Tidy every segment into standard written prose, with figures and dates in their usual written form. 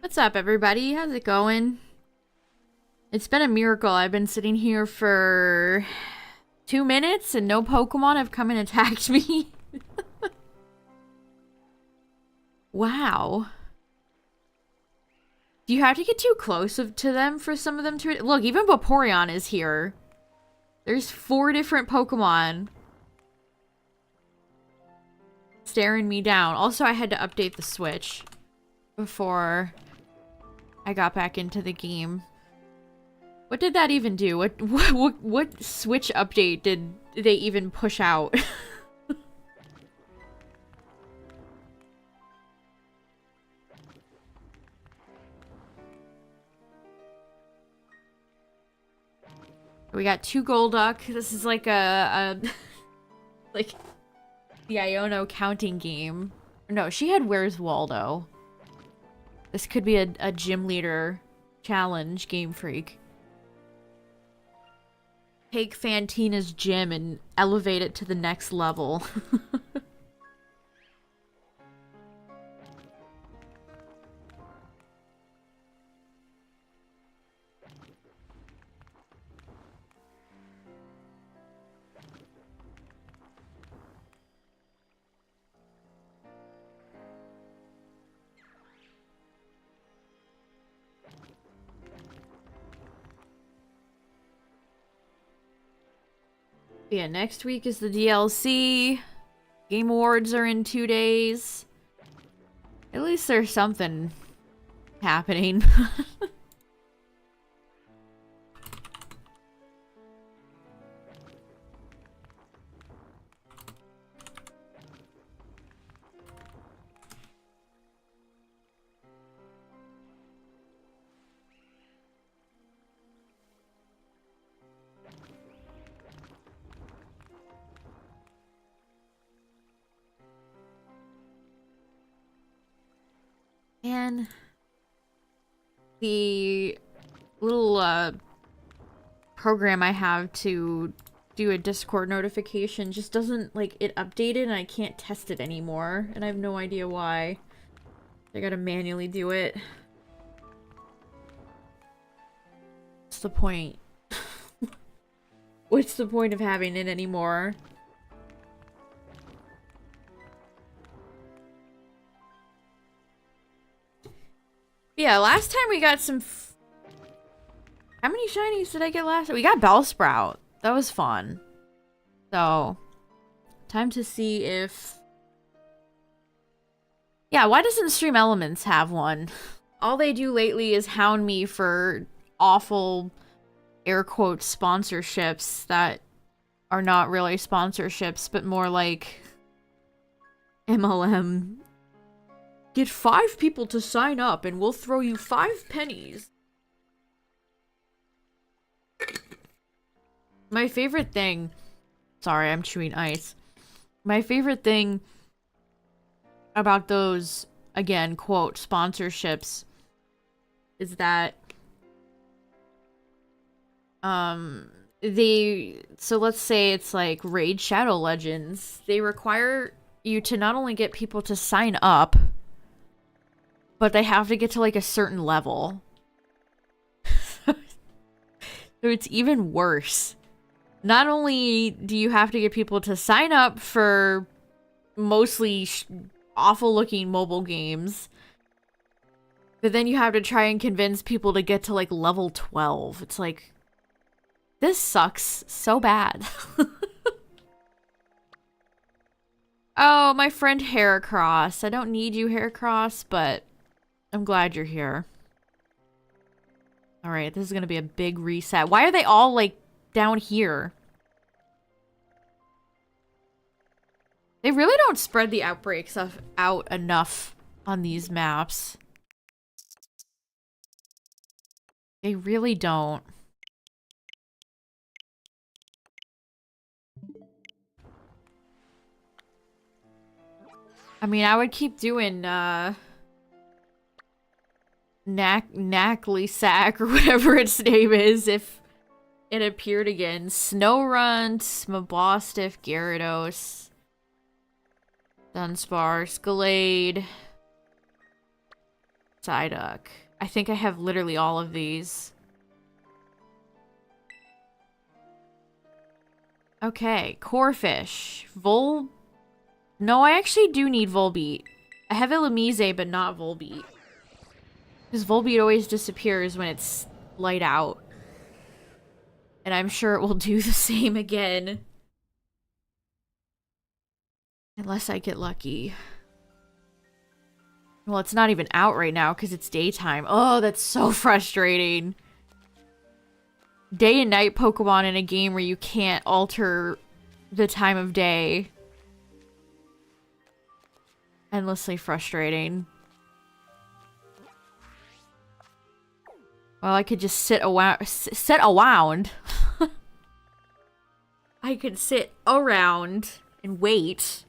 What's up, everybody? How's it going? It's been a miracle. I've been sitting here for 2 minutes and no Pokemon have come and attacked me. Wow. Do you have to get too close to them for some of them to... Look, even Vaporeon is here. There's 4 different Pokemon staring me down. Also, I had to update the Switch before I got back into the game. What did that even do? What Switch update did they even push out? We got 2 Golduck. This is like like the Iono counting game. No, she had Where's Waldo. This could be a gym leader challenge, Game Freak. Take Fantina's gym and elevate it to the next level. Yeah, next week is the DLC. Game Awards are in 2 days. At least there's something happening. And the little program I have to do a Discord notification just doesn't, like, it updated and I can't test it anymore. And I have no idea why. I gotta manually do it. What's the point? What's the point of having it anymore? Yeah, last time we got some... How many shinies did I get last time? We got Bellsprout. That was fun. So, time to see if... Yeah, why doesn't Stream Elements have one? All they do lately is hound me for awful, air quotes, sponsorships that are not really sponsorships, but more like MLM. Get 5 people to sign up and we'll throw you 5 pennies. My favorite thing... Sorry, I'm chewing ice. My favorite thing about those, again, quote, sponsorships is that so let's say it's like Raid Shadow Legends. They require you to not only get people to sign up, but they have to get to like a certain level. So it's even worse. Not only do you have to get people to sign up for mostly awful looking mobile games, but then you have to try and convince people to get to like level 12. It's like, this sucks so bad. Oh, my friend Heracross. I don't need you, Heracross, but I'm glad you're here. Alright, this is gonna be a big reset. Why are they all, like, down here? They really don't spread the outbreaks out enough on these maps. They really don't. I mean, I would keep doing, Knackly Sack or whatever its name is if it appeared again. Snowrunt, Mabostiff, Gyarados, Dunsparce, Gallade. Psyduck. I think I have literally all of these. Okay, Corefish. No, I actually do need Volbeat. I have Illumise, but not Volbeat. Because Volbeat always disappears when it's light out. And I'm sure it will do the same again. Unless I get lucky. Well, it's not even out right now because it's daytime. Oh, that's so frustrating. Day and night Pokemon in a game where you can't alter the time of day. Endlessly frustrating. Well, I could just sit around. I could sit around and wait.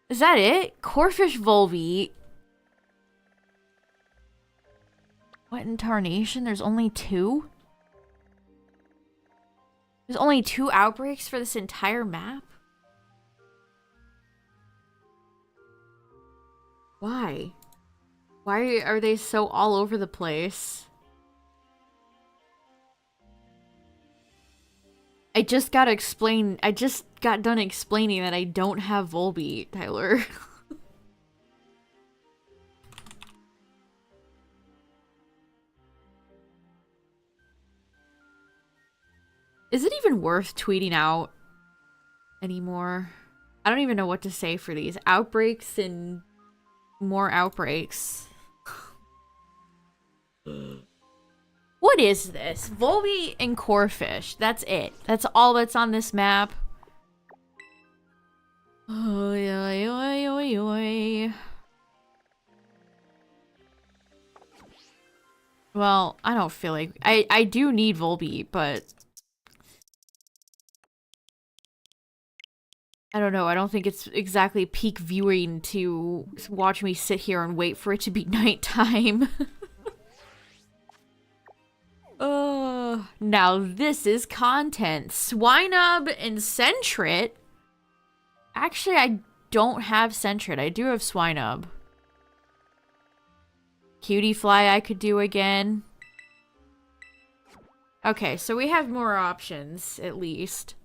Is that it? Corfish Volbeat. What in tarnation? There's only 2? There's only 2 outbreaks for this entire map? Why? Why are they so all over the place? I just got done explaining that I don't have Volbeat, Tyler. Is it even worth tweeting out anymore? I don't even know what to say for these. Outbreaks and more outbreaks. What is this? Volbeat and Corefish. That's it. That's all that's on this map. Oy, oy, oy, oy, oy. Well, I don't feel like... I do need Volbeat, but... I don't know. I don't think it's exactly peak viewing to watch me sit here and wait for it to be nighttime. Now this is content. Swinub and Sentret. Actually, I don't have Sentret. I do have Swinub. Cutie Fly I could do again. Okay, so we have more options, at least.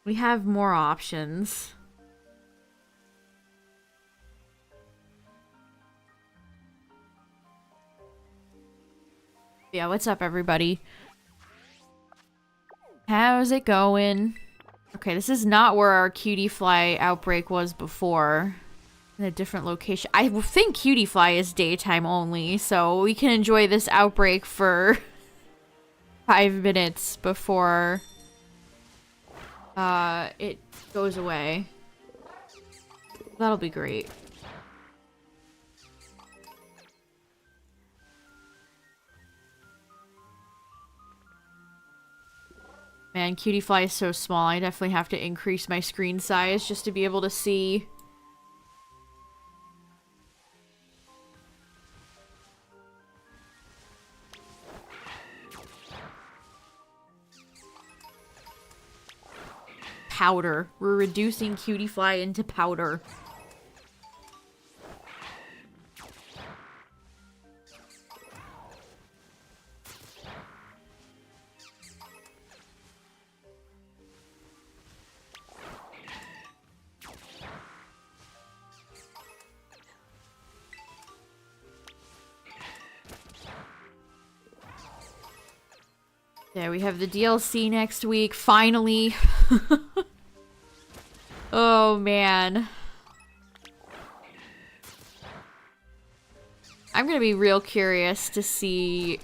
We have more options. Yeah, what's up, everybody? How's it going? Okay, this is not where our Cutie Fly outbreak was before. In a different location. I think Cutie Fly is daytime only, so we can enjoy this outbreak for 5 minutes before it goes away. That'll be great. Man, Cutie Fly is so small. I definitely have to increase my screen size just to be able to see. Powder. We're reducing Cutie Fly into powder. Yeah, we have the DLC next week, finally. Oh, man. I'm gonna be real curious to see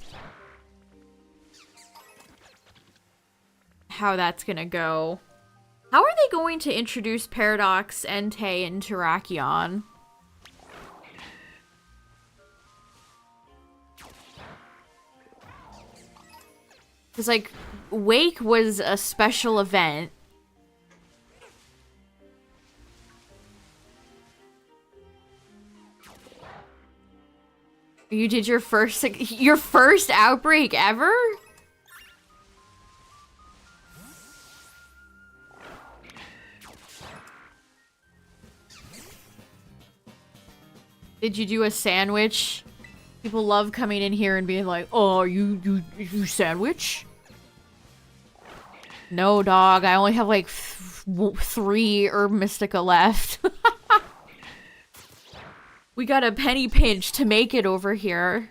how that's gonna go. How are they going to introduce Paradox, Entei, and Terrakion? Because, like, Wake was a special event. You did your first outbreak ever? Did you do a sandwich? People love coming in here and being like, oh, you sandwich? No, dog. I only have like 3 Herb Mystica left. We got a penny pinch to make it over here.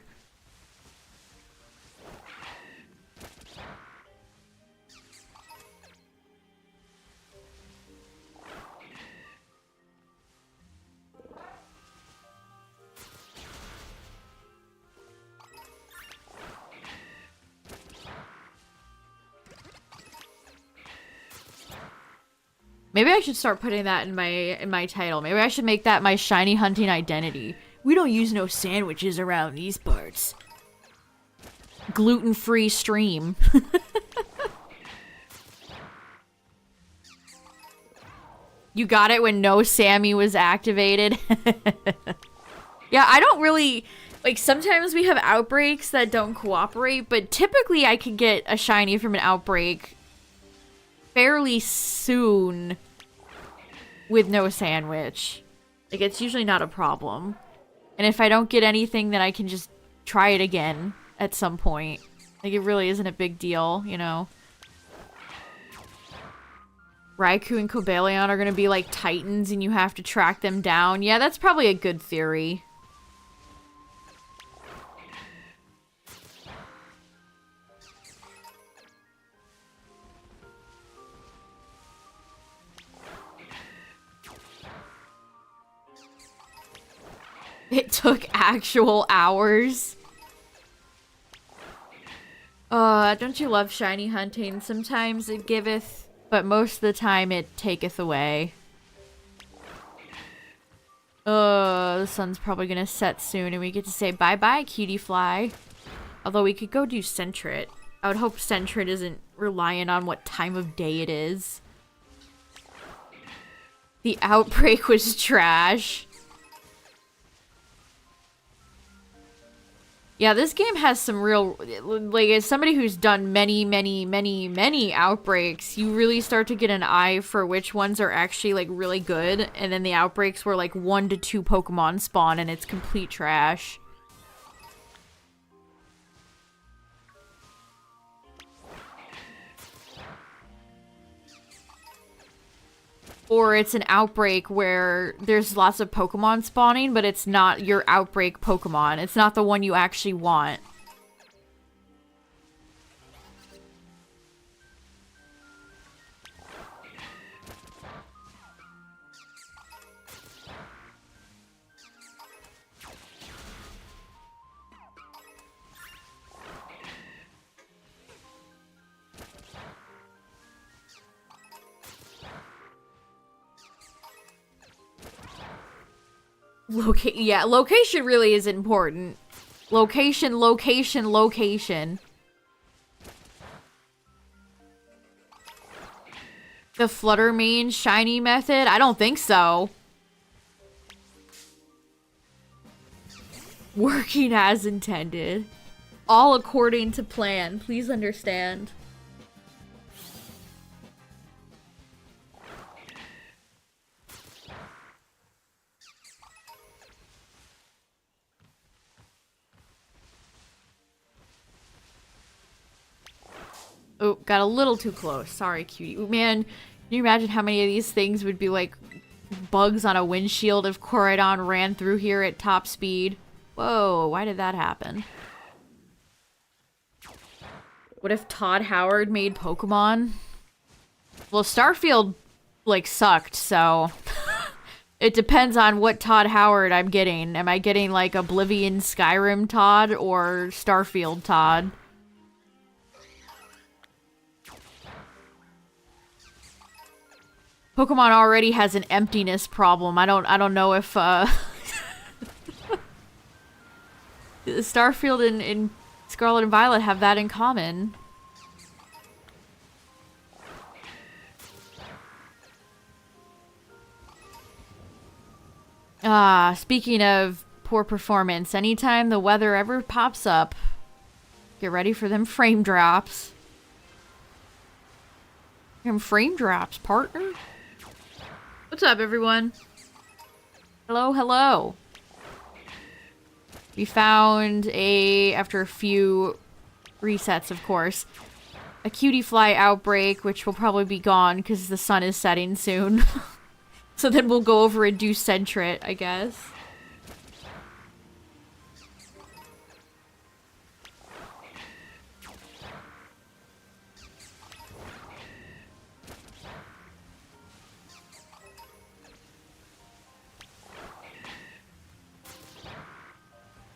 Maybe I should start putting that in my title. Maybe I should make that my shiny hunting identity. We don't use no sandwiches around these parts. Gluten-free stream. You got it when no Sammy was activated. Yeah, I don't really... Like, sometimes we have outbreaks that don't cooperate, but typically I could get a shiny from an outbreak fairly soon with no sandwich. Like, it's usually not a problem. And if I don't get anything, then I can just try it again at some point. Like, it really isn't a big deal, you know? Raikou and Cobalion are gonna be like titans and you have to track them down. Yeah, that's probably a good theory. It took actual hours. Don't you love shiny hunting? Sometimes it giveth, but most of the time it taketh away. The sun's probably gonna set soon and we get to say bye-bye, cutie fly. Although we could go do Sentret. I would hope Sentret isn't reliant on what time of day it is. The outbreak was trash. Yeah, this game has some real, like, as somebody who's done many outbreaks, you really start to get an eye for which ones are actually, like, really good, and then the outbreaks where, like, 1 to 2 Pokemon spawn and it's complete trash. Or it's an outbreak where there's lots of Pokemon spawning, but it's not your outbreak Pokemon. It's not the one you actually want. Yeah, location really is important. Location, location, location. The Flutter Mane shiny method? I don't think so. Working as intended. All according to plan. Please understand. Oh, got a little too close. Sorry, cutie. Man, can you imagine how many of these things would be like bugs on a windshield if Koraidon ran through here at top speed? Whoa, why did that happen? What if Todd Howard made Pokemon? Well, Starfield, like, sucked, so... It depends on what Todd Howard I'm getting. Am I getting, like, Oblivion Skyrim Todd or Starfield Todd? Pokemon already has an emptiness problem. I don't know if Starfield and Scarlet and Violet have that in common. Speaking of poor performance, anytime the weather ever pops up, get ready for them frame drops. Them frame drops, partner. What's up, everyone? Hello, hello. We found after a few resets, of course, a cutie fly outbreak, which will probably be gone because the sun is setting soon. So then we'll go over and do Sentret, I guess.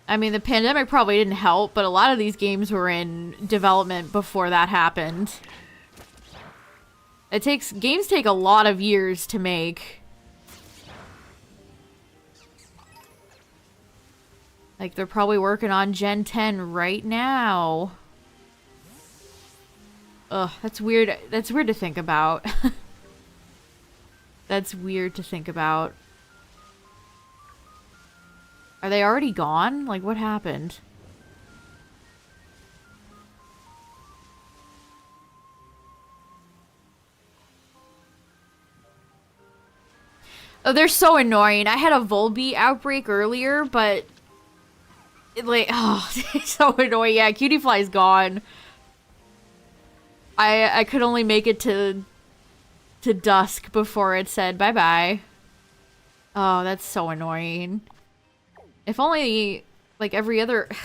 I mean, the pandemic probably didn't help, but a lot of these games were in development before that happened. Games take a lot of years to make. Like, they're probably working on Gen 10 right now. Ugh, that's weird. That's weird to think about. That's weird to think about. Are they already gone? Like, what happened? Oh, they're so annoying. I had a Volbeat outbreak earlier, but... oh, it's so annoying. Yeah, Cutiefly's gone. I could only make it to dusk before it said bye-bye. Oh, that's so annoying. If only, like, every other... I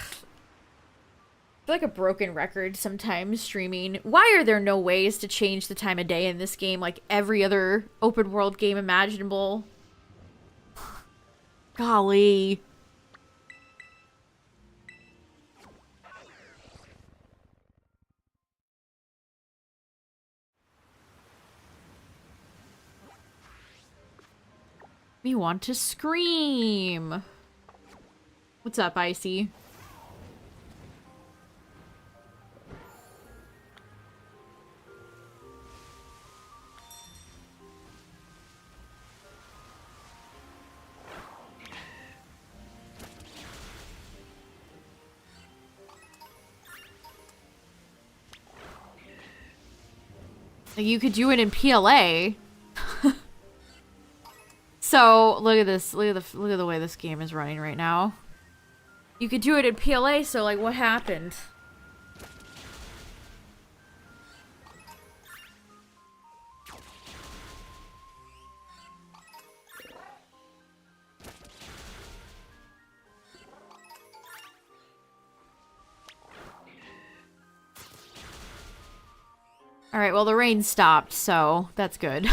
feel like a broken record sometimes streaming. Why are there no ways to change the time of day in this game like every other open world game imaginable? Golly. We want to scream. What's up, Icy? You could do it in PLA. So, look at this. Look at the way this game is running right now. You could do it in PLA, so like what happened? Alright, well the rain stopped, so that's good.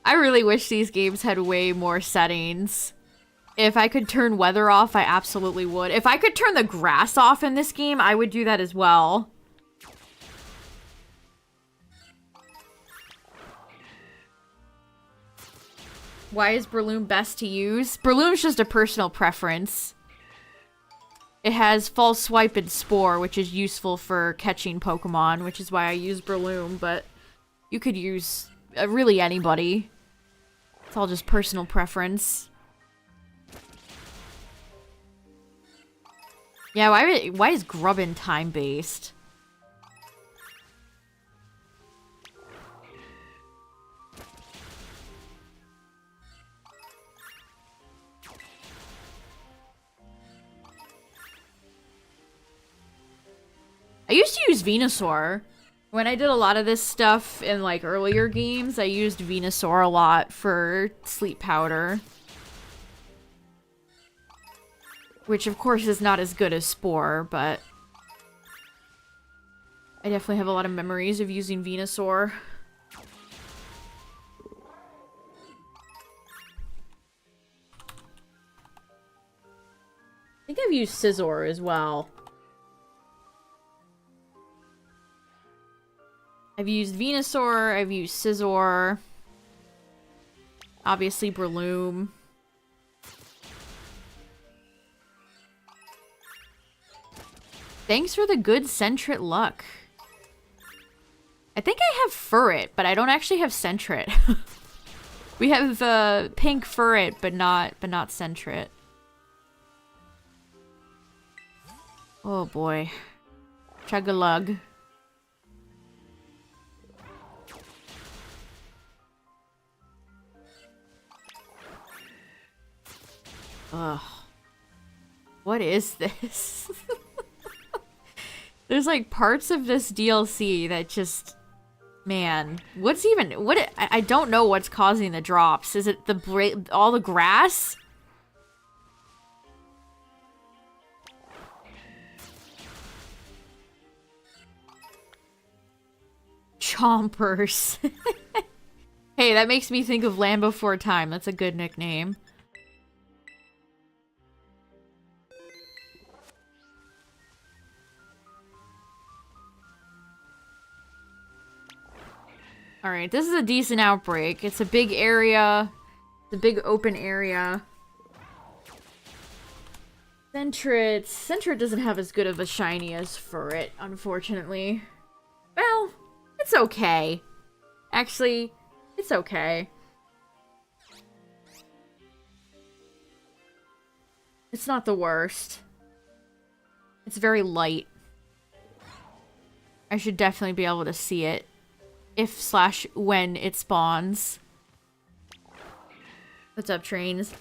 I really wish these games had way more settings. If I could turn weather off, I absolutely would. If I could turn the grass off in this game, I would do that as well. Why is Breloom best to use? Breloom's just a personal preference. It has False Swipe and Spore, which is useful for catching Pokemon, which is why I use Breloom, but you could use really anybody. It's all just personal preference. Yeah, why is Grubbin time-based? I used to use Venusaur. When I did a lot of this stuff in like earlier games, I used Venusaur a lot for Sleep Powder. Which of course is not as good as Spore, but I definitely have a lot of memories of using Venusaur. I think I've used Scizor as well. I've used Venusaur, I've used Scizor. Obviously Breloom. Thanks for the good Sentret luck. I think I have Furret, but I don't actually have Sentret. We have the pink Furret, but not Sentret. Oh boy. Chug-a-lug. Ugh. What is this? There's like parts of this DLC that just... Man, what's even... I don't know what's causing the drops. Is it all the grass? Chompers. Hey, that makes me think of Land Before Time. That's a good nickname. Alright, this is a decent outbreak. It's a big area. It's a big open area. Sentret doesn't have as good of a shiny as Furret, unfortunately. Well, it's okay. Actually, it's okay. It's not the worst. It's very light. I should definitely be able to see it. If/when it spawns. What's up, trains?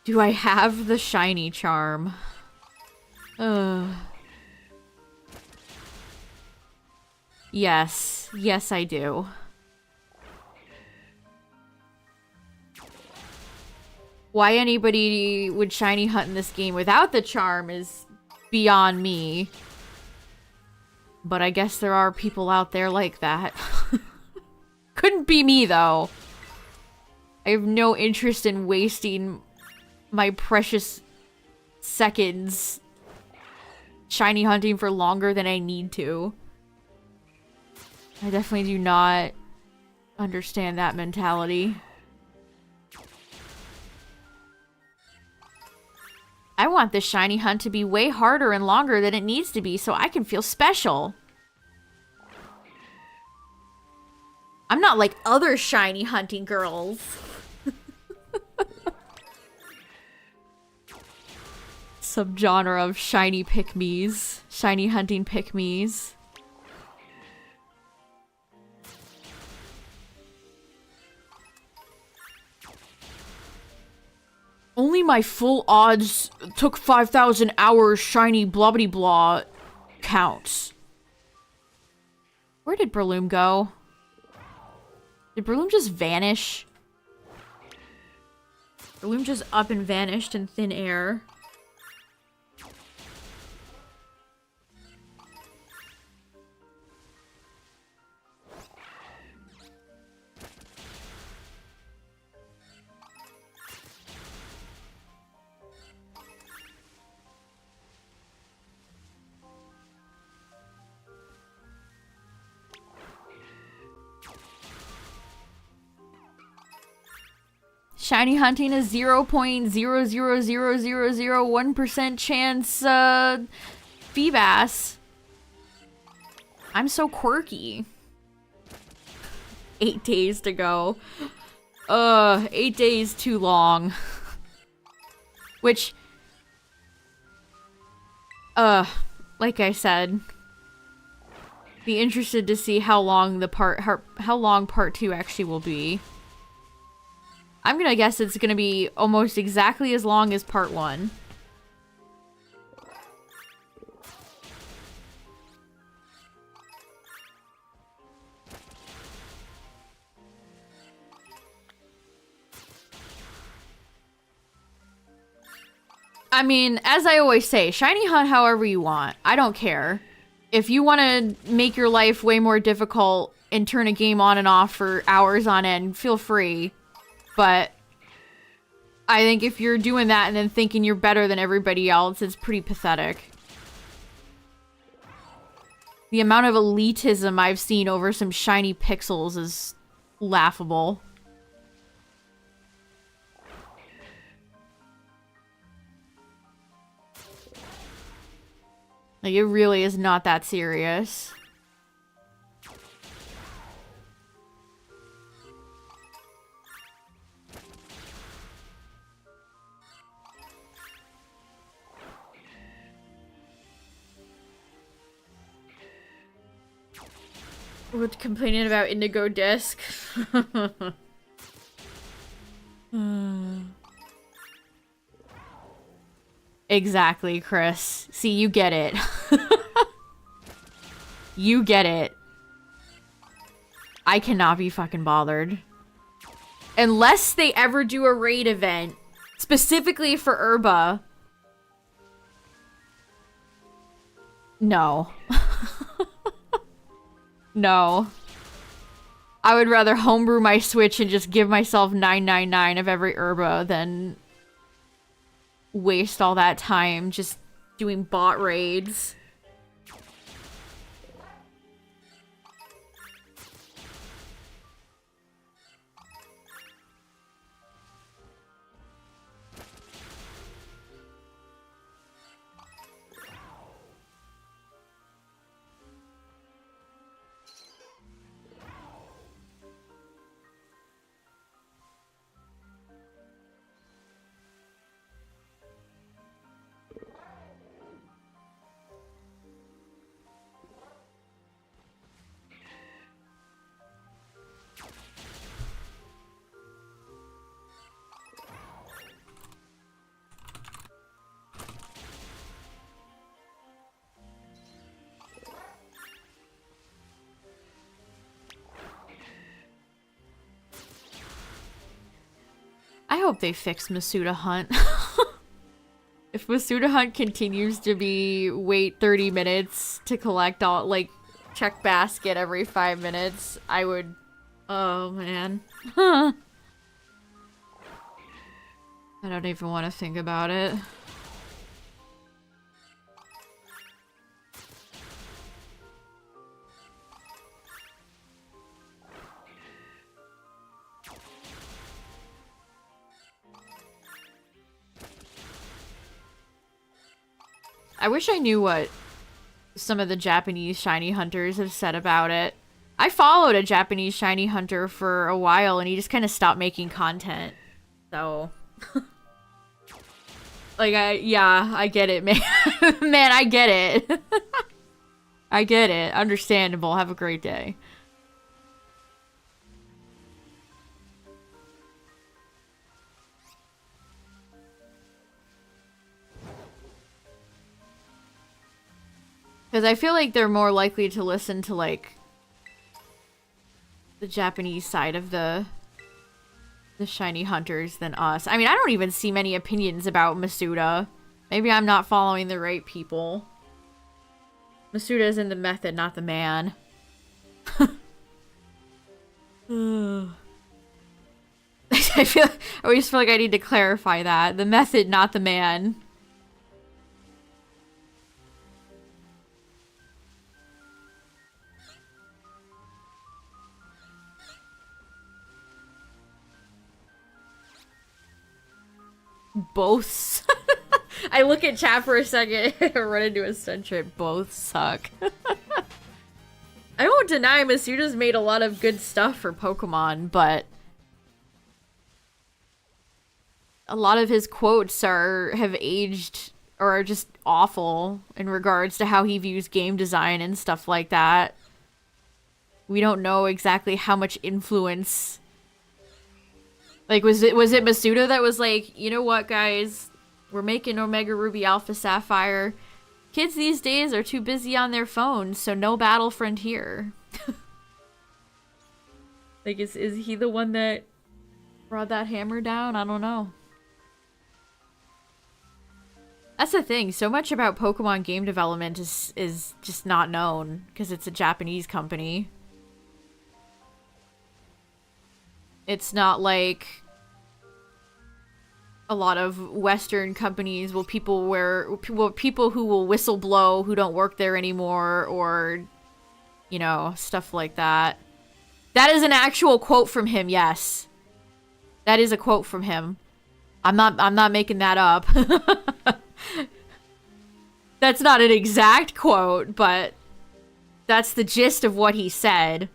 Do I have the shiny charm? Yes. Yes, I do. Why anybody would shiny hunt in this game without the charm is beyond me. But I guess there are people out there like that. Couldn't be me, though. I have no interest in wasting my precious seconds shiny hunting for longer than I need to. I definitely do not understand that mentality. I want this shiny hunt to be way harder and longer than it needs to be so I can feel special. I'm not like other shiny hunting girls. Subgenre of shiny pick-me's. Shiny hunting pick-me's. Only my full odds took 5,000 hours shiny blobbity blah counts. Where did Breloom go? Did Breloom just vanish? Breloom just up and vanished in thin air. Shiny hunting is 0.0000001% chance, Feebas. I'm so quirky. 8 days to go. 8 days too long. Which, like I said, be interested to see how long part 2 actually will be. I'm gonna guess it's gonna be almost exactly as long as part 1. I mean, as I always say, shiny hunt however you want. I don't care. If you want to make your life way more difficult and turn a game on and off for hours on end, feel free. But I think if you're doing that and then thinking you're better than everybody else, it's pretty pathetic. The amount of elitism I've seen over some shiny pixels is laughable. Like, it really is not that serious. We're complaining about Indigo Disc. Exactly, Chris. See, you get it. You get it. I cannot be fucking bothered. Unless they ever do a raid event specifically for Herba. No. No. I would rather homebrew my Switch and just give myself 999 of every Herba than waste all that time just doing bot raids. I hope they fix Masuda Hunt. If Masuda Hunt continues to be wait 30 minutes to collect all, like, check basket every 5 minutes, I would... Oh, man. I don't even want to think about it. I wish I knew what some of the Japanese shiny hunters have said about it. I followed a Japanese shiny hunter for a while and he just kind of stopped making content. So... like, I get it, man. Man, I get it. I get it. Understandable. Have a great day. Because I feel like they're more likely to listen to, like, the Japanese side of the shiny hunters than us. I mean, I don't even see many opinions about Masuda. Maybe I'm not following the right people. Masuda is in the method, not the man. I always feel like I need to clarify that. The method, not the man. Both. I look at chat for a second and run into a stun trip. Both suck. I won't deny Masuda's made a lot of good stuff for Pokemon, but a lot of his quotes have aged or are just awful in regards to how he views game design and stuff like that. We don't know exactly how much influence. Like, was it Masuda that was like, you know what, guys? We're making Omega Ruby Alpha Sapphire. Kids these days are too busy on their phones, so no Battle Frontier. Like, is he the one that brought that hammer down? I don't know. That's the thing. So much about Pokemon game development is just not known because it's a Japanese company. It's not like a lot of Western companies will people who will whistle blow who don't work there anymore, or, you know, stuff like that. That is an actual quote from him, yes. That is a quote from him. I'm not making that up. That's not an exact quote, but that's the gist of what he said.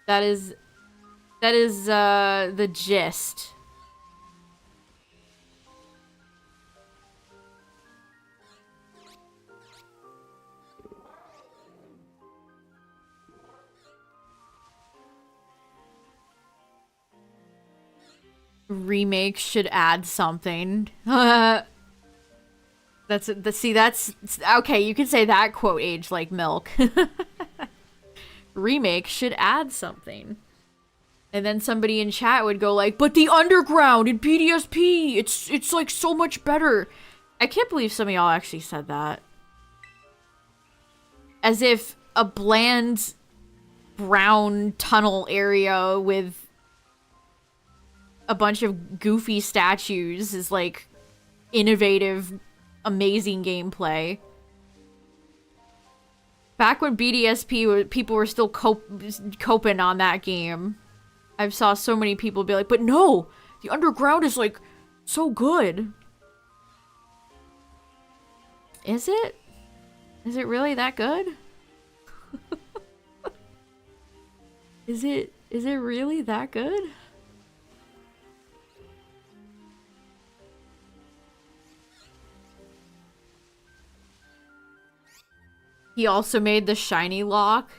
That is the gist. Remake should add something. That's okay, you can say that quote aged like milk. Remake should add something. And then somebody in chat would go like, but the underground in PDSP, it's like so much better. I can't believe some of y'all actually said that. As if a bland brown tunnel area with a bunch of goofy statues is like innovative, amazing gameplay. Back when BDSP, people were still coping on that game. I saw so many people be like, but no, the underground is like so good. Is it? Is it really that good? Is it really that good? He also made the shiny lock.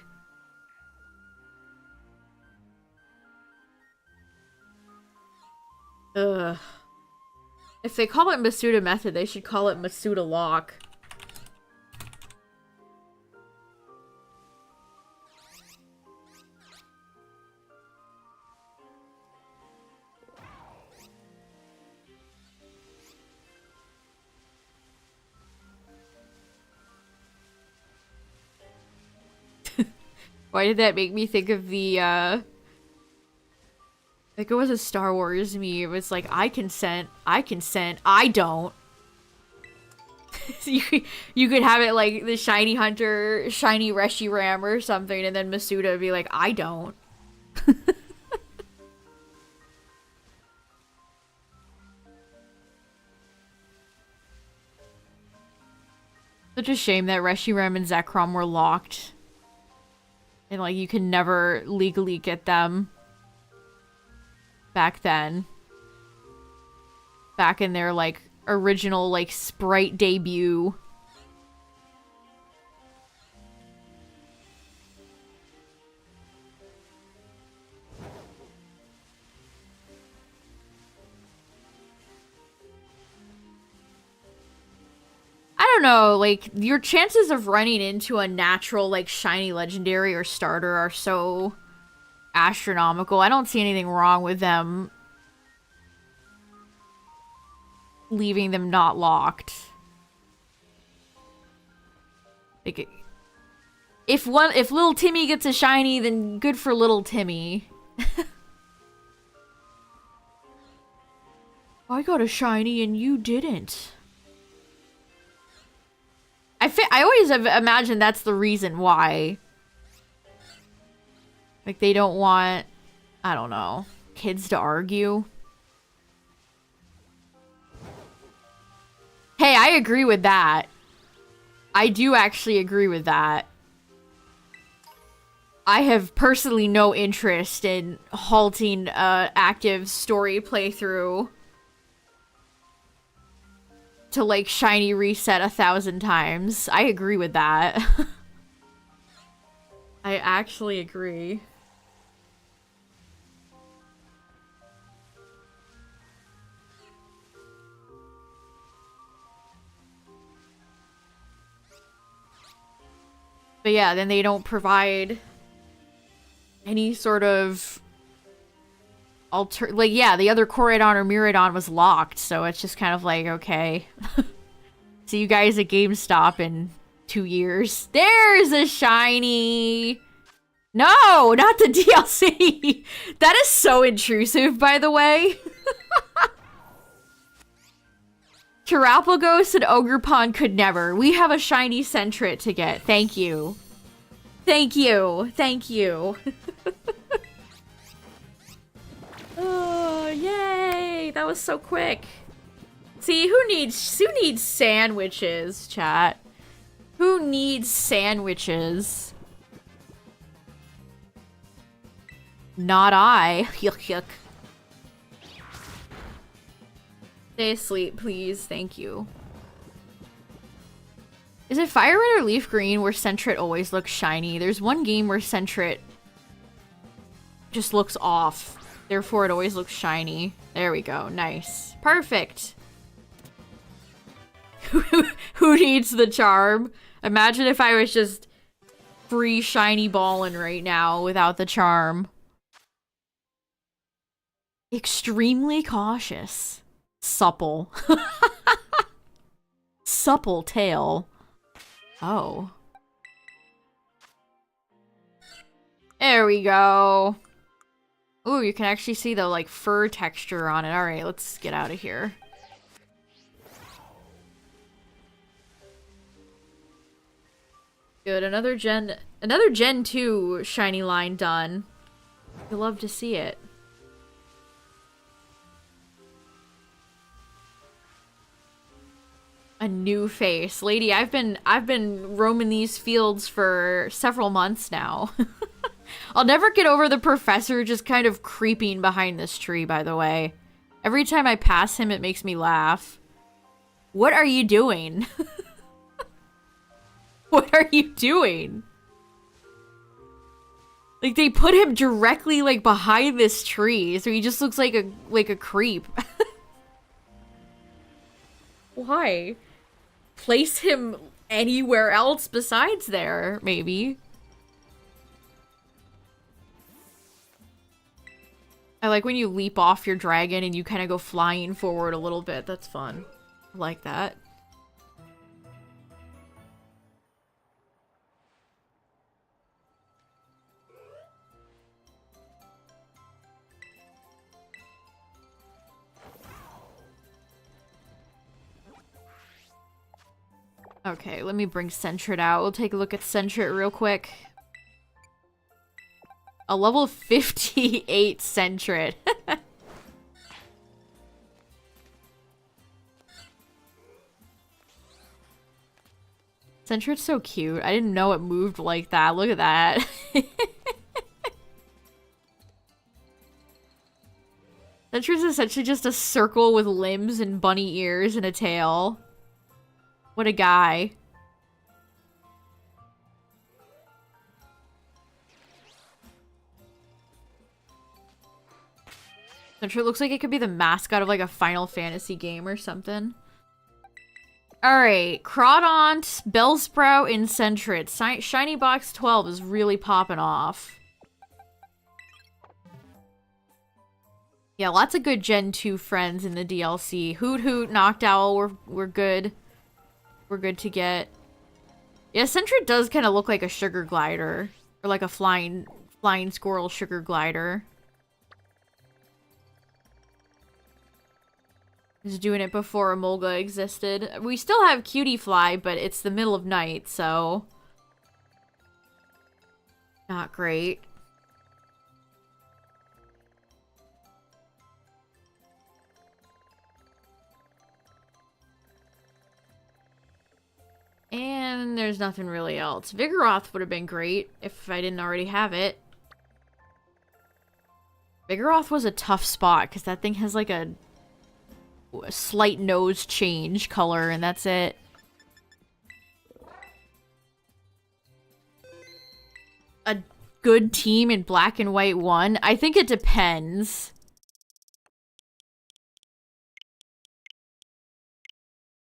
Ugh. If they call it Masuda Method, they should call it Masuda Lock. Why did that make me think of the, like, it was a Star Wars meme. It was like, I consent, I don't. You could have it like the Shiny Hunter, Shiny Reshiram or something, and then Masuda would be like, I don't. Such a shame that Reshiram and Zekrom were locked. And, like, you can never legally get them back then. Back in their, like, original, like, Sprite debut. I don't know, like, your chances of running into a natural, like, shiny legendary or starter are so astronomical. I don't see anything wrong with them leaving them not locked. Like, if little Timmy gets a shiny, then good for little Timmy. I got a shiny and you didn't. I always have imagined that's the reason why. Like, they don't want, I don't know, kids to argue. Hey, I agree with that. I do actually agree with that. I have personally no interest in halting active story playthrough to, like, shiny reset 1,000 times. I agree with that. I actually agree. But yeah, then they don't provide any sort of like, yeah, the other Koridon or Miradon was locked, so it's just kind of like, okay. See you guys at GameStop in 2 years. There's a shiny! No, not the DLC! That is so intrusive, by the way. Terapagos and Ogerpon could never. We have a shiny Sentret to get. Thank you. Thank you. Thank you. Oh, yay! That was so quick. See, who needs sandwiches, chat? Who needs sandwiches? Not I. Yuck, yuck. Stay asleep, please. Thank you. Is it Fire Red or Leaf Green where Sentret always looks shiny? There's one game where Sentret just looks off. Therefore, it always looks shiny. There we go. Nice. Perfect. Who needs the charm? Imagine if I was just free shiny ballin' right now without the charm. Extremely cautious. Supple. Supple tail. Oh. There we go. Ooh, you can actually see the, like, fur texture on it. Alright, let's get out of here. Good, another Gen 2 shiny line done. You'll love to see it. A new face. Lady, I've been roaming these fields for several months now. I'll never get over the professor just kind of creeping behind this tree, by the way. Every time I pass him, it makes me laugh. What are you doing? What are you doing? Like, they put him directly, like, behind this tree, so he just looks like a creep. Why? Place him anywhere else besides there, maybe. I like when you leap off your dragon and you kind of go flying forward a little bit. That's fun. I like that. Okay, let me bring Sentret out. We'll take a look at Sentret real quick. A level 58 Sentret. Sentret's so cute. I didn't know it moved like that. Look at that. Sentret's essentially just a circle with limbs and bunny ears and a tail. What a guy. Sentret looks like it could be the mascot of like a Final Fantasy game or something. Alright, Crawdaunt, Bellsprout, and Sentret. Shiny Box 12 is really popping off. Yeah, lots of good Gen 2 friends in the DLC. Hoot Hoot, Noctowl, we're good. We're good to get. Yeah, Sentret does kind of look like a sugar glider. Or like a flying squirrel sugar glider. Was doing it before Emolga existed. We still have Cutie Fly, but it's the middle of night, so... not great. And there's nothing really else. Vigoroth would have been great if I didn't already have it. Vigoroth was a tough spot because that thing has like a slight nose change color and that's it. A good team in Black and White 1? I think it depends.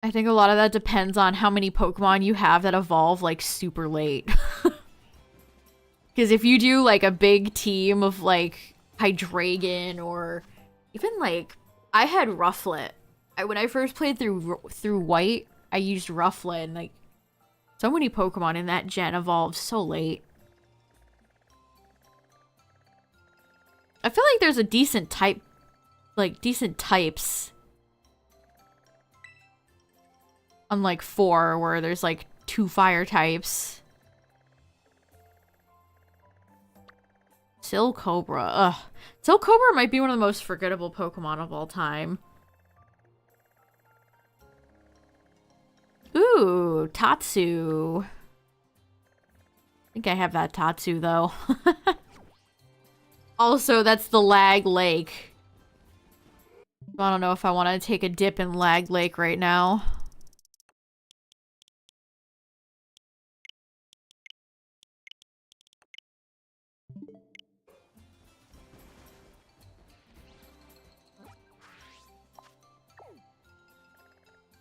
I think a lot of that depends on how many Pokemon you have that evolve, like, super late. Because if you do, like, a big team of, like, Hydreigon or even, like, I had Rufflet. When I first played through White, I used Rufflet, and, like, so many Pokemon in that gen evolved so late. I feel like there's a decent type, like, decent types. Unlike 4, where there's, like, 2 fire types. Silcobra. Ugh. Silcobra might be one of the most forgettable Pokemon of all time. Ooh, Tatsu. I think I have that Tatsu, though. Also, that's the Lag Lake. I don't know if I want to take a dip in Lag Lake right now.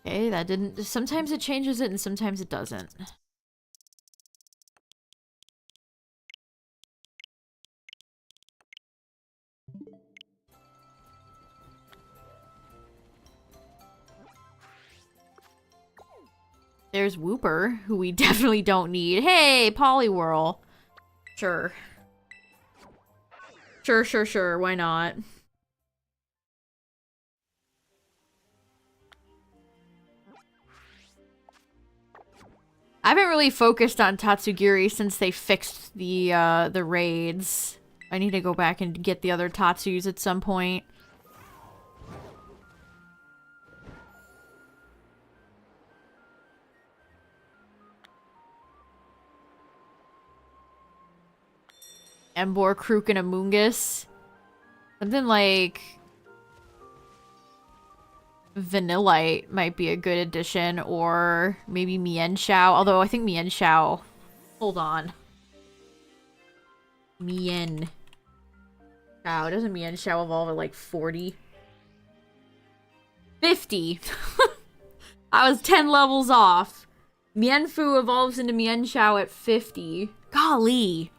Okay, that didn't... Sometimes it changes it and sometimes it doesn't. There's Wooper, who we definitely don't need. Hey, Poliwhirl. Sure. Sure. Why not? I haven't really focused on Tatsugiri since they fixed the raids. I need to go back and get the other Tatsus at some point. Embor, Krook, and Amoonguss. Something like... Vanillite might be a good addition, or maybe Mienshao. Although I think Mienshao... Hold on. Mienshao. Doesn't Mienshao evolve at like 40? 50! I was 10 levels off. Mienfu evolves into Mienshao at 50. Golly!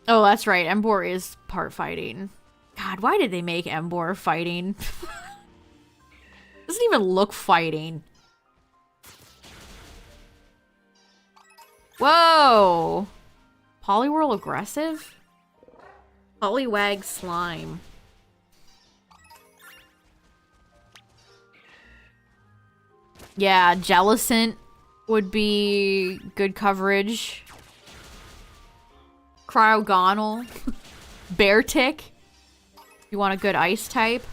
Oh, that's right. Embor is part fighting. God, why did they make Embor fighting? Doesn't even look fighting. Whoa! Poliwhirl aggressive? Poliwag slime. Yeah, Jellicent would be good coverage. Cryogonal. Beartic. You want a good ice type?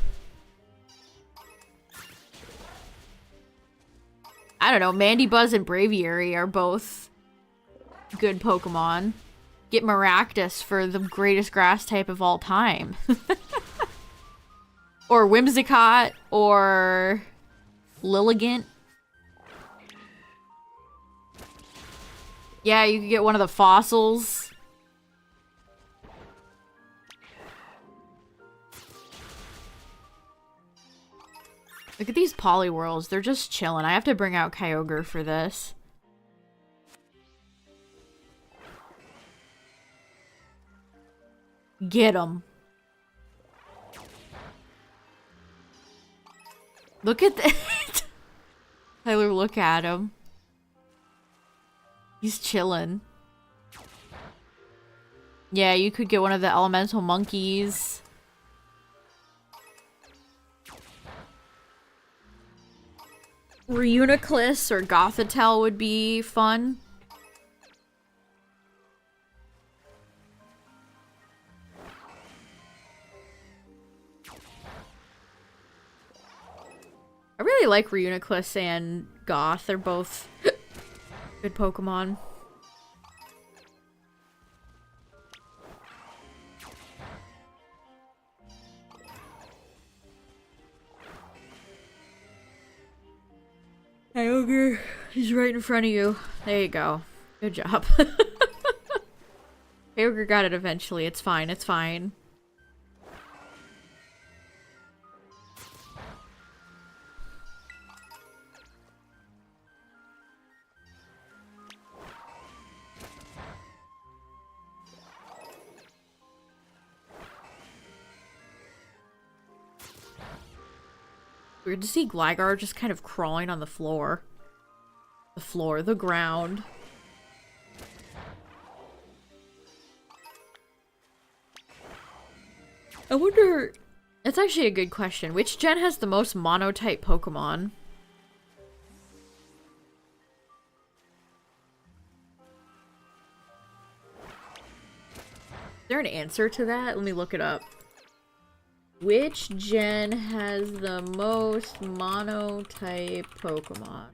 I don't know. Mandibuzz and Braviary are both good Pokemon. Get Maractus for the greatest grass type of all time. Or Whimsicott, or Lilligant. Yeah, you could get one of the fossils. Look at these Poliwhirls. They're just chilling. I have to bring out Kyogre for this. Get him. Look at that. Tyler, look at him. He's chilling. Yeah, you could get one of the elemental monkeys. Reuniclus or Gothitelle would be fun. I really like Reuniclus and Goth. They're both good Pokemon. Kyogre, he's right in front of you. There you go. Good job. Kyogre got it eventually. It's fine. It's fine. Weird to see Gligar just kind of crawling on the floor. The ground. I wonder... That's actually a good question. Which gen has the most monotype Pokemon? Is there an answer to that? Let me look it up. Which gen has the most monotype Pokemon?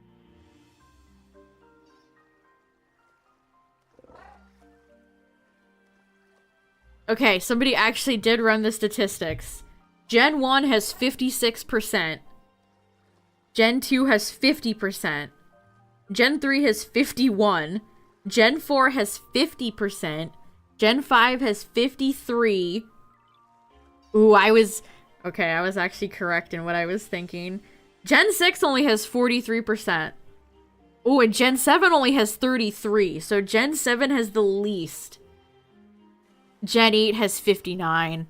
Okay, somebody actually did run the statistics. Gen 1 has 56%. Gen 2 has 50%. Gen 3 has 51%. Gen 4 has 50%. Gen 5 has 53%. Ooh, Okay, I was actually correct in what I was thinking. Gen 6 only has 43%. Oh, and Gen 7 only has 33, so Gen 7 has the least. Gen 8 has 59.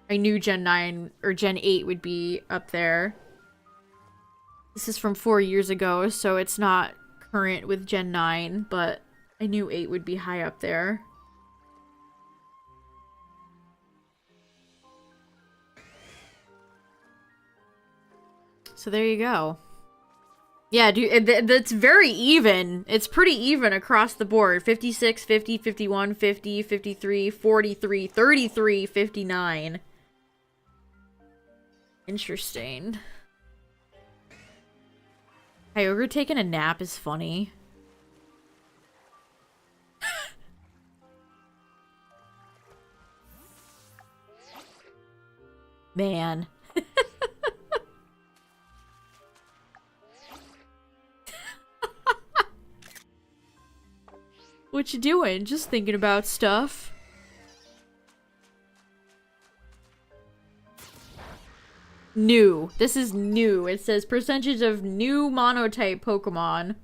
I knew Gen 9 or Gen 8 would be up there. This is from 4 years ago, so it's not current with Gen 9, but I knew 8 would be high up there. So there you go. Yeah, dude, that's very even. It's pretty even across the board. 56, 50, 51, 50, 53, 43, 33, 59. Interesting. Kyogre taking a nap is funny. Man. What you doing? Just thinking about stuff. New. This is new. It says percentage of new monotype Pokemon.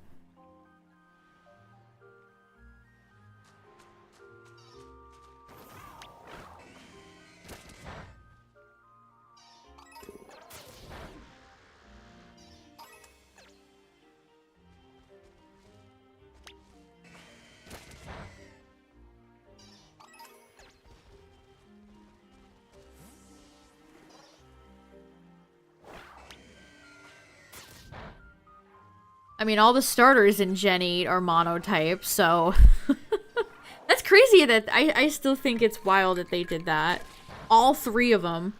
I mean, all the starters in Gen 8 are monotype, so... That's crazy that I still think it's wild that they did that. All 3 of them.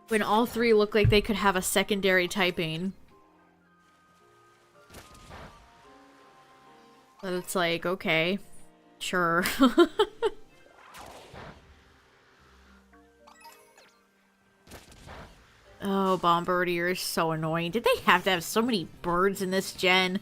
When all 3 look like they could have a secondary typing. But it's like, okay. Sure. Oh, Bombardier is so annoying. Did they have to have so many birds in this gen?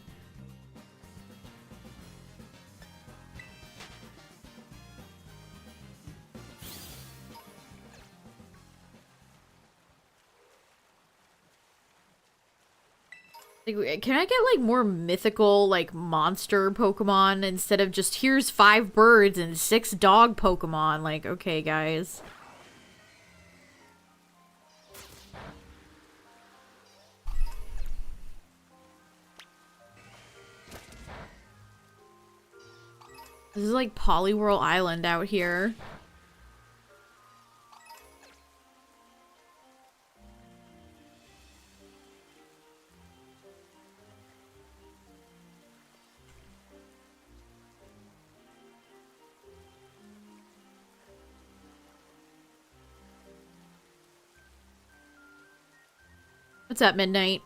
Like, can I get, like, more mythical, like, monster Pokemon instead of just, here's 5 birds and 6 dog Pokemon? Like, okay, guys. This is like Poliwhirl Island out here. What's up, Midnight?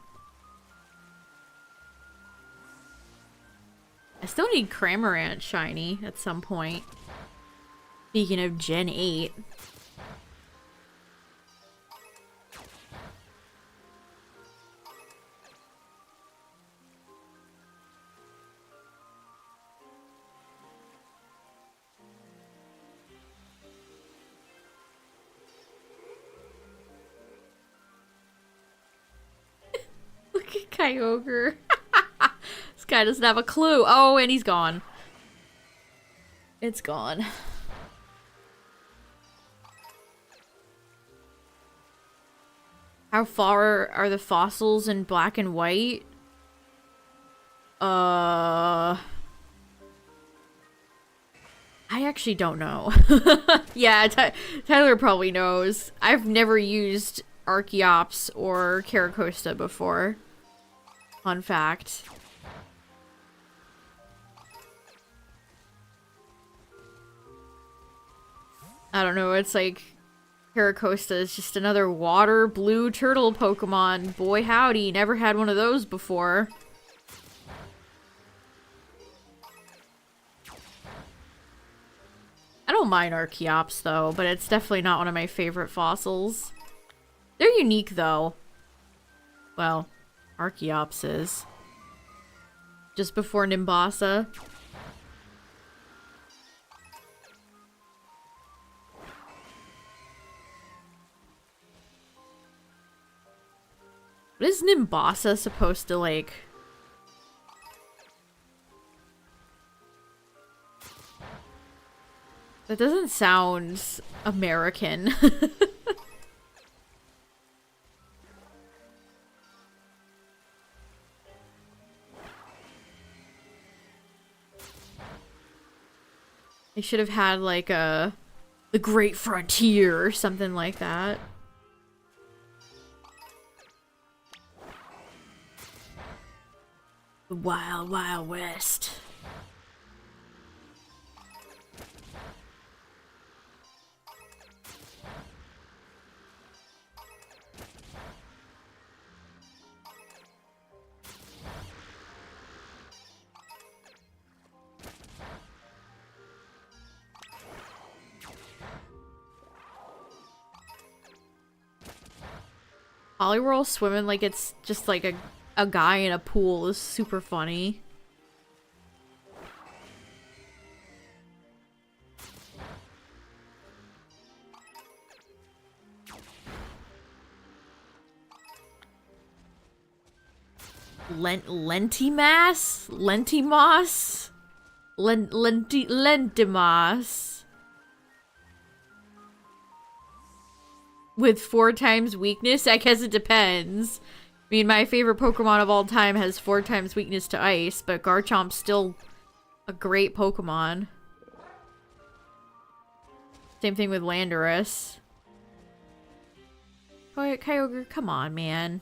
I still need Cramorant shiny at some point. Speaking of Gen 8. Look at Kyogre. This guy doesn't have a clue. Oh, and he's gone. It's gone. How far are the fossils in black and white? I actually don't know. Yeah, Tyler probably knows. I've never used Archeops or Caracosta before. Fun fact. I don't know, it's like Caracosta is just another water blue turtle Pokemon. Boy howdy, never had one of those before. I don't mind Archeops though, but it's definitely not one of my favorite fossils. They're unique though. Well, Archeops is. Just before Nimbasa. What is Nimbasa supposed to, like... That doesn't sound American. They should have had, like, the Great Frontier or something like that. The Wild Wild West. Poliwhirl swimming like it's just like a guy in a pool is super funny. Lentimas? Lentimas? Lentimas. With 4 times weakness? I guess it depends. I mean, my favorite Pokemon of all time has 4 times weakness to ice, but Garchomp's still a great Pokemon. Same thing with Landorus. Kyogre, come on, man.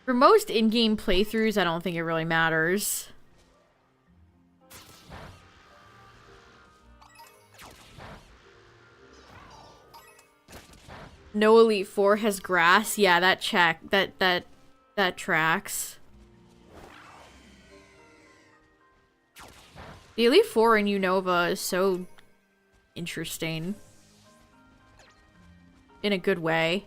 For most in-game playthroughs, I don't think it really matters. No Elite Four has grass. Yeah, that tracks. The Elite Four in Unova is so interesting. In a good way.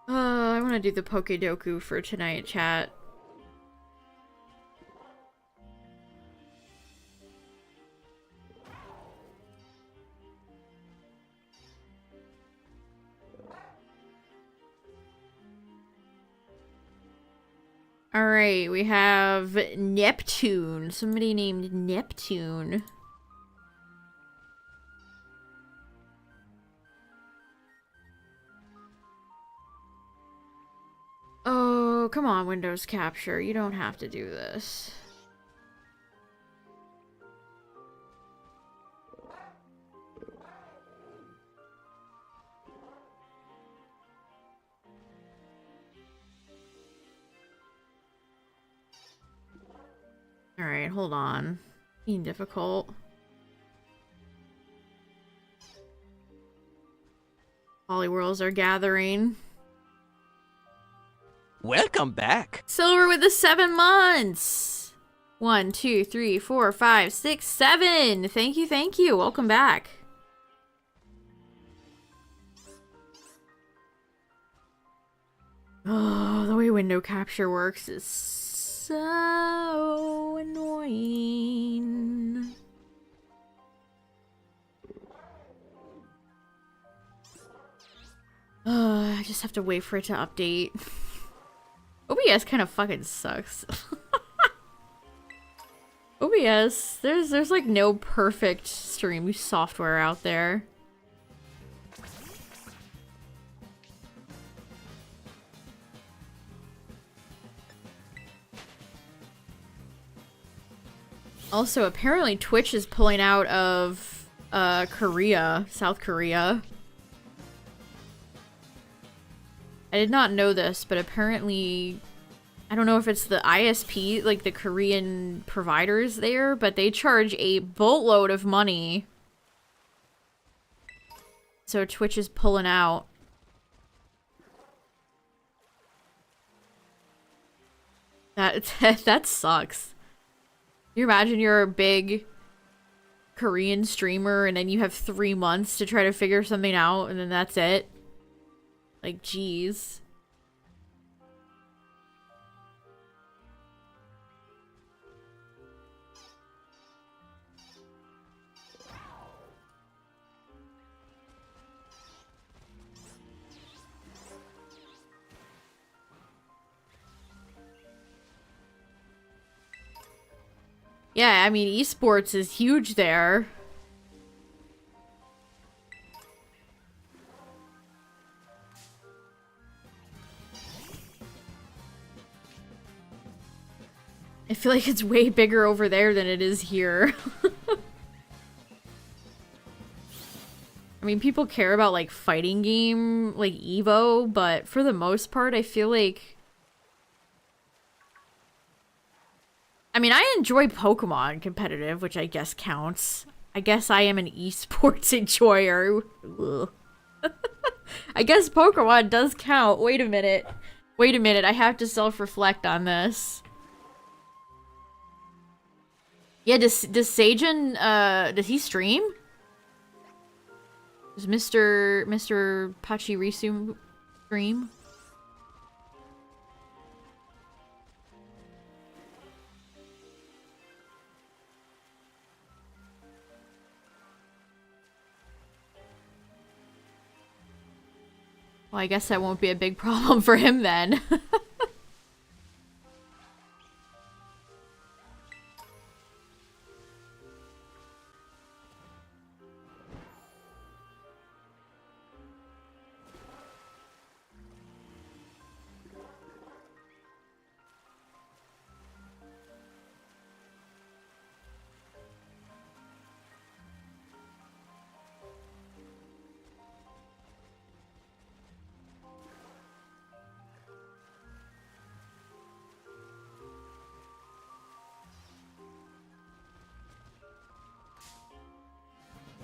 I want to do the Pokedoku for tonight, chat. Alright, we have Neptune. Somebody named Neptune. Oh, come on, Windows Capture. You don't have to do this. Alright, hold on. Being difficult. Poliwhirls are gathering. Welcome back. Silver with the 7 months. 1, 2, 3, 4, 5, 6, 7. Thank you, thank you. Welcome back. Oh, the way window capture works is so annoying. I just have to wait for it to update. OBS kind of fucking sucks. OBS, there's like no perfect stream software out there. Also, apparently Twitch is pulling out of Korea, South Korea. I did not know this, but apparently, I don't know if it's the ISP, like the Korean providers there, but they charge a boatload of money. So Twitch is pulling out. That sucks. You imagine you're a big Korean streamer and then you have 3 months to try to figure something out and then that's it? Like, jeez. Yeah, I mean, esports is huge there. I feel like it's way bigger over there than it is here. I mean, people care about, like, fighting game, like, Evo, but for the most part, I feel like... I mean, I enjoy Pokemon competitive, which I guess counts. I guess I am an esports enjoyer. I guess Pokemon does count. Wait a minute. Wait a minute, I have to self-reflect on this. Yeah, does Sajin, does he stream? Does Mr. Pachirisu stream? Well, I guess that won't be a big problem for him then.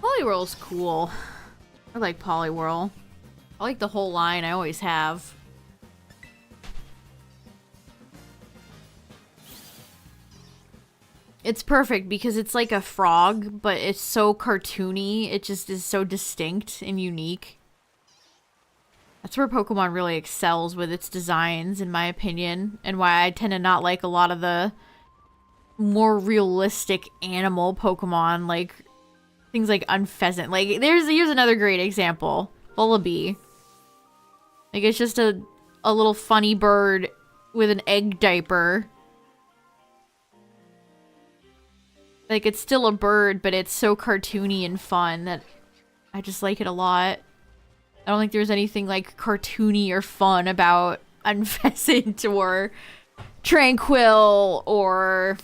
Poliwhirl's cool. I like Poliwhirl. I like the whole line, I always have. It's perfect because it's like a frog, but it's so cartoony. It just is so distinct and unique. That's where Pokemon really excels with its designs, in my opinion, and why I tend to not like a lot of the more realistic animal Pokemon, like things like Unpheasant. Like, here's another great example. Bullaby. Like, it's just a little funny bird with an egg diaper. Like, it's still a bird, but it's so cartoony and fun that I just like it a lot. I don't think there's anything, like, cartoony or fun about Unpheasant or Tranquil or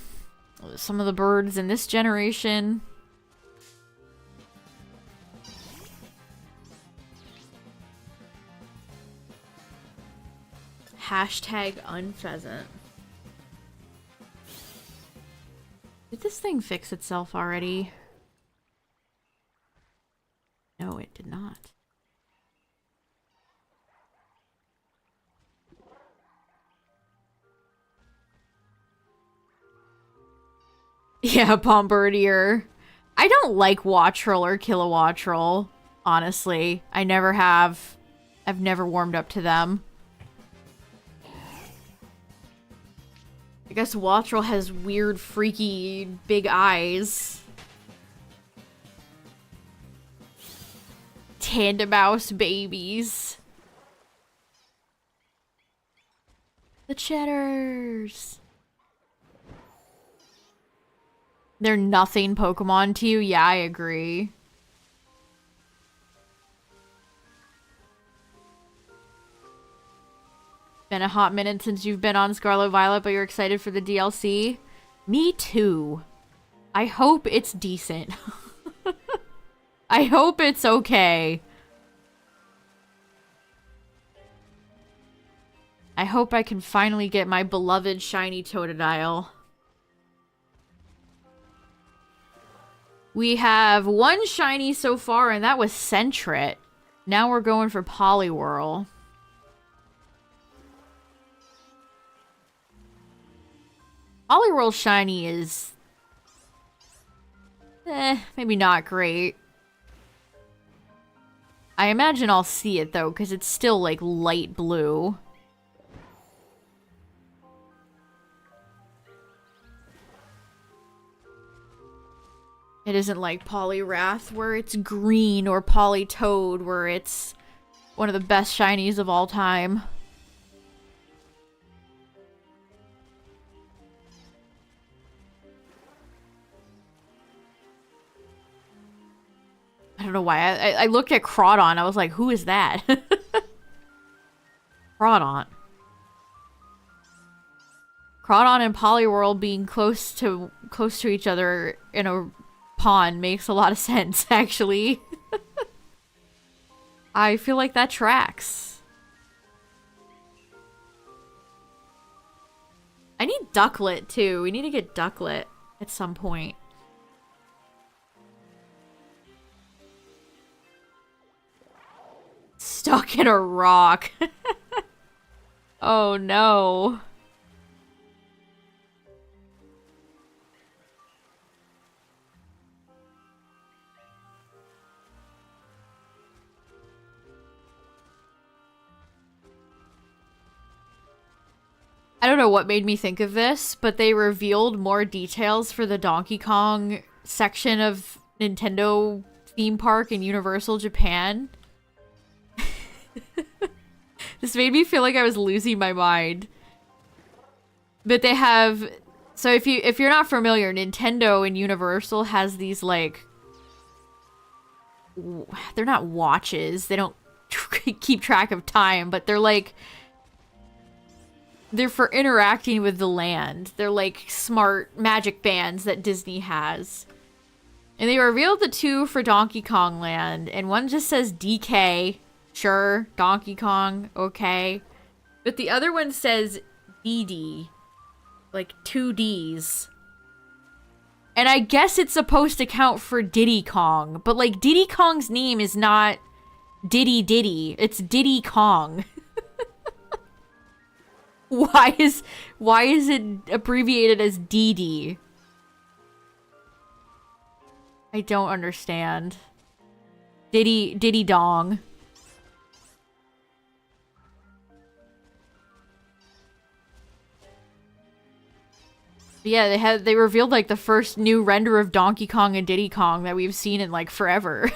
some of the birds in this generation. Hashtag Unpheasant. Did this thing fix itself already? No, it did not. Yeah, Bombardier. I don't like Wattrel or Kilowattrel, honestly. I never have. I've never warmed up to them. I guess Wattrel has weird, freaky, big eyes. Tandemouse babies. The Cheddars. They're nothing Pokemon to you? Yeah, I agree. Been a hot minute since you've been on Scarlet Violet, but you're excited for the DLC? Me too. I hope it's decent. I hope it's okay. I hope I can finally get my beloved shiny Totodile. We have one shiny so far, and that was Sentret. Now we're going for Poliwhirl. Poliwhirl shiny is... maybe not great. I imagine I'll see it, though, because it's still, like, light blue. It isn't like Poliwrath, where it's green, or Politoed, where it's one of the best shinies of all time. why. I looked at Crawdon. I was like, who is that? Crawdon. Crawdon and Poliwhirl being close to each other in a pond makes a lot of sense, actually. I feel like that tracks. I need Ducklet, too. We need to get Ducklet at some point. Stuck in a rock. Oh, no. I don't know what made me think of this, but they revealed more details for the Donkey Kong section of Nintendo theme park in Universal Japan. This made me feel like I was losing my mind. But they have... So if you're not familiar, Nintendo and Universal has these, like... They're not watches. They don't keep track of time, but they're like... They're for interacting with the land. They're like smart magic bands that Disney has. And they revealed the two for Donkey Kong Land. And one just says DK. Sure, Donkey Kong, okay. But the other one says DD. Like 2 Ds. And I guess it's supposed to count for Diddy Kong. But like Diddy Kong's name is not Diddy Diddy. It's Diddy Kong. Why is it abbreviated as DD? I don't understand. Diddy Dong. Yeah, they revealed like the first new render of Donkey Kong and Diddy Kong that we've seen in like forever.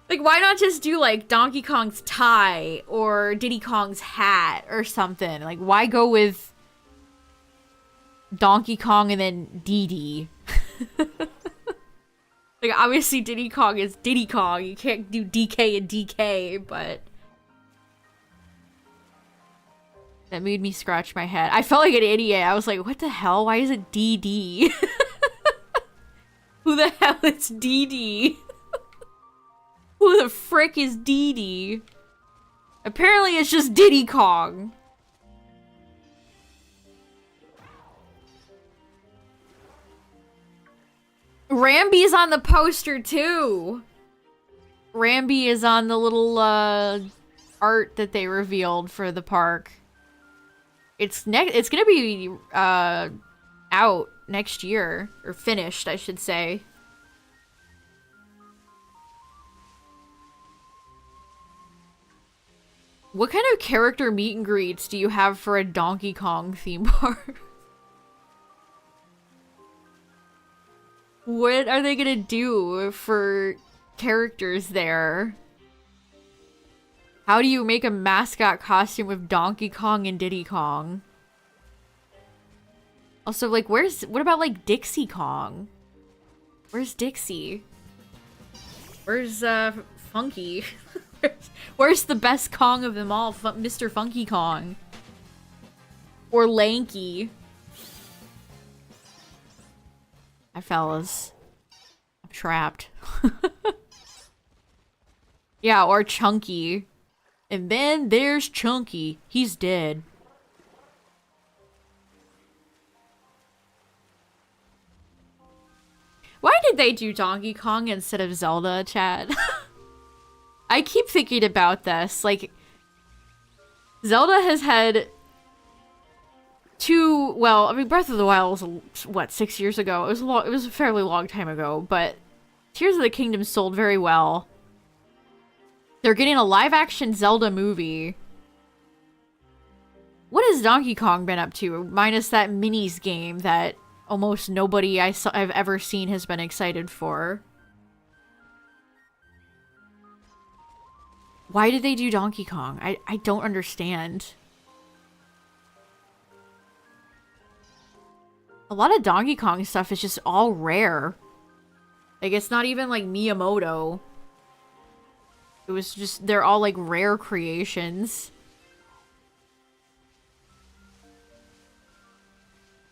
Like, why not just do, like, Donkey Kong's tie or Diddy Kong's hat or something? Like, why go with Donkey Kong and then DD? Like, obviously Diddy Kong is Diddy Kong. You can't do DK and DK, but... That made me scratch my head. I felt like an idiot. I was like, what the hell? Why is it DD? Who the hell is DD? Who the frick is DD? Apparently it's just Diddy Kong. Rambi's on the poster too. Rambi is on the little art that they revealed for the park. It's gonna be out next year, or finished, I should say. What kind of character meet and greets do you have for a Donkey Kong theme park? What are they gonna do for characters there? How do you make a mascot costume with Donkey Kong and Diddy Kong? Also, like, what about, like, Dixie Kong? Where's Dixie? Where's, Funky? Where's the best Kong of them all? Mr. Funky Kong. Or Lanky. Hi, fellas. I'm trapped. Yeah, or Chunky. And then there's Chunky. He's dead. Why did they do Donkey Kong instead of Zelda, chat? I keep thinking about this. Like, Zelda has had two... Well, I mean, Breath of the Wild was, what, 6 years ago? It was a fairly long time ago, but Tears of the Kingdom sold very well. They're getting a live-action Zelda movie. What has Donkey Kong been up to? Minus that minis game that almost nobody I've ever seen has been excited for. Why did they do Donkey Kong? I don't understand. A lot of Donkey Kong stuff is just all rare. Like, it's not even like Miyamoto. It was just, they're all like rare creations.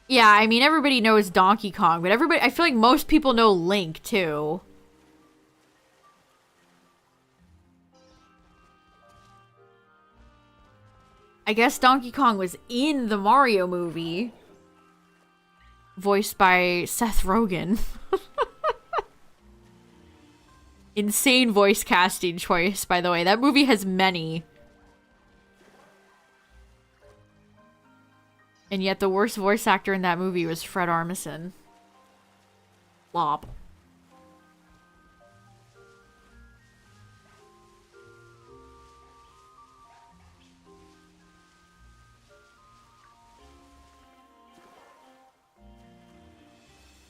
Yeah, I mean, everybody knows Donkey Kong, but I feel like most people know Link too. I guess Donkey Kong was in the Mario movie. Voiced by Seth Rogen. Insane voice casting choice, by the way. That movie has many. And yet the worst voice actor in that movie was Fred Armisen. Lop.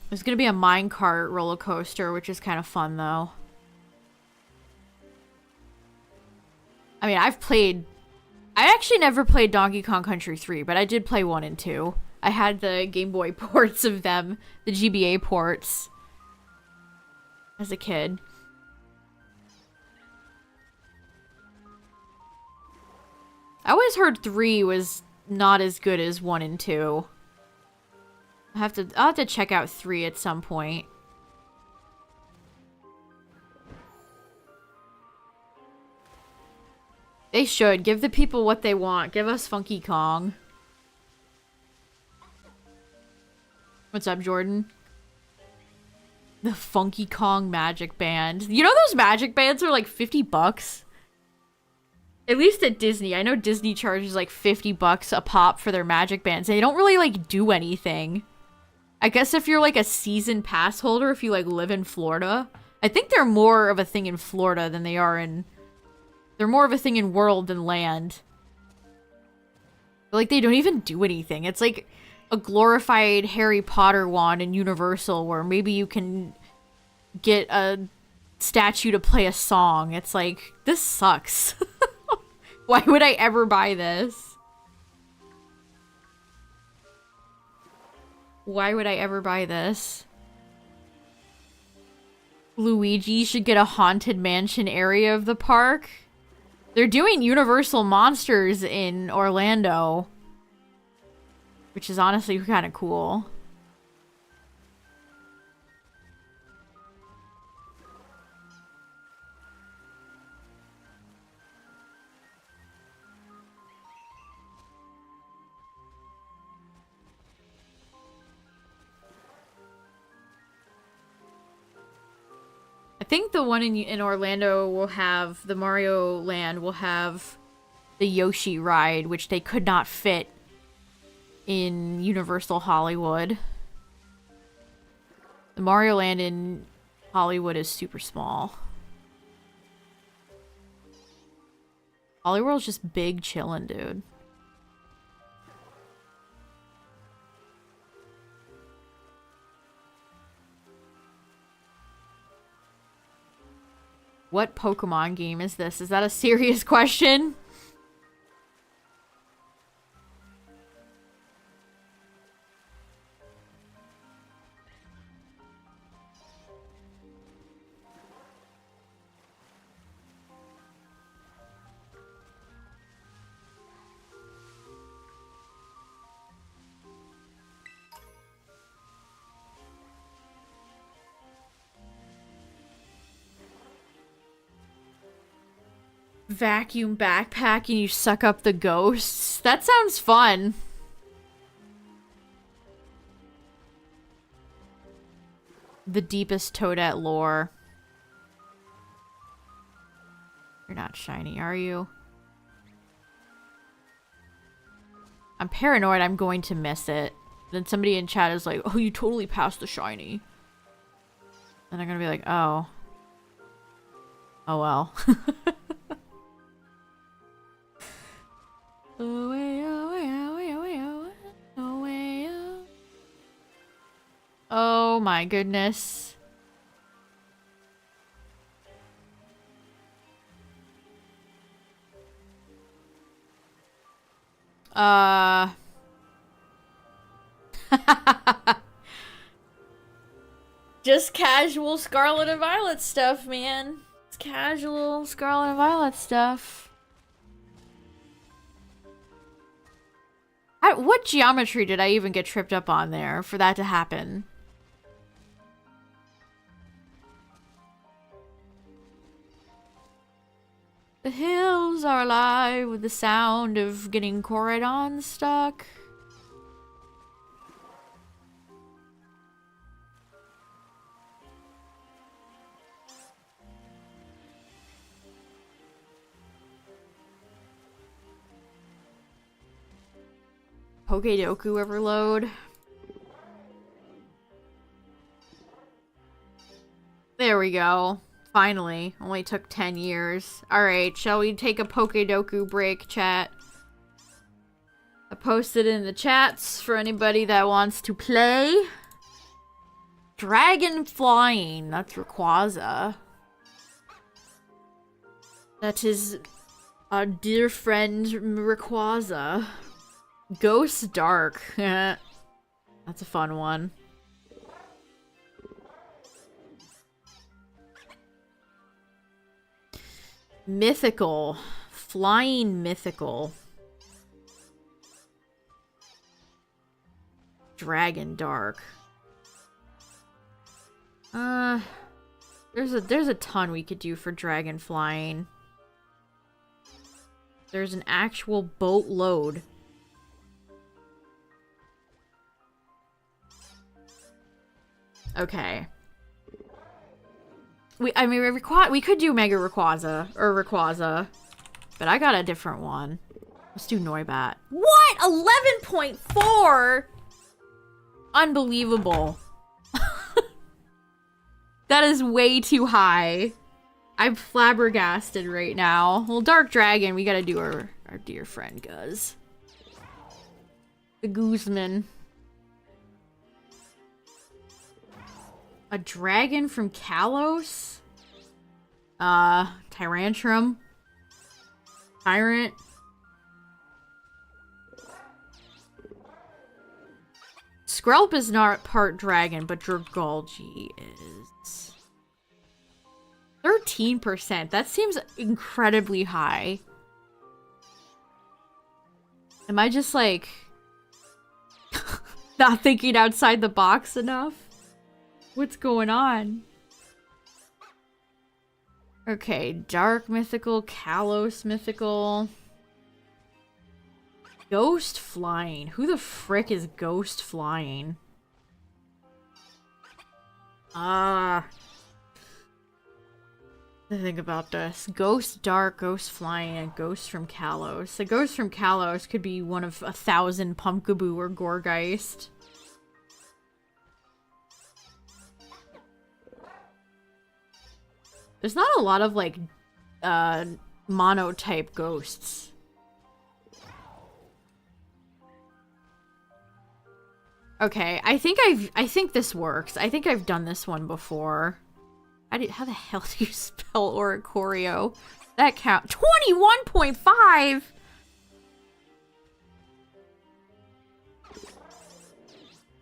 There's gonna be a minecart roller coaster, which is kind of fun, though. I mean, I actually never played Donkey Kong Country 3, but I did play 1 and 2. I had the Game Boy ports of them, the GBA ports, as a kid. I always heard 3 was not as good as 1 and 2. I'll have to check out 3 at some point. They should. Give the people what they want. Give us Funky Kong. What's up, Jordan? The Funky Kong Magic Band. You know those magic bands are like 50 bucks? At least at Disney. I know Disney charges like 50 bucks a pop for their magic bands. They don't really like do anything. I guess if you're like a season pass holder, if you like live in Florida. I think they're more of a thing in Florida than they are in... They're more of a thing in world than land. But, like, they don't even do anything. It's like a glorified Harry Potter wand in Universal where maybe you can get a statue to play a song. It's like, this sucks. Why would I ever buy this? Why would I ever buy this? Luigi should get a haunted mansion area of the park. They're doing Universal Monsters in Orlando, which is honestly kind of cool. I think the one in Orlando will have, the Mario Land will have the Yoshi ride, which they could not fit in Universal Hollywood. The Mario Land in Hollywood is super small. Hollyworld's just big chillin', dude. What Pokemon game is this? Is that a serious question? Vacuum backpack and you suck up the ghosts? That sounds fun. The deepest Toadette lore. You're not shiny, are you? I'm paranoid I'm going to miss it. Then somebody in chat is like, oh, you totally passed the shiny. And I'm gonna be like, oh. Oh well. Oh my goodness. Just casual Scarlet and Violet stuff, man. It's casual Scarlet and Violet stuff. What geometry did I even get tripped up on there for that to happen? The hills are alive with the sound of getting Corridon stuck. Pokedoku overload. There we go. Finally. Only took 10 years. Alright, shall we take a Pokedoku break, chat? I posted in the chats for anybody that wants to play. Dragon flying. That's Rayquaza. That is our dear friend Rayquaza. Ghost Dark. That's a fun one. Mythical. Flying mythical. Dragon Dark. There's a ton we could do for dragon flying. There's an actual boatload. Okay. We could do Mega Rayquaza, but I got a different one. Let's do Noibat. What? 11.4? Unbelievable. That is way too high. I'm flabbergasted right now. Well, Dark Dragon, we gotta do our dear friend Guz. The Guzman. A dragon from Kalos? Tyrantrum? Tyrant? Skrelp is not part dragon, but Dragalge is. 13%. That seems incredibly high. Am I just, like, not thinking outside the box enough? What's going on? Okay, Dark Mythical, Kalos Mythical. Ghost Flying. Who the frick is Ghost Flying? Think about this. Ghost Dark, Ghost Flying, and Ghost from Kalos. The Ghost from Kalos could be one of 1,000 Pumpkaboo or Gorgeist. There's not a lot of, like, mono-type ghosts. Okay, I think this works. I think I've done this one before. How the hell do you spell Oricorio? That count. 21.5!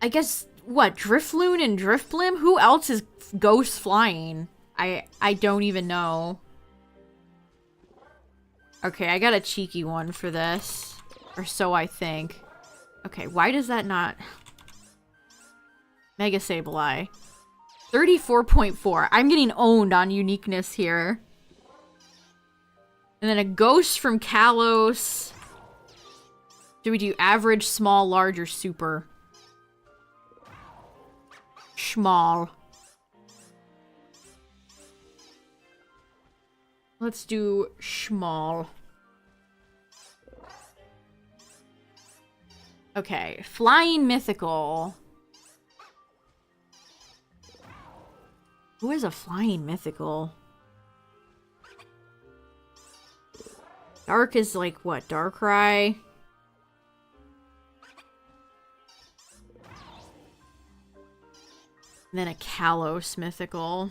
I guess, what, Drifloon and Driftblim? Who else is ghost flying? I don't even know. Okay, I got a cheeky one for this. Or so I think. Okay, why does that not... Mega Sableye. 34.4. I'm getting owned on uniqueness here. And then a ghost from Kalos. Do we do average, small, large, or super? Schmall. Let's do schmall. Okay, flying mythical. Who is a flying mythical? Dark is like what? Darkrai? And then a Kalos mythical.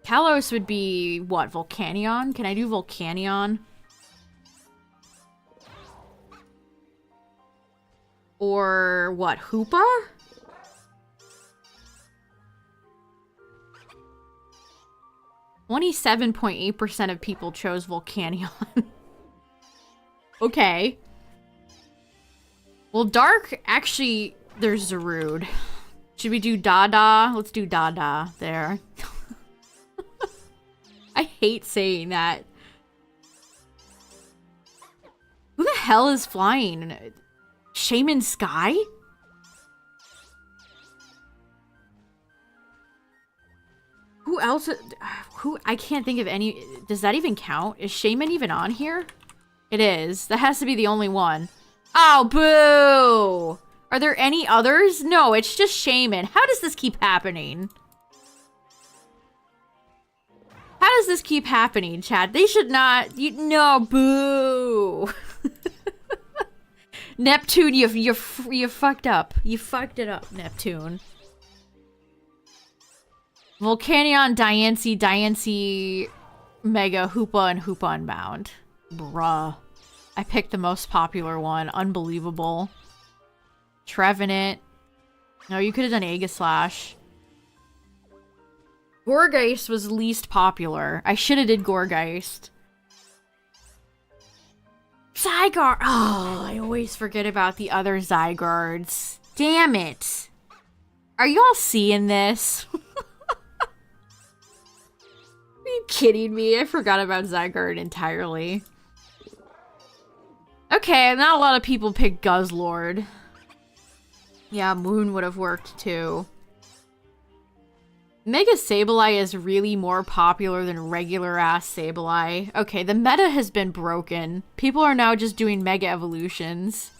Kalos would be what? Volcanion? Can I do Volcanion? Or what? Hoopa? 27.8% of people chose Volcanion. Okay. Well, Dark, actually, there's Zarude. Should we do Dada? Let's do Dada there. I hate saying that. Who the hell is flying? Shaman Sky? Who else? Who? I can't think of any. Does that even count? Is Shaman even on here? It is. That has to be the only one. Oh, boo! Are there any others? No, it's just Shaman. How does this keep happening? How does this keep happening, Chad? They should not. No, boo! Neptune, you fucked up. You fucked it up, Neptune. Volcanion, Diancie, Mega, Hoopa, and Hoopa Unbound. Bruh. I picked the most popular one. Unbelievable. Trevenant. No, you could have done Aegislash. Gourgeist was least popular. I should have did Gourgeist. Zygarde! Oh, I always forget about the other Zygardes. Damn it. Are y'all seeing this? Are you kidding me? I forgot about Zygarde entirely. Okay, not a lot of people picked Guzzlord. Yeah, Moon would have worked too. Mega Sableye is really more popular than regular ass Sableye. Okay, the meta has been broken. People are now just doing Mega Evolutions.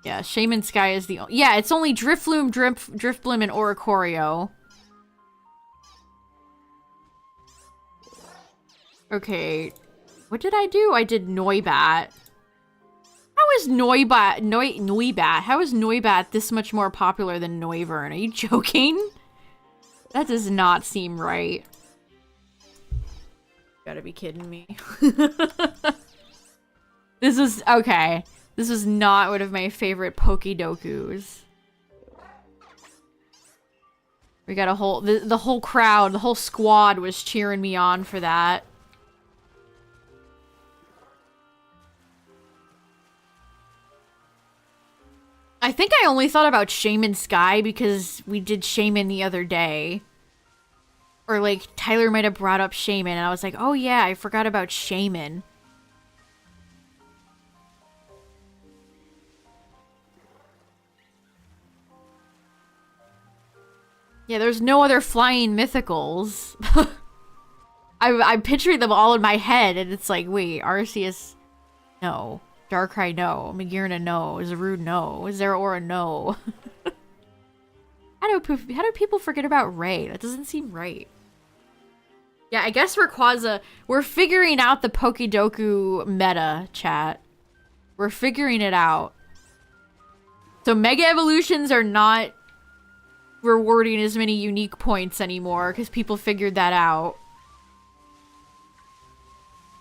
Yeah, Shaman Sky is the... Yeah, it's only Drifloon, Driftblim, and Oricorio. Okay, what did I do? I did Noibat. How is Noibat? How is Noibat this much more popular than Noivern? Are you joking? That does not seem right. Gotta be kidding me. This is okay. This was not one of my favorite Pokédokus. We got a whole the whole crowd, the whole squad was cheering me on for that. I think I only thought about Shaman Sky because we did Shaman the other day. Or like Tyler might have brought up Shaman and I was like, oh yeah, I forgot about Shaman. Yeah, there's no other flying mythicals. I'm picturing them all in my head and it's like, wait, Arceus, no. Darkrai, no. Magearna, no. Zarude, no. Zeraora, no. How do people forget about Ray? That doesn't seem right. Yeah, I guess Rayquaza... We're figuring out the Pokédoku meta, chat. We're figuring it out. So Mega Evolutions are not rewarding as many unique points anymore, because people figured that out.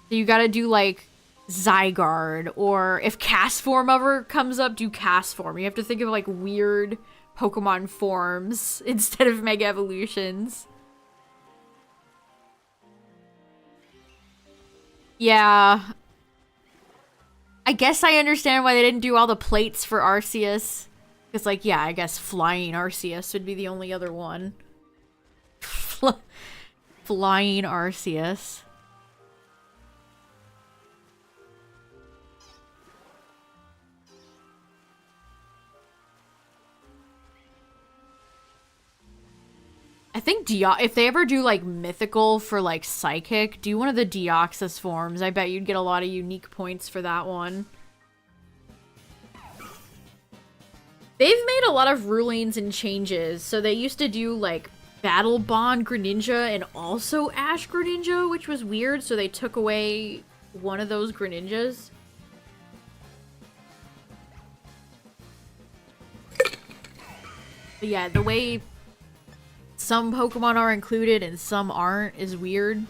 So you gotta do, like... Zygarde, or if Castform ever comes up, do Castform. You have to think of like weird Pokemon forms instead of Mega Evolutions. Yeah. I guess I understand why they didn't do all the plates for Arceus. It's like, yeah, I guess Flying Arceus would be the only other one. Flying Arceus. I think if they ever do like mythical for like psychic, do one of the Deoxys forms. I bet you'd get a lot of unique points for that one. They've made a lot of rulings and changes. So they used to do like Battle Bond Greninja and also Ash Greninja, which was weird. So they took away one of those Greninjas. But yeah, the way some Pokemon are included and some aren't is weird.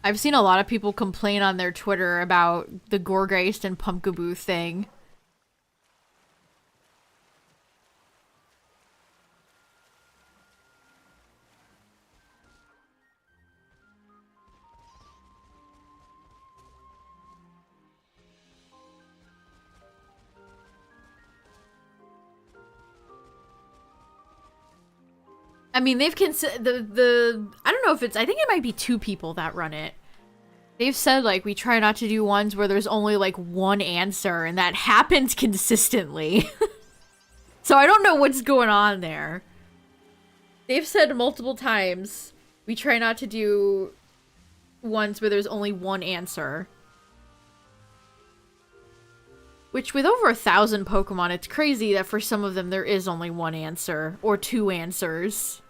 I've seen a lot of people complain on their Twitter about the Gourgeist and Pumpkaboo thing. I mean, they've the I don't know if it's, I think it might be 2 people that run it. They've said, like, we try not to do ones where there's only, like, one answer, and that happens consistently. So I don't know what's going on there. They've said multiple times, we try not to do ones where there's only one answer. Which, with over 1,000 Pokemon, it's crazy that for some of them there is only one answer, or 2 answers.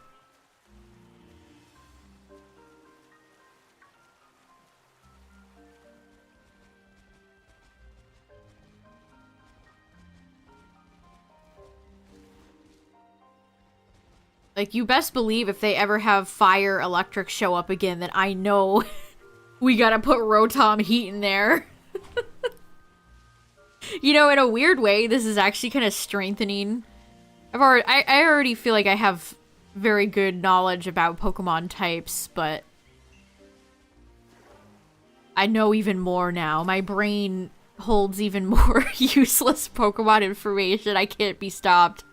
Like, you best believe if they ever have Fire Electric show up again, that I know we gotta put Rotom Heat in there. You know, in a weird way, this is actually kind of strengthening. I already feel like I have very good knowledge about Pokemon types, but I know even more now. My brain holds even more useless Pokemon information. I can't be stopped.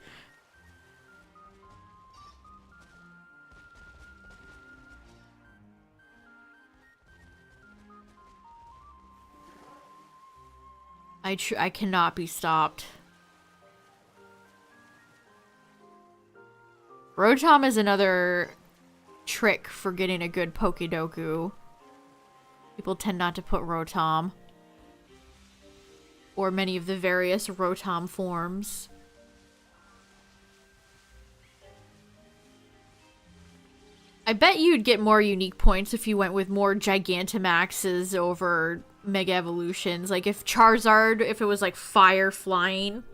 I cannot be stopped. Rotom is another trick for getting a good Pokedoku. People tend not to put Rotom. Or many of the various Rotom forms. I bet you'd get more unique points if you went with more Gigantamaxes over Mega Evolutions. Like if Charizard, if it was like fire flying,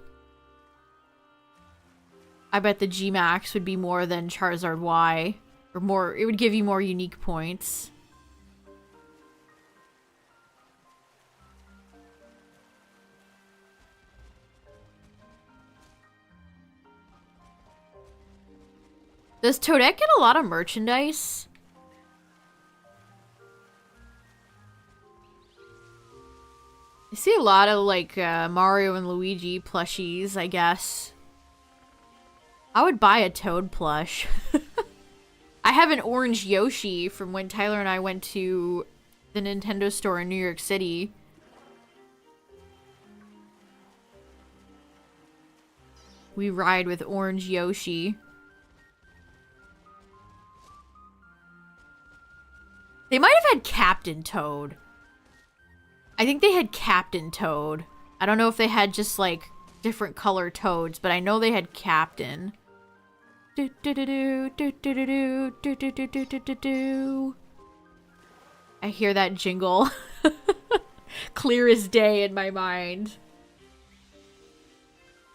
I bet the G-Max would be more than Charizard Y. Or more, it would give you more unique points. Does Toadette get a lot of merchandise? I see a lot of, like, Mario and Luigi plushies, I guess. I would buy a Toad plush. I have an orange Yoshi from when Tyler and I went to the Nintendo store in New York City. We ride with orange Yoshi. They might have had Captain Toad. I think they had Captain Toad. I don't know if they had just, like, different color Toads, but I know they had Captain. Do do do do do do do do do do do do do do. I hear that jingle clear as day in my mind.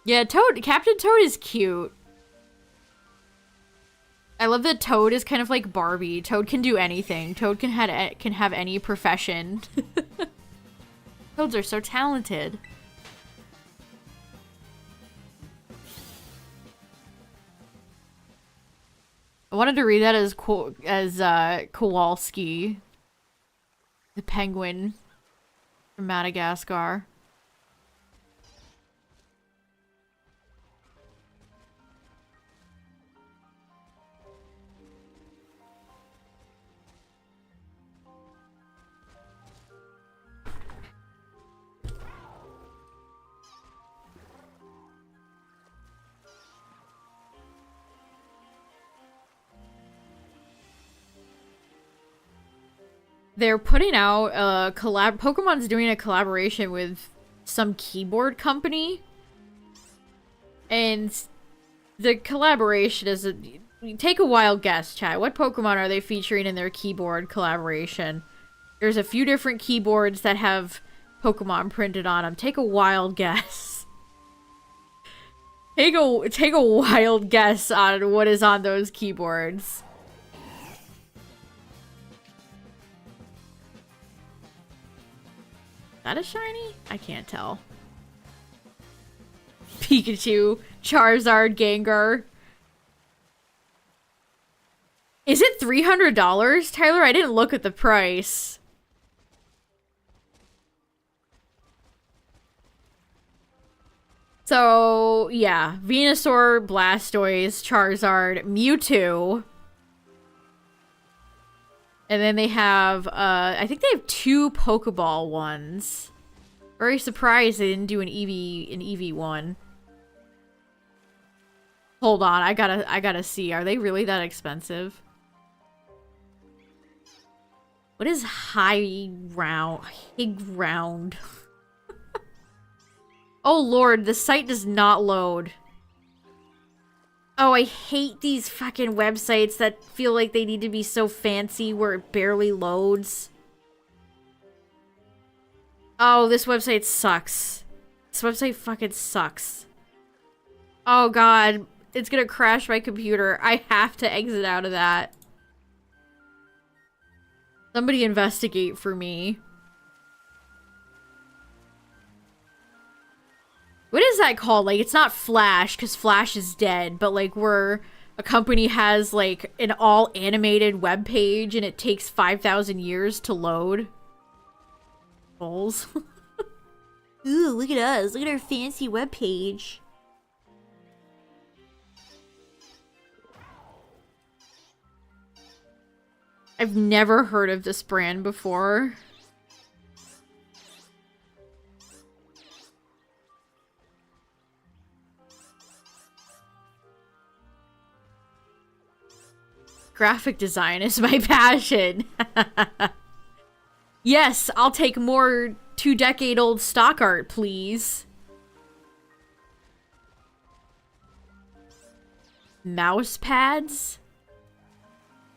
Yeah, Captain Toad is cute. I love that Toad is kind of like Barbie. Toad can do anything. Toad can have any profession. Toads are so talented. I wanted to read that as Kowalski, the penguin from Madagascar. They're putting out a Pokemon's doing a collaboration with some keyboard company. And the collaboration is take a wild guess, chat. What Pokemon are they featuring in their keyboard collaboration? There's a few different keyboards that have Pokemon printed on them. Take a wild guess. Take a wild guess on what is on those keyboards. Is that a shiny? I can't tell. Pikachu, Charizard, Gengar. Is it $300, Tyler? I didn't look at the price. So, yeah. Venusaur, Blastoise, Charizard, Mewtwo. And then they have, I think they have 2 Pokeball ones. Very surprised they didn't do an EV one. Hold on, I gotta see. Are they really that expensive? What is high ground? Oh lord, the site does not load. Oh, I hate these fucking websites that feel like they need to be so fancy where it barely loads. Oh, this website sucks. This website fucking sucks. Oh god, it's gonna crash my computer. I have to exit out of that. Somebody investigate for me. What is that called? Like, it's not Flash, because Flash is dead, but like where a company has like an all animated web page and it takes 5,000 years to load. Bulls. Ooh, look at us. Look at our fancy web page. I've never heard of this brand before. Graphic design is my passion. Yes, I'll take more 2-decade-old stock art, please. Mouse pads?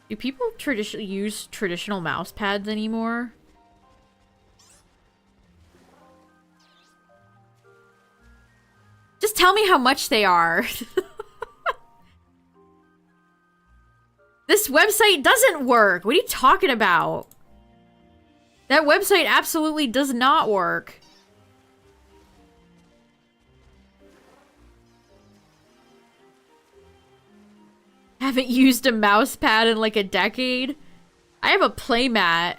Do people use traditional mouse pads anymore? Just tell me how much they are. This website doesn't work. What are you talking about? That website absolutely does not work. Haven't used a mouse pad in like a decade. I have a playmat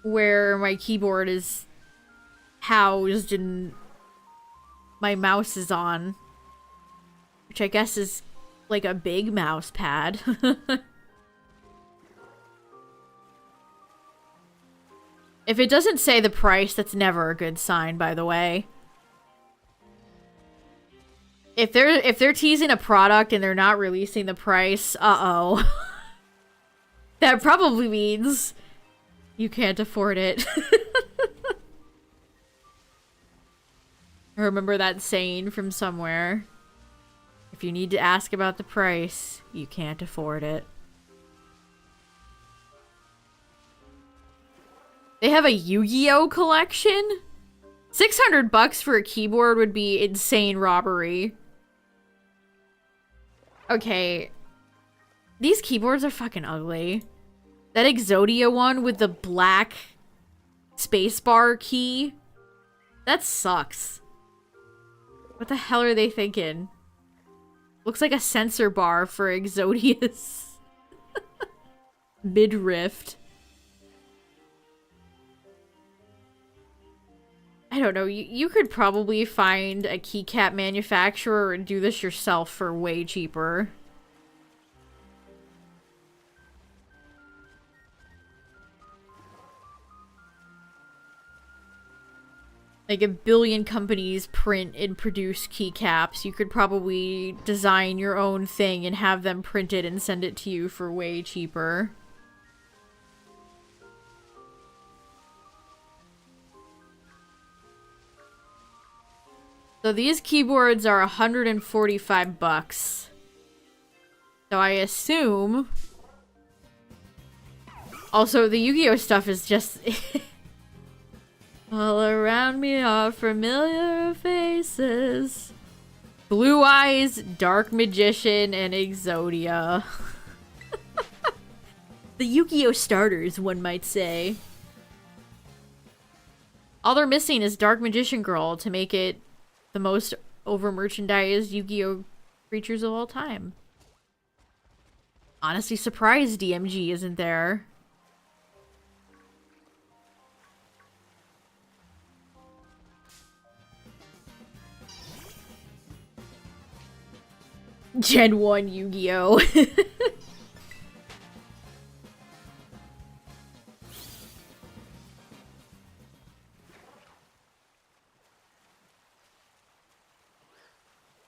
where my keyboard is housed and my mouse is on. Which I guess is like a big mouse pad. If it doesn't say the price, that's never a good sign, by the way. If they're teasing a product and they're not releasing the price, uh-oh. That probably means you can't afford it. I remember that saying from somewhere. If you need to ask about the price, you can't afford it. They have a Yu-Gi-Oh collection? 600 bucks for a keyboard would be insane robbery. Okay. These keyboards are fucking ugly. That Exodia one with the black spacebar key? That sucks. What the hell are they thinking? Looks like a sensor bar for Exodia's mid-rift. I don't know, you could probably find a keycap manufacturer and do this yourself for way cheaper. Like 1 billion companies print and produce keycaps. You could probably design your own thing and have them printed and send it to you for way cheaper. So these keyboards are 145 bucks. So I assume... Also, the Yu-Gi-Oh stuff is just... All around me are familiar faces. Blue Eyes, Dark Magician, and Exodia. The Yu-Gi-Oh starters, one might say. All they're missing is Dark Magician Girl to make it the most over-merchandised Yu-Gi-Oh creatures of all time. Honestly surprised DMG isn't there. Gen 1 Yu-Gi-Oh!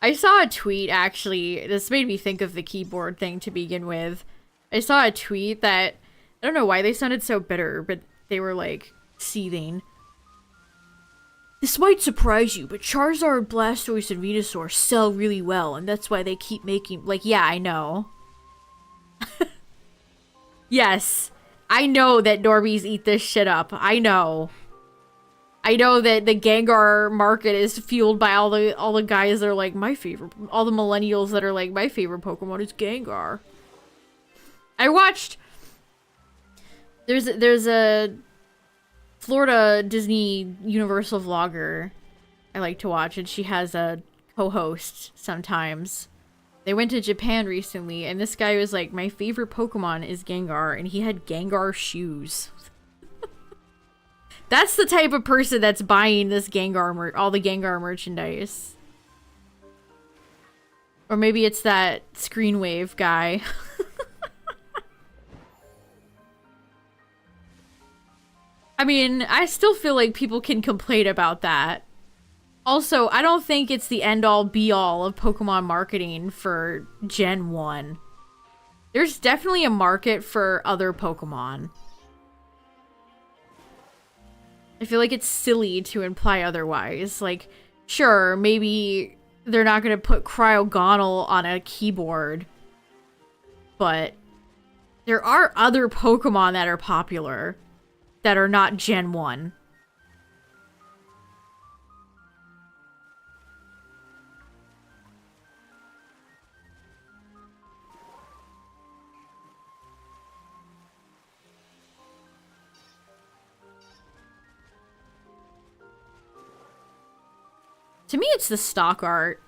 I saw a tweet, actually. This made me think of the keyboard thing to begin with. I saw a tweet that... I don't know why they sounded so bitter, but they were, like, seething. This might surprise you, but Charizard, Blastoise, and Venusaur sell really well, and that's why they keep making... Like, yeah, I know. Yes. I know that normies eat this shit up. I know. I know that the Gengar market is fueled by all the guys that are like, my favorite... All the millennials that are like, my favorite Pokemon is Gengar. I watched... There's a Florida Disney Universal vlogger I like to watch, and she has a co-host sometimes. They went to Japan recently, and this guy was like, my favorite Pokemon is Gengar, and he had Gengar shoes. That's the type of person that's buying this Gengar all the Gengar merchandise. Or maybe it's that Screenwave guy. I mean, I still feel like people can complain about that. Also, I don't think it's the end-all be-all of Pokemon marketing for Gen 1. There's definitely a market for other Pokemon. I feel like it's silly to imply otherwise. Like, sure, maybe they're not going to put Cryogonal on a keyboard, but there are other Pokemon that are popular that are not Gen 1. To me, it's the stock art.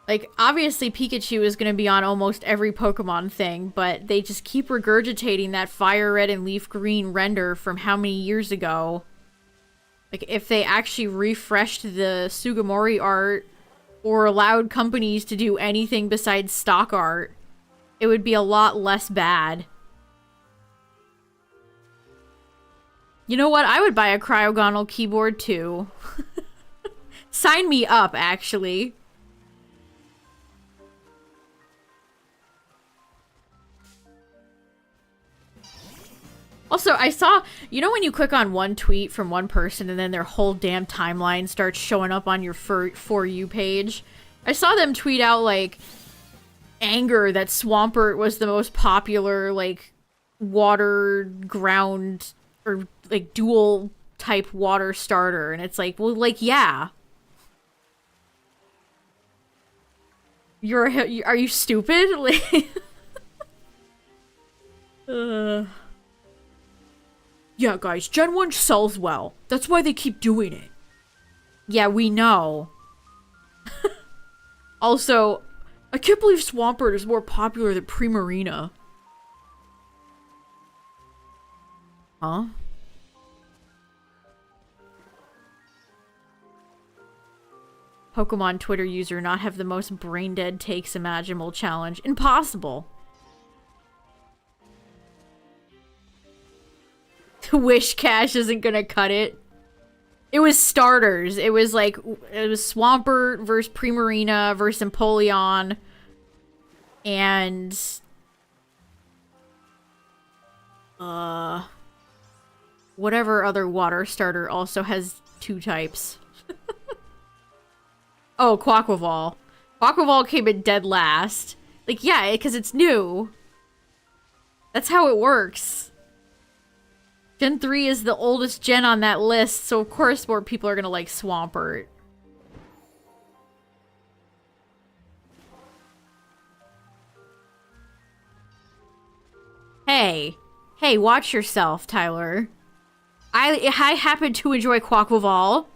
Like, obviously Pikachu is going to be on almost every Pokemon thing, but they just keep regurgitating that Fire Red and Leaf Green render from how many years ago. Like, if they actually refreshed the Sugimori art or allowed companies to do anything besides stock art, it would be a lot less bad. You know what? I would buy a Cryogonal keyboard too. Sign me up, actually. Also, I saw, you know when you click on one tweet from one person and then their whole damn timeline starts showing up on your For You page? I saw them tweet out, like, anger that Swampert was the most popular, like, water ground, or, like, dual type water starter. And it's like, well, like, yeah. Are you stupid? Like, yeah, guys, Gen 1 sells well. That's why they keep doing it. Yeah, we know. Also, I can't believe Swampert is more popular than Primarina. Huh? Pokemon Twitter user not have the most brain-dead takes imaginable challenge. Impossible. Wish Cash isn't gonna cut it. It was starters. It was like, it was Swampert versus Primarina versus Empoleon. And... whatever other water starter also has 2 types. Oh, Quaquaval. Quaquaval came in dead last. Like, yeah, because it's new. That's how it works. Gen 3 is the oldest gen on that list, so of course more people are gonna like Swampert. Hey. Hey, watch yourself, Tyler. I happen to enjoy Quaquaval.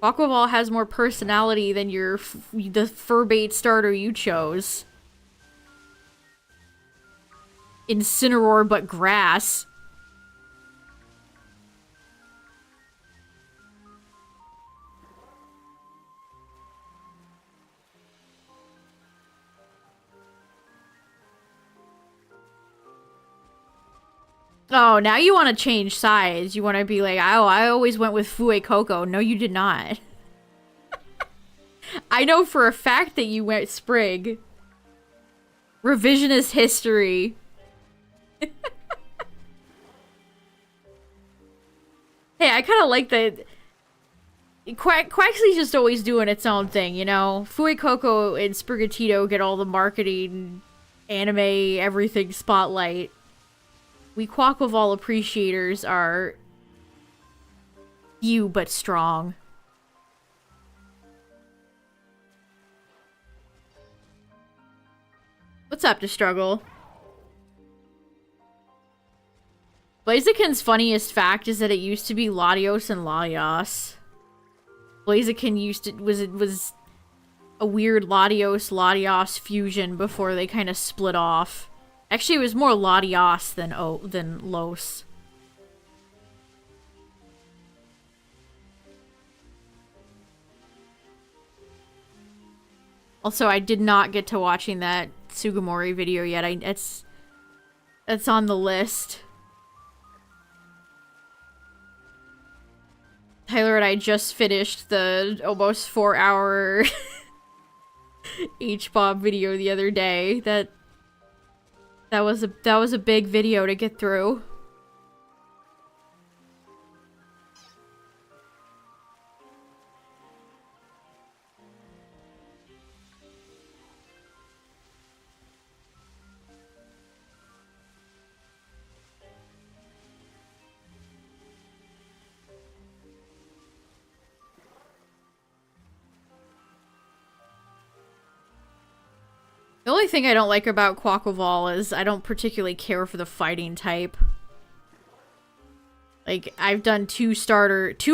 Quaquaval has more personality than the Furbait starter you chose. Incineroar but grass. Oh, now you want to change sides. You want to be like, oh, I always went with Fue Coco. No, you did not. I know for a fact that you went Sprig. Revisionist history. Hey, I kind of like that. Quaxly's just always doing its own thing, you know? Fue Coco and Sprigatito get all the marketing, anime, everything spotlight. We Quackleval appreciators are few but strong. What's up to struggle? Blaziken's funniest fact is that it used to be Latios and Latios. Blaziken was a weird Latios fusion before they kind of split off. Actually, it was more Latios than Los. Also, I did not get to watching that Sugimori video yet. It's on the list. Tyler and I just finished the almost 4-hour H-Bomb video the other day. That was a big video to get through. The only thing I don't like about Quackleval is I don't particularly care for the fighting type. Like, I've done two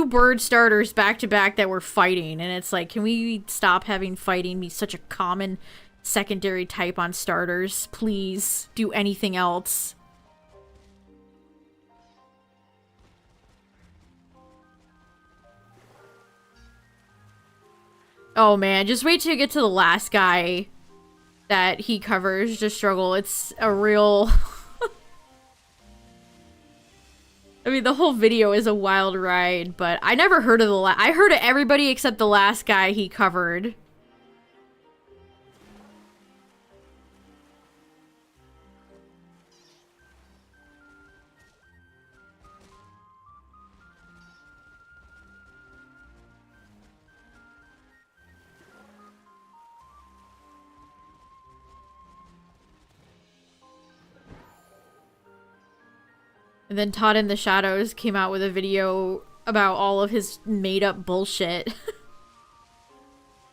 bird starters back to back that were fighting, and it's like, can we stop having fighting be such a common secondary type on starters? Please do anything else. Oh man, just wait till you get to the last guy that he covers to struggle. It's a real... I mean, the whole video is a wild ride, but I never heard of I heard of everybody except the last guy he covered. And then Todd in the Shadows came out with a video about all of his made-up bullshit.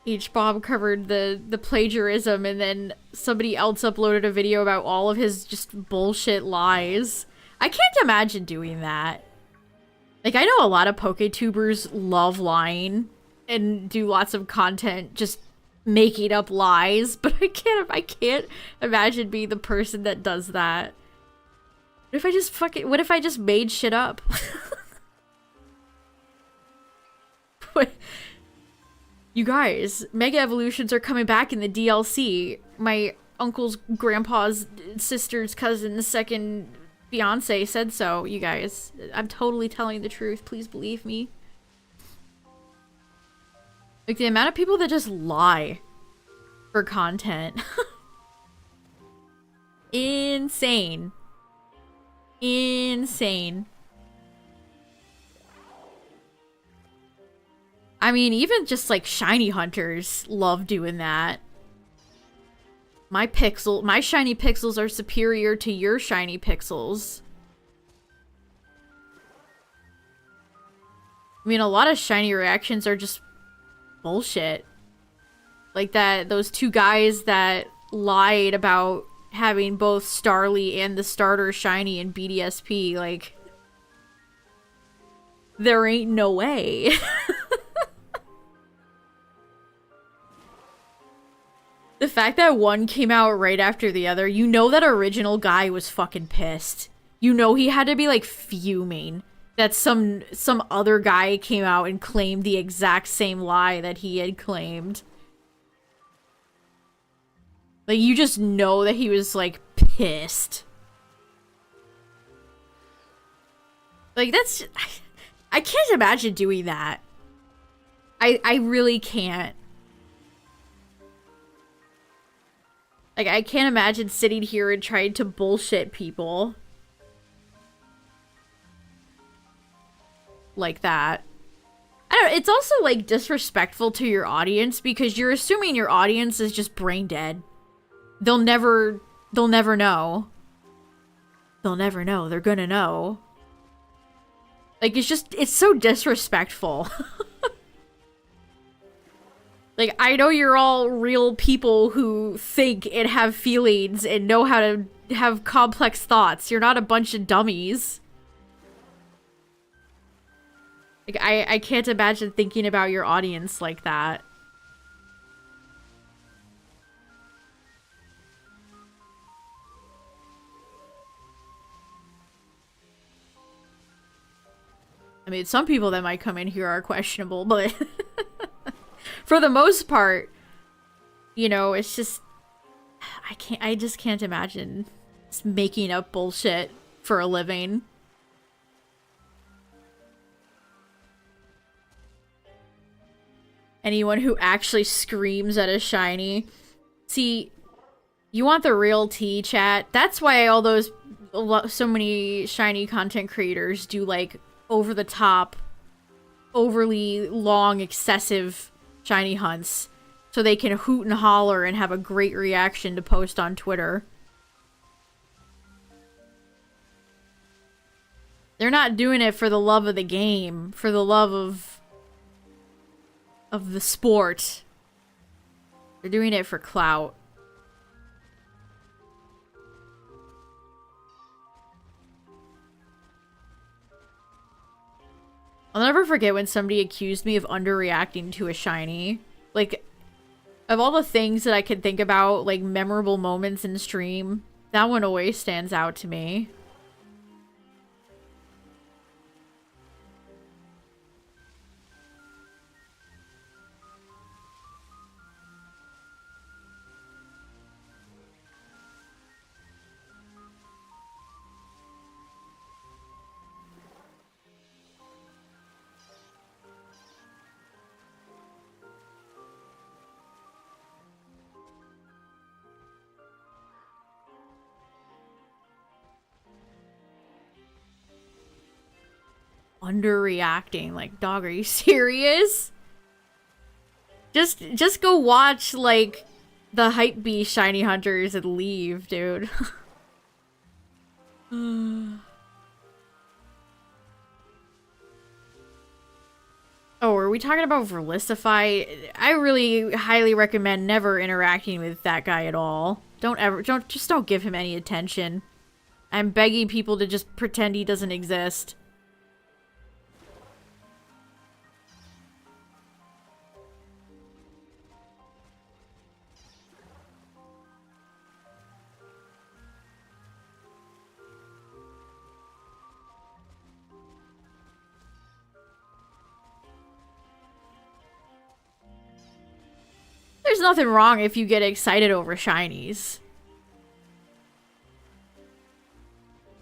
Each Bob covered the plagiarism, and then somebody else uploaded a video about all of his just bullshit lies. I can't imagine doing that. Like, I know a lot of PokeTubers love lying and do lots of content just making up lies, but I can't imagine being the person that does that. What if I just made shit up? What? You guys, Mega Evolutions are coming back in the DLC. My uncle's grandpa's sister's cousin's second fiance said so, you guys. I'm totally telling the truth. Please believe me. Like, the amount of people that just lie for content. Insane. Insane. I mean, even just like shiny hunters love doing that. My shiny pixels are superior to your shiny pixels. I mean, a lot of shiny reactions are just bullshit. Like those two guys that lied about having both Starly and the starter shiny in BDSP, like, there ain't no way. The fact that one came out right after the other, you know that original guy was fucking pissed. You know he had to be, like, fuming that some other guy came out and claimed the exact same lie that he had claimed. Like, you just know that he was, like, pissed. Like, that's... I can't imagine doing that. I really can't. Like, I can't imagine sitting here and trying to bullshit people. Like that. I don't know, it's also, like, disrespectful to your audience because you're assuming your audience is just brain dead. They'll never know. They'll never know. They're gonna know. Like, it's so disrespectful. Like, I know you're all real people who think and have feelings and know how to have complex thoughts. You're not a bunch of dummies. Like, I can't imagine thinking about your audience like that. I mean, some people that might come in here are questionable, but for the most part, you know, it's just... I just can't imagine just making up bullshit for a living. Anyone who actually screams at a shiny. See, you want the real tea, chat. That's why all those... so many shiny content creators do, like, over-the-top, overly long, excessive shiny hunts. So they can hoot and holler and have a great reaction to post on Twitter. They're not doing it for the love of the game. For the love of the sport. They're doing it for clout. I'll never forget when somebody accused me of underreacting to a shiny. Like, of all the things that I could think about, like, memorable moments in stream, that one always stands out to me. Underreacting. Like, dog, are you serious? Just go watch, like, the Hypebeast shiny hunters and leave, dude. Oh, are we talking about Verlistify? I really highly recommend never interacting with that guy at all. Just don't give him any attention. I'm begging people to just pretend he doesn't exist. There's nothing wrong if you get excited over shinies.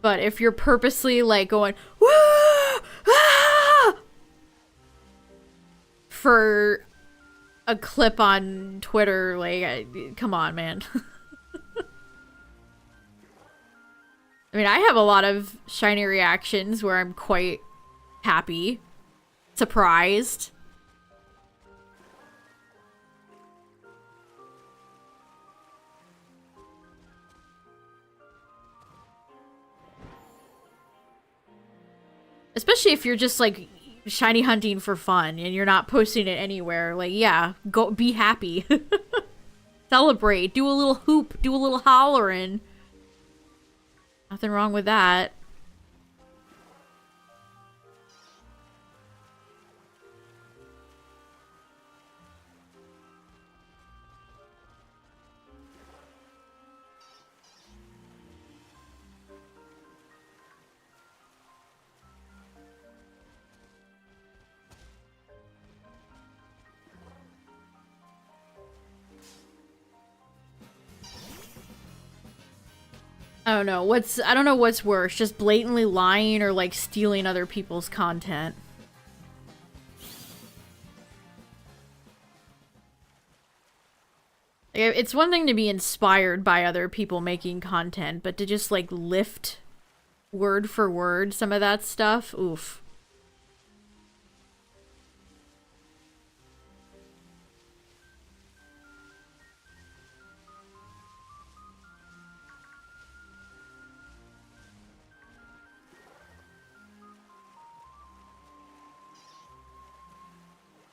But if you're purposely, like, going, "Woo! Ah!" for a clip on Twitter, like, come on, man. I mean, I have a lot of shiny reactions where I'm quite happy, surprised. Especially if you're just, like, shiny hunting for fun and you're not posting it anywhere. Like, yeah, go be happy. Celebrate. Do a little hoop. Do a little hollering. Nothing wrong with that. I don't know what's worse, just blatantly lying or like stealing other people's content. It's one thing to be inspired by other people making content, but to just like lift word for word some of that stuff, oof.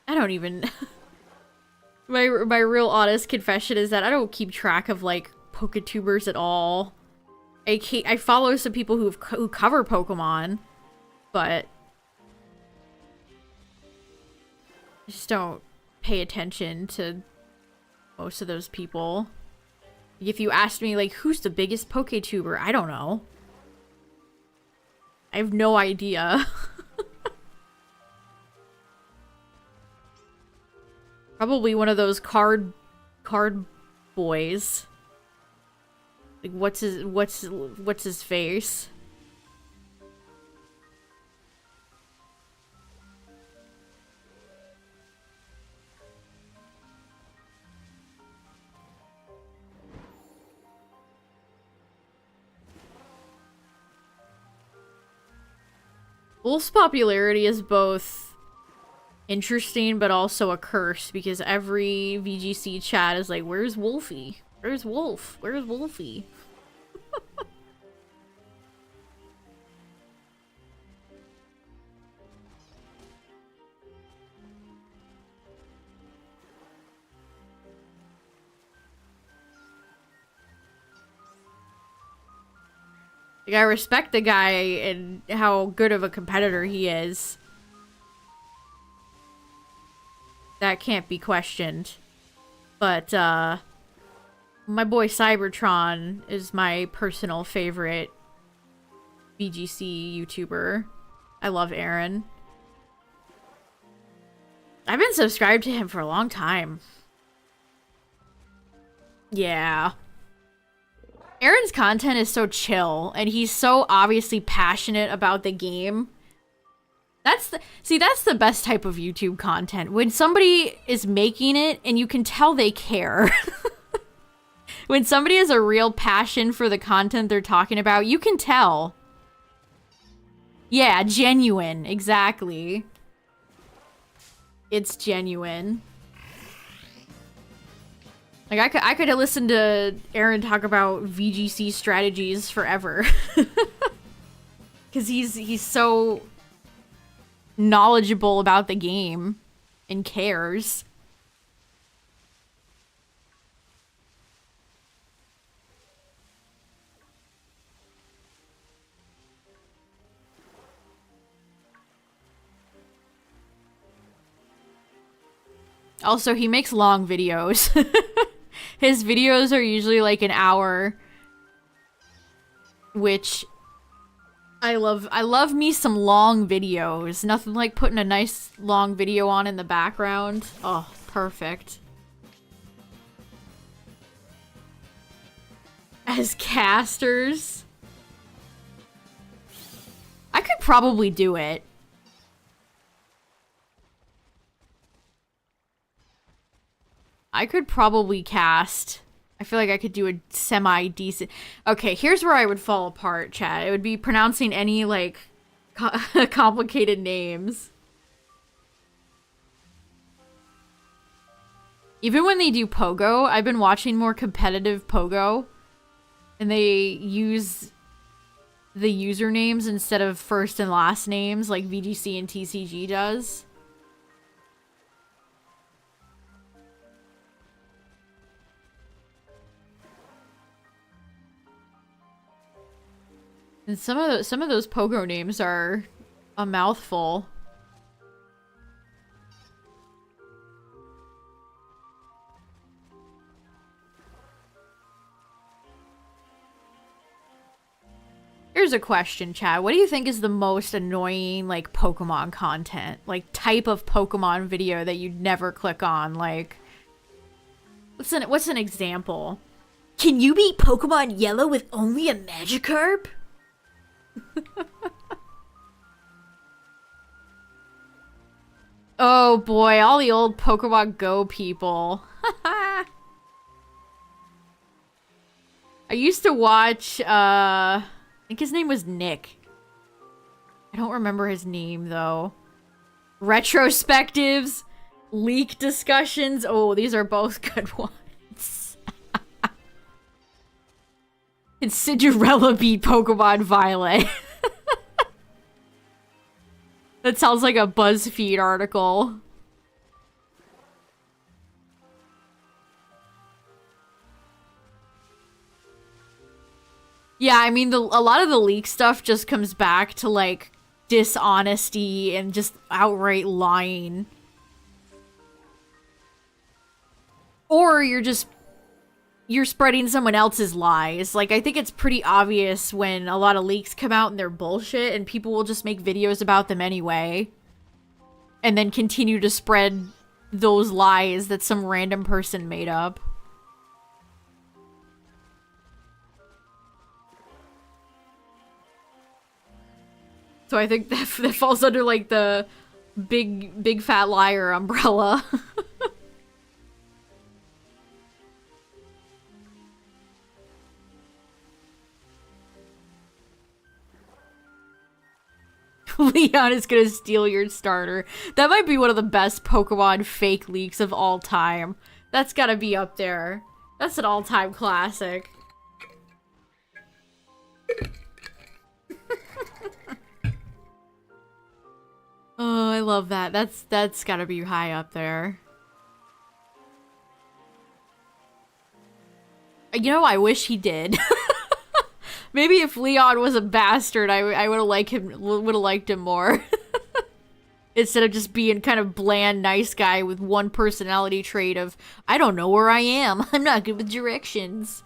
I don't even... my real honest confession is that I don't keep track of, like, Poketubers at all. I follow some people who cover Pokemon, but... I just don't pay attention to most of those people. If you asked me, like, who's the biggest Poketuber? I don't know. I have no idea. Probably one of those card boys. Like what's his face? Wolf's popularity is both interesting, but also a curse, because every VGC chat is like, where's Wolfie? Where's Wolf? Where's Wolfie? Like, I respect the guy and how good of a competitor he is. That can't be questioned. But, my boy Cybertron is my personal favorite VGC YouTuber. I love Aaron. I've been subscribed to him for a long time. Yeah. Aaron's content is so chill, and he's so obviously passionate about the game. That's the best type of YouTube content. When somebody is making it and you can tell they care. When somebody has a real passion for the content they're talking about, you can tell. Yeah, genuine. Exactly. It's genuine. Like, I could listen to Aaron talk about VGC strategies forever. Because he's so knowledgeable about the game and cares. Also, he makes long videos. His videos are usually like an hour, which I love me some long videos. Nothing like putting a nice long video on in the background. Oh, perfect. As casters. I could probably do it. I could probably cast. I feel like I could do a semi-decent... Okay, here's where I would fall apart, chat. It would be pronouncing any, like, complicated names. Even when they do Pogo, I've been watching more competitive Pogo, and they use the usernames instead of first and last names like VGC and TCG does. And some of those Pogo names are a mouthful. Here's a question, chat. What do you think is the most annoying, like, Pokemon content? Like, type of Pokemon video that you'd never click on? Like, what's an example? Can you beat Pokemon Yellow with only a Magikarp? Oh boy, all the old Pokemon Go people. I used to watch, I think his name was Nick. I don't remember his name, though. Retrospectives, leak discussions. Oh, these are both good ones. And Cinderella beat Pokemon Violet. That sounds like a BuzzFeed article. Yeah, I mean, a lot of the leak stuff just comes back to, like, dishonesty and just outright lying. Or you're spreading someone else's lies. Like, I think it's pretty obvious when a lot of leaks come out and they're bullshit, and people will just make videos about them anyway. And then continue to spread those lies that some random person made up. So I think that falls under, like, the big fat liar umbrella. Leon is gonna steal your starter. That might be one of the best Pokemon fake leaks of all time. That's gotta be up there. That's an all-time classic. Oh, I love that. That's gotta be high up there. You know, I wish he did. Maybe if Leon was a bastard, I would have liked him more. Instead of just being kind of bland, nice guy with one personality trait of, I don't know where I am. I'm not good with directions.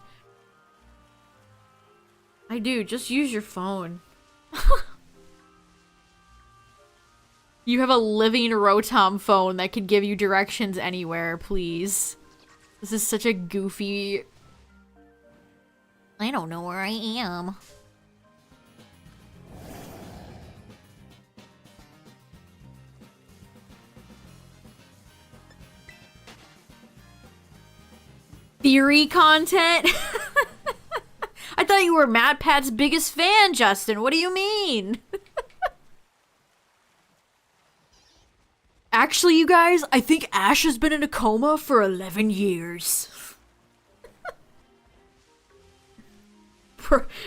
I do. Just use your phone. You have a living Rotom phone that can give you directions anywhere, please. This is such a goofy... I don't know where I am. Theory content? I thought you were MatPat's biggest fan, Justin. What do you mean? Actually, you guys, I think Ash has been in a coma for 11 years.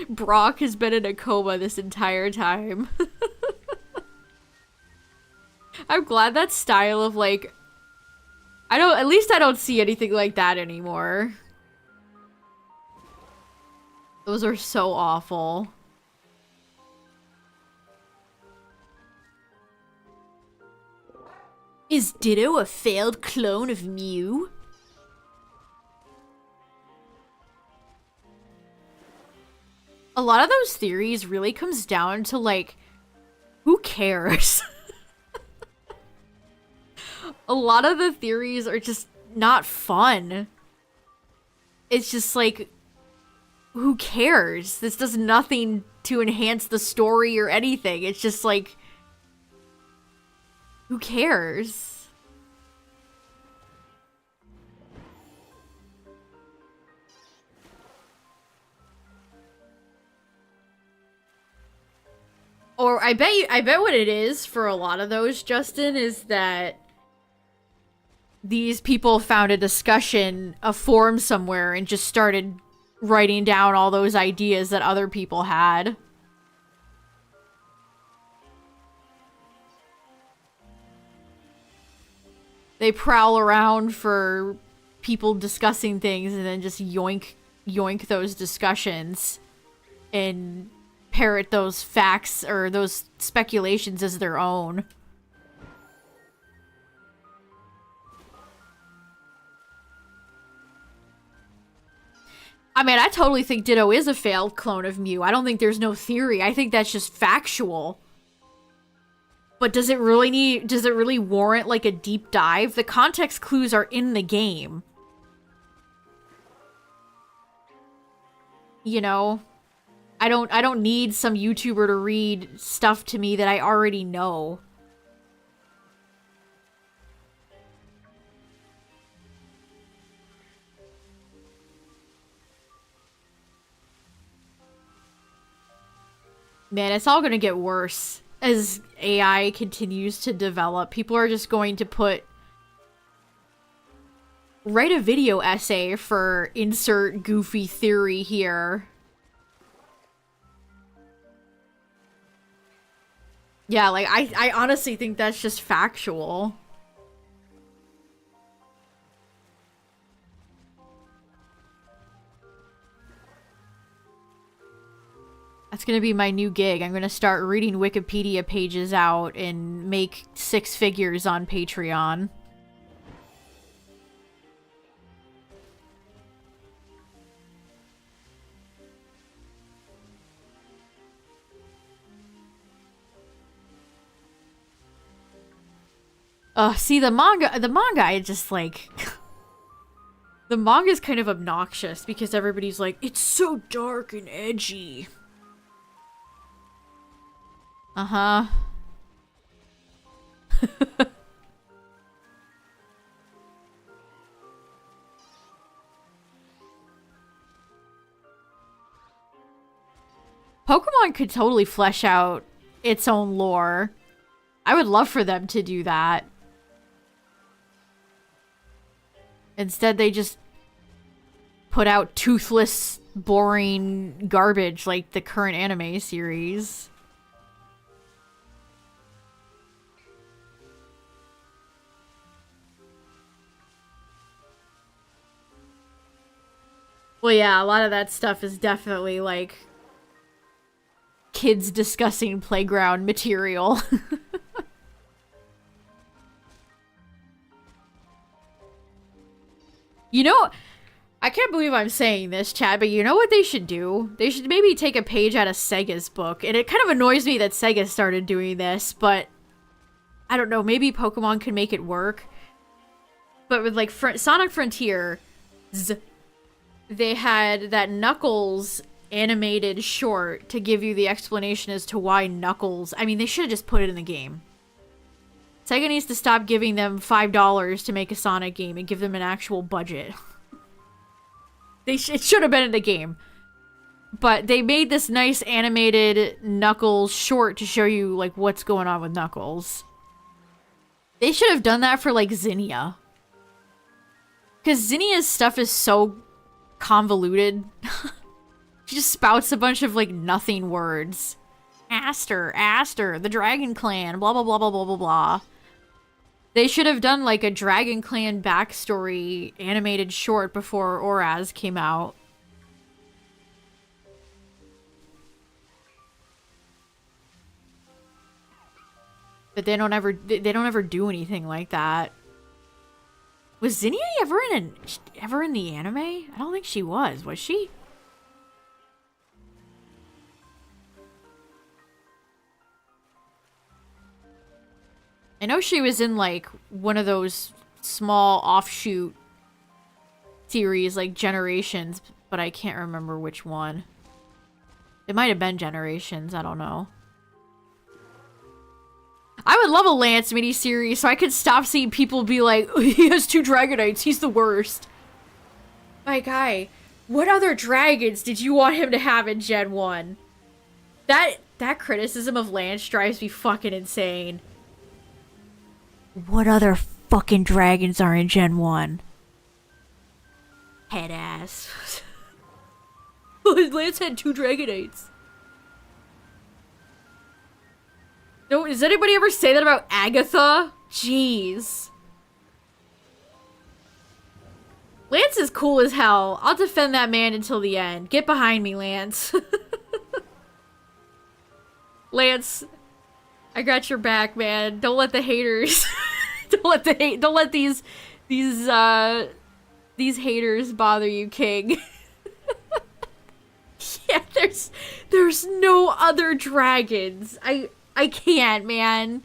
Brock has been in a coma this entire time. I'm glad that style of, like... at least I don't see anything like that anymore. Those are so awful. Is Ditto a failed clone of Mew? A lot of those theories really comes down to, like, who cares? A lot of the theories are just not fun. It's just like, who cares? This does nothing to enhance the story or anything. It's just like, who cares? Or I bet what it is for a lot of those, Justin, is that these people found a discussion, a forum somewhere, and just started writing down all those ideas that other people had. They prowl around for people discussing things and then just yoink those discussions and parrot those facts or those speculations as their own. I mean, I totally think Ditto is a failed clone of Mew. I don't think there's no theory. I think that's just factual. But does it really warrant, like, a deep dive? The context clues are in the game. You know? I don't need some YouTuber to read stuff to me that I already know. Man, it's all gonna get worse as AI continues to develop. People are just going to write a video essay for insert goofy theory here. Yeah, like, I honestly think that's just factual. That's gonna be my new gig. I'm gonna start reading Wikipedia pages out and make 6 figures on Patreon. See, the manga, I just, like... the manga's kind of obnoxious because everybody's like, it's so dark and edgy. Uh-huh. Pokemon could totally flesh out its own lore. I would love for them to do that. Instead, they just put out toothless, boring garbage like the current anime series. Well, yeah, a lot of that stuff is definitely, like, kids discussing playground material. You know, I can't believe I'm saying this, Chad, but you know what they should do? They should maybe take a page out of Sega's book. And it kind of annoys me that Sega started doing this, but I don't know, maybe Pokemon could make it work. But with, like, Sonic Frontier, they had that Knuckles animated short to give you the explanation as to why Knuckles... I mean, they should have just put it in the game. Sega needs to stop giving them $5 to make a Sonic game and give them an actual budget. It should have been in the game. But they made this nice animated Knuckles short to show you, like, what's going on with Knuckles. They should have done that for, like, Zinnia. Because Zinnia's stuff is so convoluted. She just spouts a bunch of, like, nothing words. Aster, the Dragon Clan, blah, blah, blah, blah, blah, blah, blah. They should have done, like, a Dragon Clan backstory animated short before Oraz came out. But they don't ever do anything like that. Was Zinnia ever in the anime? I don't think she was she? I know she was in, like, one of those small offshoot series, like Generations, but I can't remember which one. It might have been Generations, I don't know. I would love a Lance miniseries so I could stop seeing people be like, oh, he has 2 Dragonites, he's the worst. My guy, what other dragons did you want him to have in Gen 1? That criticism of Lance drives me fucking insane. What other fucking dragons are in Gen 1? Head ass. Lance had 2 Dragonites. No, does anybody ever say that about Agatha? Jeez. Lance is cool as hell. I'll defend that man until the end. Get behind me, Lance. Lance, I got your back, man. Don't let the haters don't let these haters bother you, King. Yeah, there's no other dragons. I can't, man.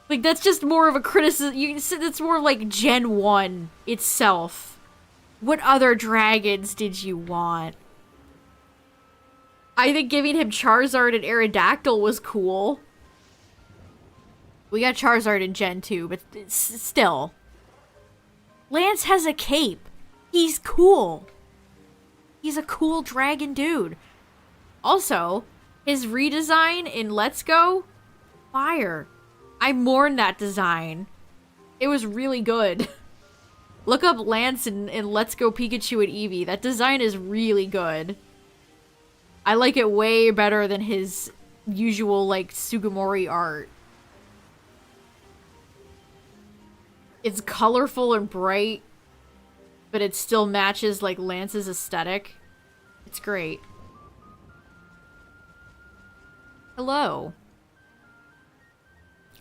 Like, that's just more of a criticism. You can say that's more like Gen 1 itself. What other dragons did you want? I think giving him Charizard and Aerodactyl was cool. We got Charizard in Gen 2, but still. Lance has a cape. He's cool. He's a cool dragon dude. Also, his redesign in Let's Go, fire. I mourn that design. It was really good. Look up Lance in Let's Go Pikachu and Eevee. That design is really good. I like it way better than his usual, like, Sugimori art. It's colorful and bright, but it still matches, like, Lance's aesthetic. It's great. Hello.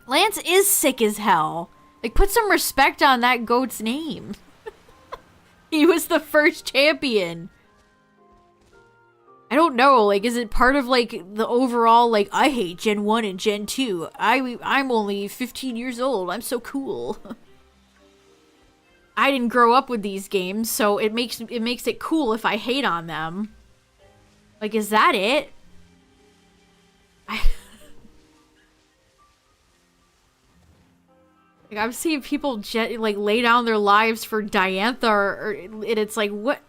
Lance is sick as hell. Like, put some respect on that goat's name. He was the first champion. I don't know, like, is it part of, like, the overall, like, I hate Gen 1 and Gen 2. I'm only 15 years old. I'm so cool. I didn't grow up with these games, so it makes it cool if I hate on them. Like, is that it? Like, I've seen people like lay down their lives for Diantha, and it's like, what?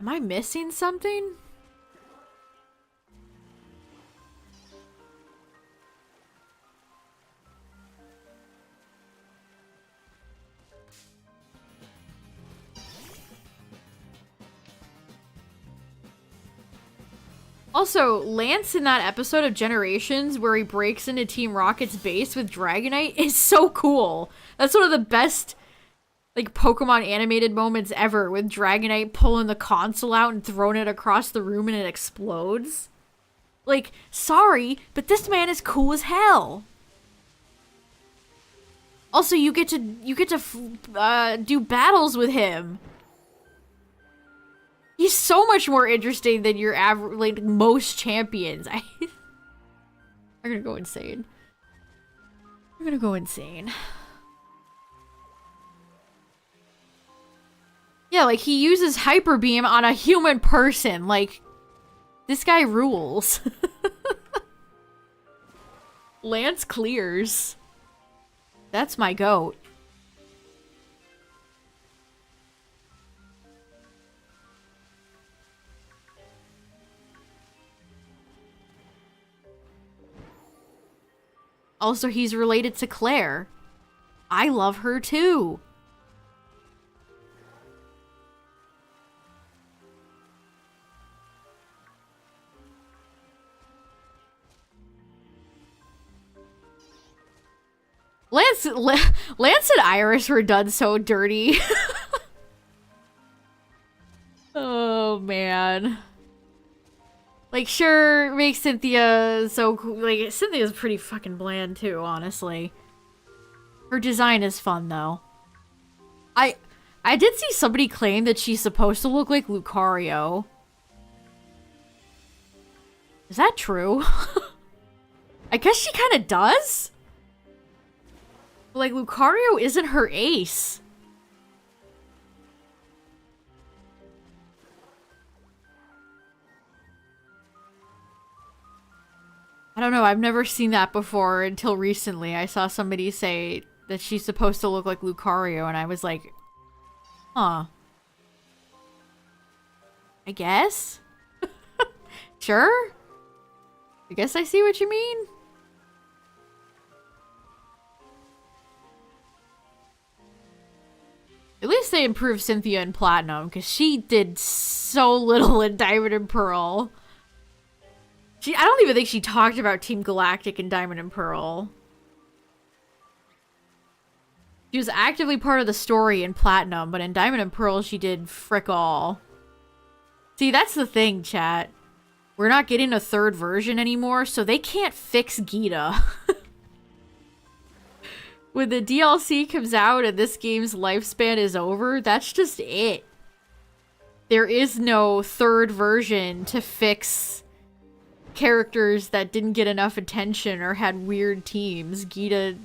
Am I missing something? Also, Lance in that episode of Generations where he breaks into Team Rocket's base with Dragonite is so cool. That's one of the best, like, Pokemon animated moments ever, with Dragonite pulling the console out and throwing it across the room and it explodes. Like, sorry, but this man is cool as hell. Also, you get to do battles with him. He's so much more interesting than your average, like, most champions. I'm gonna go insane. I'm gonna go insane. Yeah, like, he uses Hyper Beam on a human person. Like, this guy rules. Lance clears. That's my goat. Also, he's related to Claire. I love her too. Lance and Iris were done so dirty. Oh, man. Like, sure, make Cynthia so cool. Like, Cynthia's pretty fucking bland, too, honestly. Her design is fun, though. I did see somebody claim that she's supposed to look like Lucario. Is that true? I guess she kind of does? Like, Lucario isn't her ace. I don't know, I've never seen that before until recently. I saw somebody say that she's supposed to look like Lucario, and I was like, huh. I guess? Sure? I guess I see what you mean. At least they improved Cynthia in Platinum, because she did so little in Diamond and Pearl. I don't even think she talked about Team Galactic in Diamond and Pearl. She was actively part of the story in Platinum, but in Diamond and Pearl, she did frick all. See, that's the thing, chat. We're not getting a third version anymore, so they can't fix Geeta. When the DLC comes out and this game's lifespan is over, that's just it. There is no third version to fix characters that didn't get enough attention or had weird teams. Geeta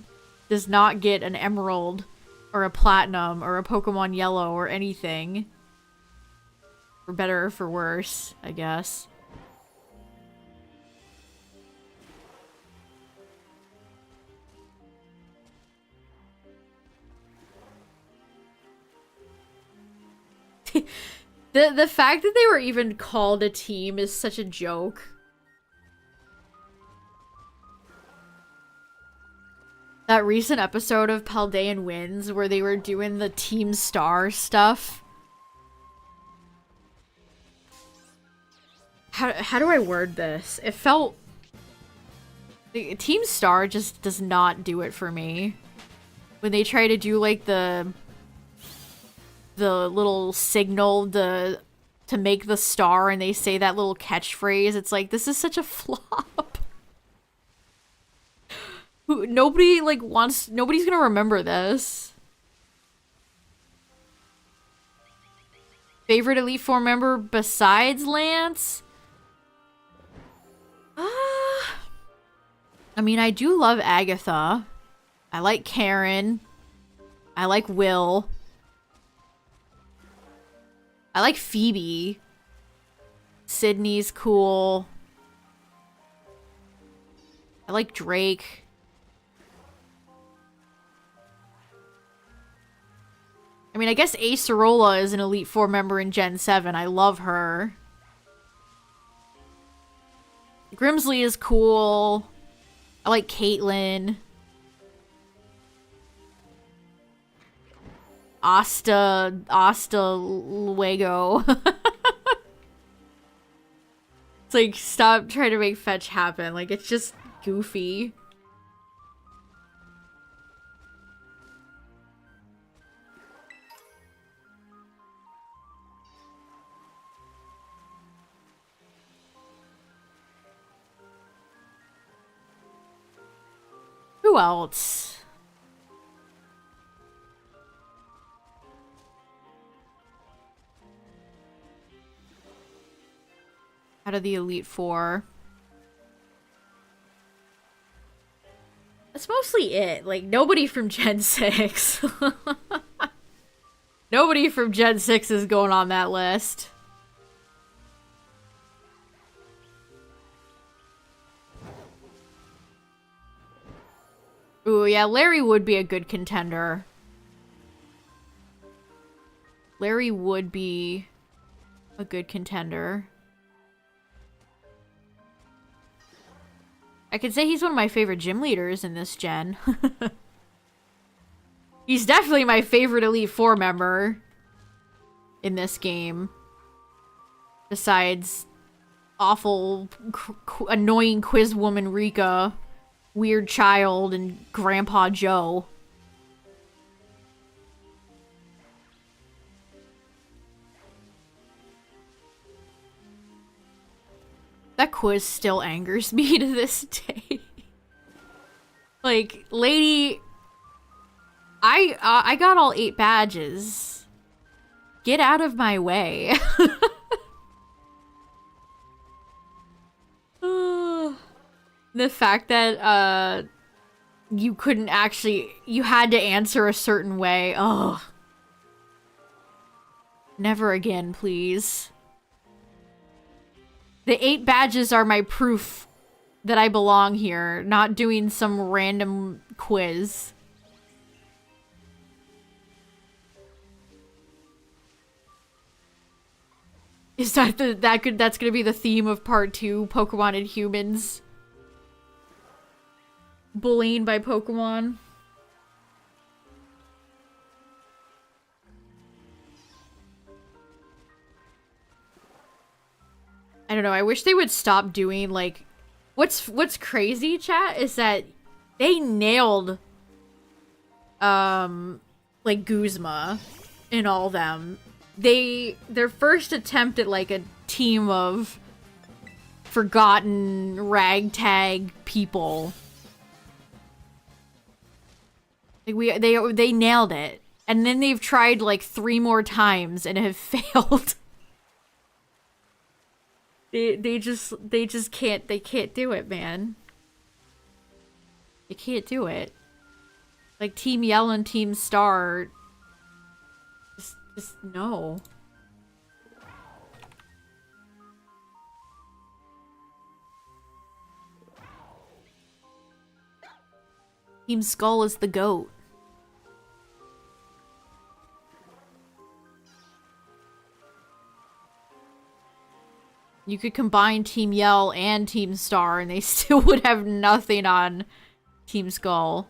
does not get an Emerald or a Platinum or a Pokemon Yellow or anything. For better or for worse, I guess. The fact that they were even called a team is such a joke. That recent episode of Paldean Winds where they were doing the Team Star stuff. How do I word this? It felt... Team Star just does not do it for me. When they try to do, like, the little signal to make the star and they say that little catchphrase, it's like, this is such a flop. Nobody, like, nobody's gonna remember this. Favorite Elite Four member besides Lance? I mean, I do love Agatha. I like Karen. I like Will. I like Phoebe. Sydney's cool. I like Drake. I mean, I guess Acerola is an Elite Four member in Gen 7. I love her. Grimsley is cool. I like Caitlyn. Asta Luego. It's like, stop trying to make fetch happen. Like, it's just goofy. Who else? Out of the Elite Four. That's mostly it. Like, nobody from Gen 6. Nobody from Gen 6 is going on that list. Ooh, yeah, Larry would be a good contender. Larry would be a good contender. I could say he's one of my favorite gym leaders in this gen. He's definitely my favorite Elite Four member in this game. Besides awful, annoying quiz woman Rika, Weird Child, and Grandpa Joe. That quiz still angers me to this day. Like, lady, I got all 8 badges. Get out of my way. The fact that you couldn't actually, you had to answer a certain way. Oh. Never again, please. The 8 badges are my proof that I belong here, not doing some random quiz. Is that that's gonna be the theme of part 2, Pokemon and humans? Bullying by Pokemon? I don't know, I wish they would stop doing, like... What's crazy, chat, is that they nailed, like, Guzma in all them. Their first attempt at, like, a team of forgotten ragtag people. Like, they nailed it. And then they've tried, like, 3 more times and have failed. They just can't do it, man. They can't do it. Like, Team Yell and Team Star, just no. Team Skull is the GOAT. You could combine Team Yell and Team Star and they still would have nothing on Team Skull.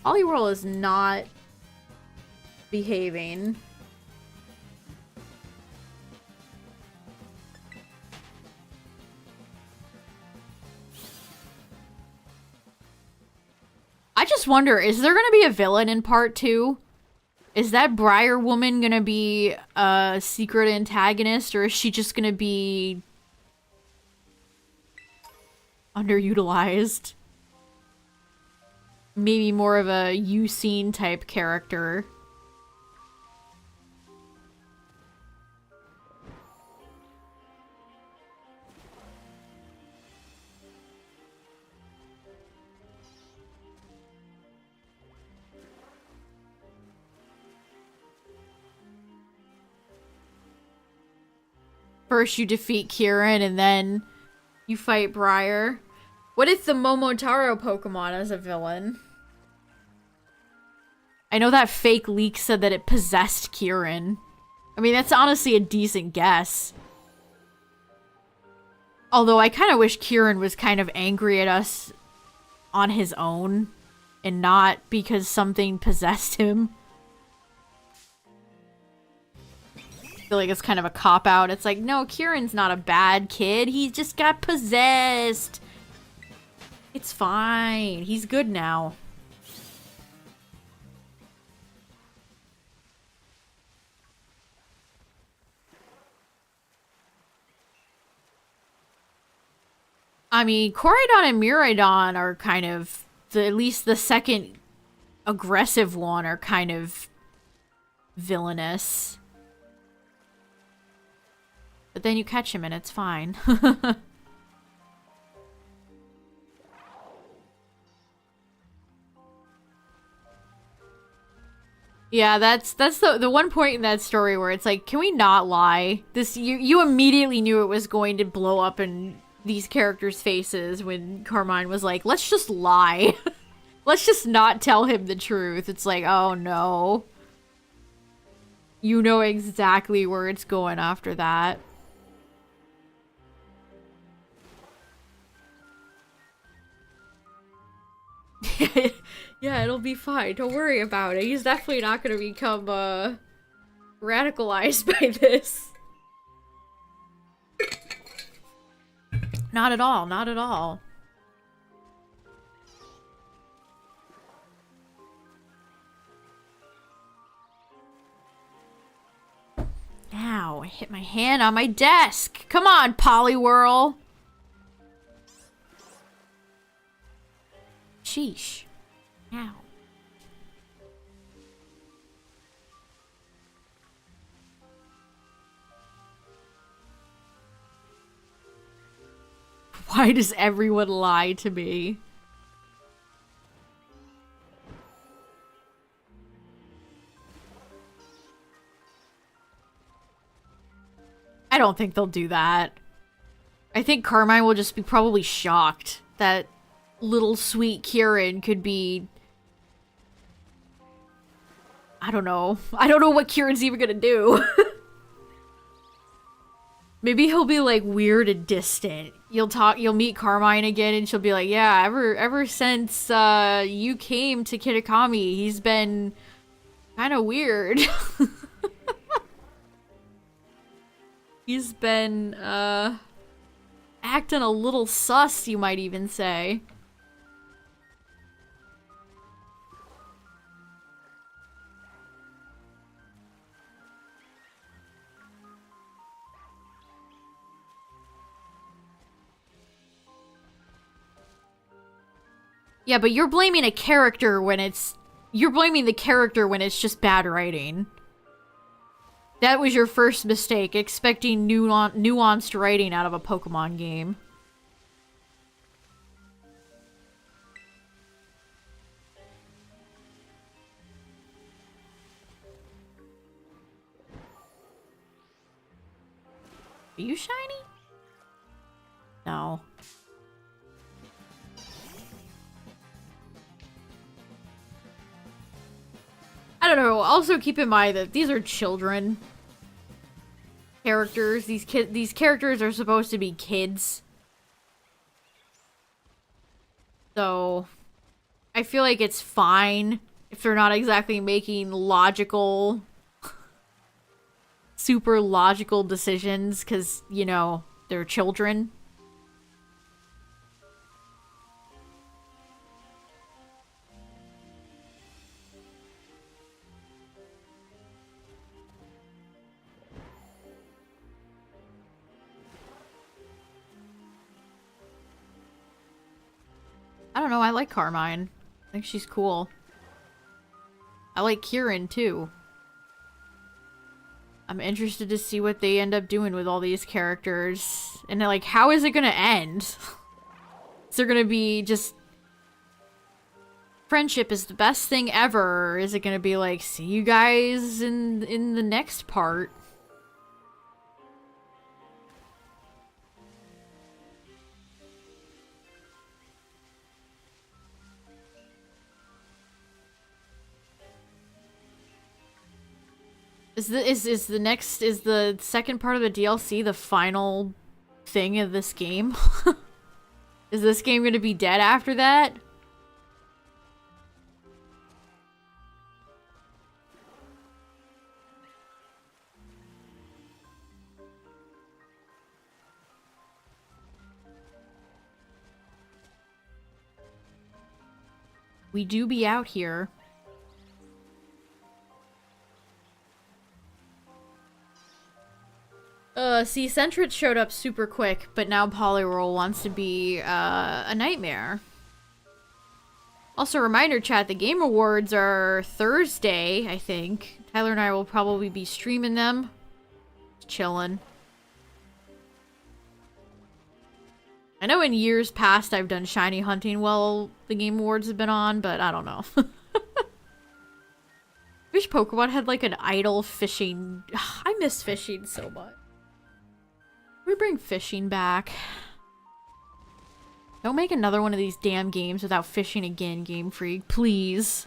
Poliwhirl is not behaving. I just wonder, is there gonna be a villain in part 2? Is that Briar woman gonna be a secret antagonist, or is she just gonna be underutilized? Maybe more of a Unseen type character. First you defeat Kieran and then you fight Briar. What if the Momotaro Pokemon is a villain? I know that fake leak said that it possessed Kieran. I mean, that's honestly a decent guess. Although I kind of wish Kieran was kind of angry at us on his own and not because something possessed him. I feel like it's kind of a cop-out. It's like, no, Kieran's not a bad kid. He just got possessed. It's fine. He's good now. I mean, Koraidon and Miraidon are kind of, at least the second aggressive one are kind of villainous. But then you catch him and it's fine. Yeah, that's the one point in that story where it's like, can we not lie? This you immediately knew it was going to blow up in these characters' faces when Carmine was like, let's just lie. Let's just not tell him the truth. It's like, oh no. You know exactly where it's going after that. Yeah, it'll be fine. Don't worry about it. He's definitely not gonna become, radicalized by this. Not at all. Not at all. Ow, I hit my hand on my desk. Come on, Poliwhirl. Sheesh. Ow. Why does everyone lie to me? I don't think they'll do that. I think Carmine will just be probably shocked that little sweet Kieran could be... I don't know. I don't know what Kieran's even gonna do. Maybe he'll be like weird and distant. You'll meet Carmine again and she'll be like, yeah, ever since you came to Kitakami, he's been kind of weird. He's been acting a little sus, you might even say. Yeah, but you're blaming a character when it's... You're blaming the character when it's just bad writing. That was your first mistake, expecting nuanced writing out of a Pokemon game. Are you shiny? No. I don't know. Also keep in mind that these are children characters. These characters are supposed to be kids. So I feel like it's fine if they're not exactly making logical, super logical decisions because, you know, they're children. I don't know, I like Carmine. I think she's cool. I like Kieran, too. I'm interested to see what they end up doing with all these characters. And, like, how is it gonna end? Is there gonna be just... friendship is the best thing ever? Or is it gonna be like, see you guys in the next part? Is the second part of the DLC the final thing of this game? Is this game gonna be dead after that? We do be out here. See, Centrit showed up super quick, but now Polyroll wants to be, a nightmare. Also, reminder chat, the Game Awards are Thursday, I think. Tyler and I will probably be streaming them. Chillin'. I know in years past I've done shiny hunting while the Game Awards have been on, but I don't know. Wish Pokemon had like an idle fishing. I miss fishing so much. We bring fishing back. Don't make another one of these damn games without fishing again, Game Freak. Please.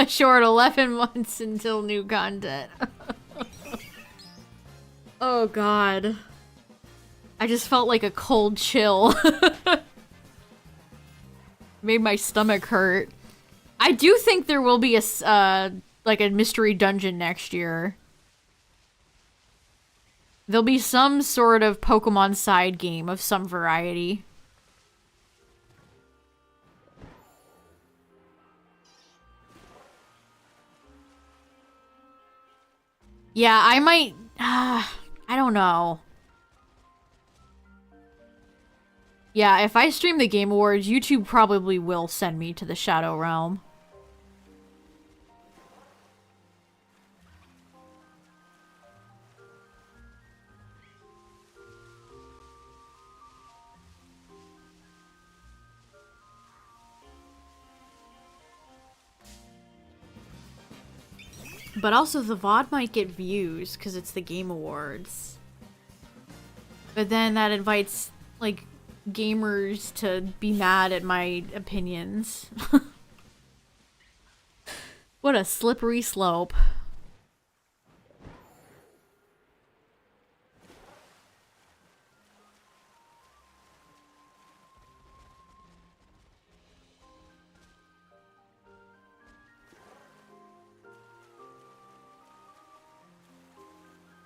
Short 11 months until new content. Oh god. I just felt like a cold chill. Made my stomach hurt. I do think there will be a, like a mystery dungeon next year. There'll be some sort of Pokemon side game of some variety. Yeah, I might... I don't know. Yeah, if I stream the Game Awards, YouTube probably will send me to the Shadow Realm. But also the VOD might get views because it's the Game Awards. But then that invites, like, gamers to be mad at my opinions. What a slippery slope.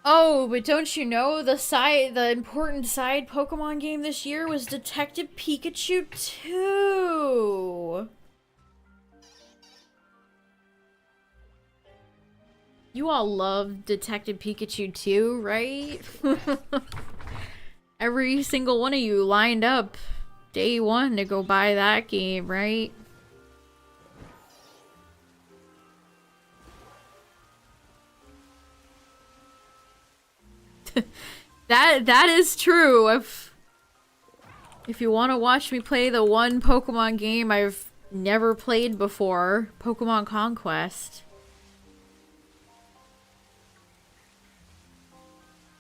Oh, but don't you know the important side Pokemon game this year was Detective Pikachu 2. You all love Detective Pikachu 2, right? Every single one of you lined up day one to go buy that game, right? That is true. If you want to watch me play the one Pokemon game I've never played before, Pokemon Conquest.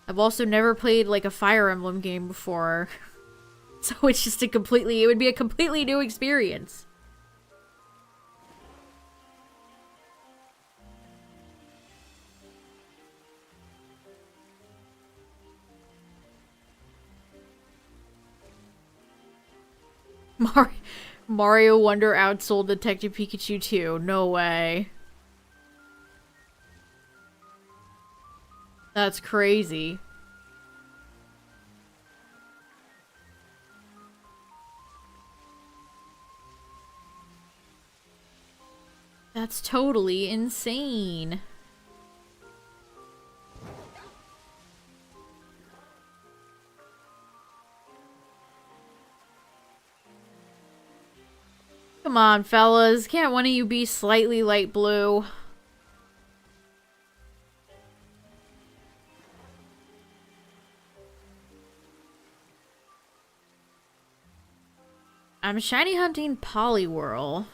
I've also never played like a Fire Emblem game before. So it's just it would be a completely new experience. Mario Wonder outsold Detective Pikachu 2. No way. That's crazy. That's totally insane. Come on, fellas. Can't one of you be slightly light blue? I'm shiny hunting Poliwhirl.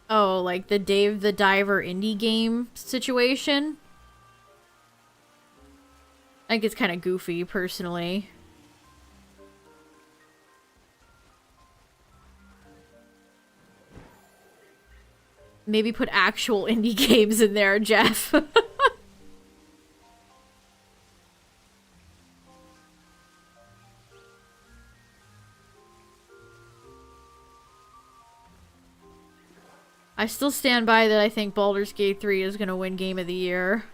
Oh, like the Dave the Diver indie game situation? I think it's kind of goofy, personally. Maybe put actual indie games in there, Jeff. I still stand by that I think Baldur's Gate 3 is gonna win Game of the Year.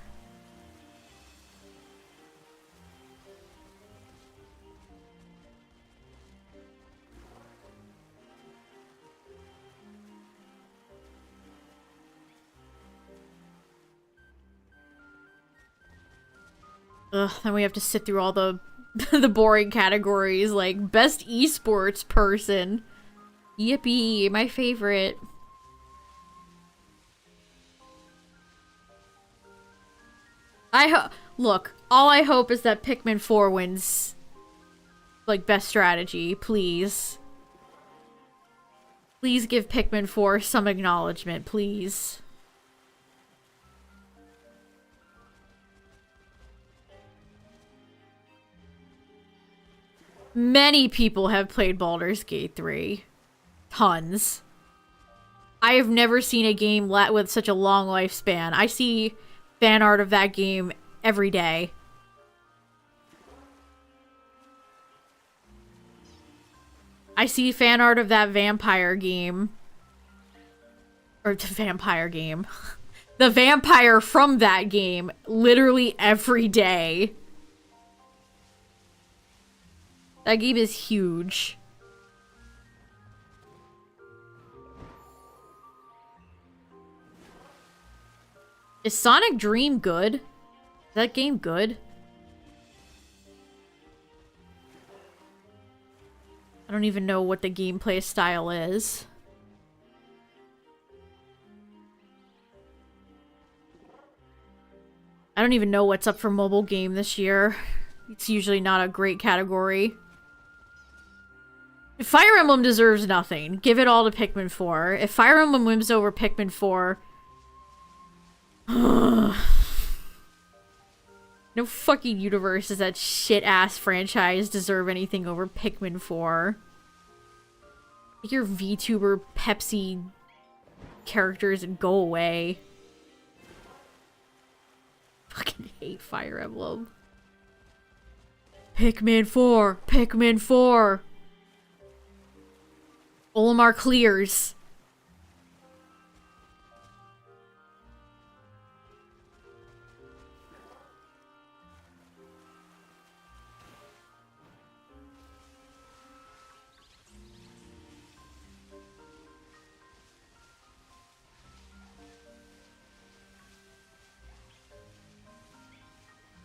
Ugh, then we have to sit through all the the boring categories like best esports person. Yippee, my favorite. Look, all I hope is that Pikmin 4 wins like best strategy, please. Please give Pikmin 4 some acknowledgement, please. Many people have played Baldur's Gate 3. Tons. I have never seen a game with such a long lifespan. I see fan art of that game every day. I see fan art of that vampire game. Or the vampire game. The vampire from that game literally every day. That game is huge. Is Sonic Dream good? Is that game good? I don't even know what the gameplay style is. I don't even know what's up for mobile game this year. It's usually not a great category. If Fire Emblem deserves nothing, give it all to Pikmin 4. If Fire Emblem wins over Pikmin 4... no fucking universe does that shit-ass franchise deserve anything over Pikmin 4. Take your VTuber Pepsi characters and go away. Fucking hate Fire Emblem. Pikmin 4! Pikmin 4! Olimar clears.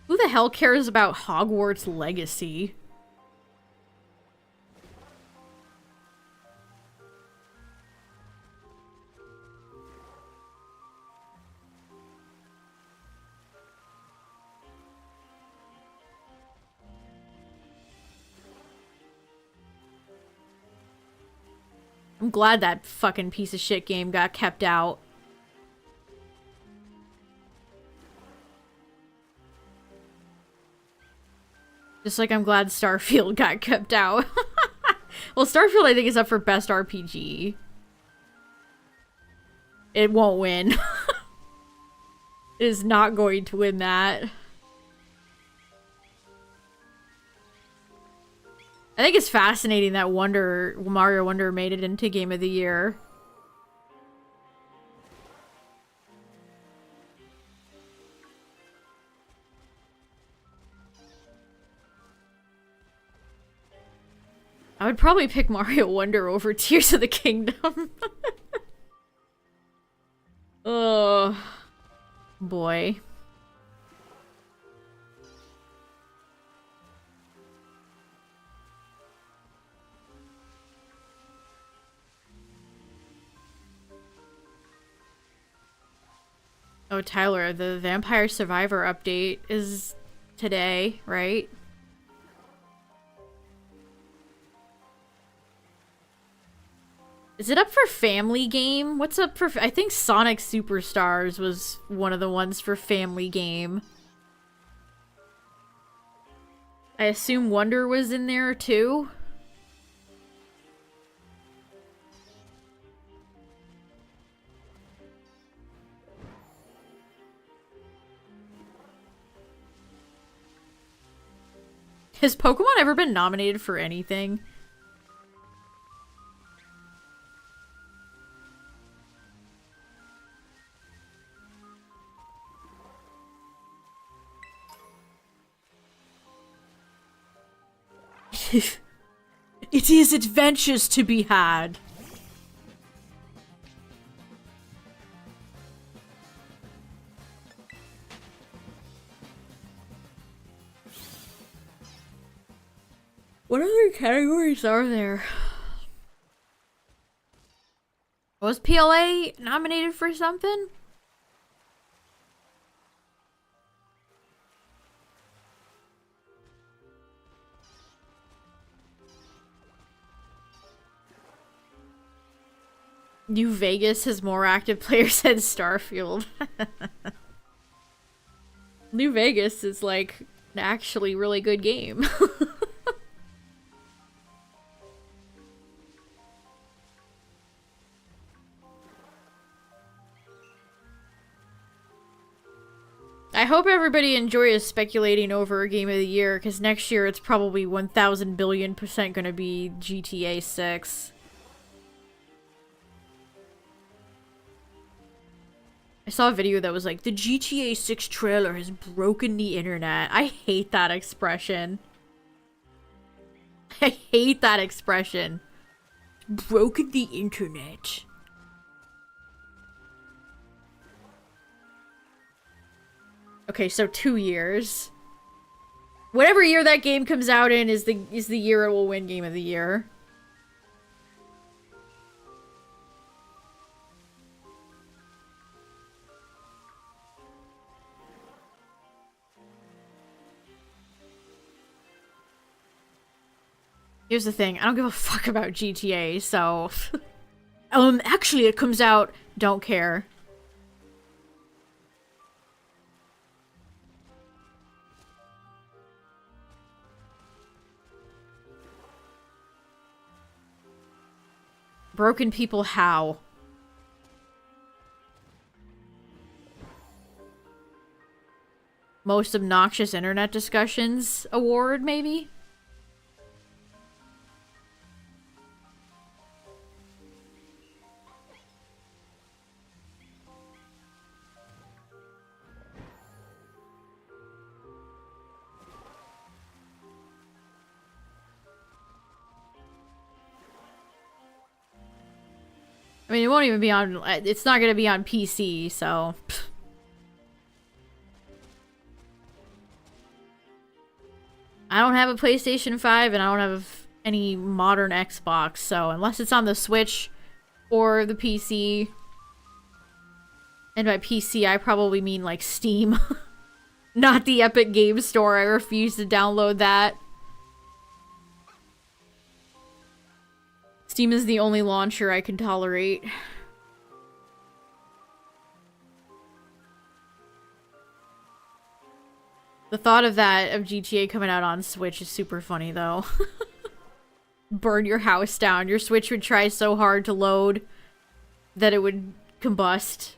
Who the hell cares about Hogwarts Legacy? I'm glad that fucking piece of shit game got kept out. Just like I'm glad Starfield got kept out. Well, Starfield I think is up for best RPG. It won't win. It is not going to win that. I think it's fascinating that Mario Wonder made it into Game of the Year. I would probably pick Mario Wonder over Tears of the Kingdom. Oh, boy. Oh, Tyler, the Vampire Survivor update is today, right? Is it up for Family Game? What's up for... I think Sonic Superstars was one of the ones for Family Game. I assume Wonder was in there too? Has Pokemon ever been nominated for anything? It is adventures to be had. What other categories are there? Was PLA nominated for something? New Vegas has more active players than Starfield. New Vegas is like an actually really good game. I hope everybody enjoys speculating over a Game of the Year, because next year it's probably 1,000 billion% gonna be GTA 6. I saw a video that was like, the GTA 6 trailer has broken the internet. I hate that expression. I hate that expression. Broken the internet. Okay, so 2 years. Whatever year that game comes out in is the year it will win Game of the Year. Here's the thing, I don't give a fuck about GTA, so... actually it comes out... Don't care. Broken people how? Most obnoxious internet discussions award, maybe? I mean, it won't even be on... It's not gonna be on PC, so... I don't have a PlayStation 5, and I don't have any modern Xbox, so unless it's on the Switch or the PC... And by PC, I probably mean, like, Steam. Not the Epic Game Store. I refuse to download that. Steam is the only launcher I can tolerate. The thought of that, of GTA coming out on Switch is super funny, though. Burn your house down. Your Switch would try so hard to load that it would combust.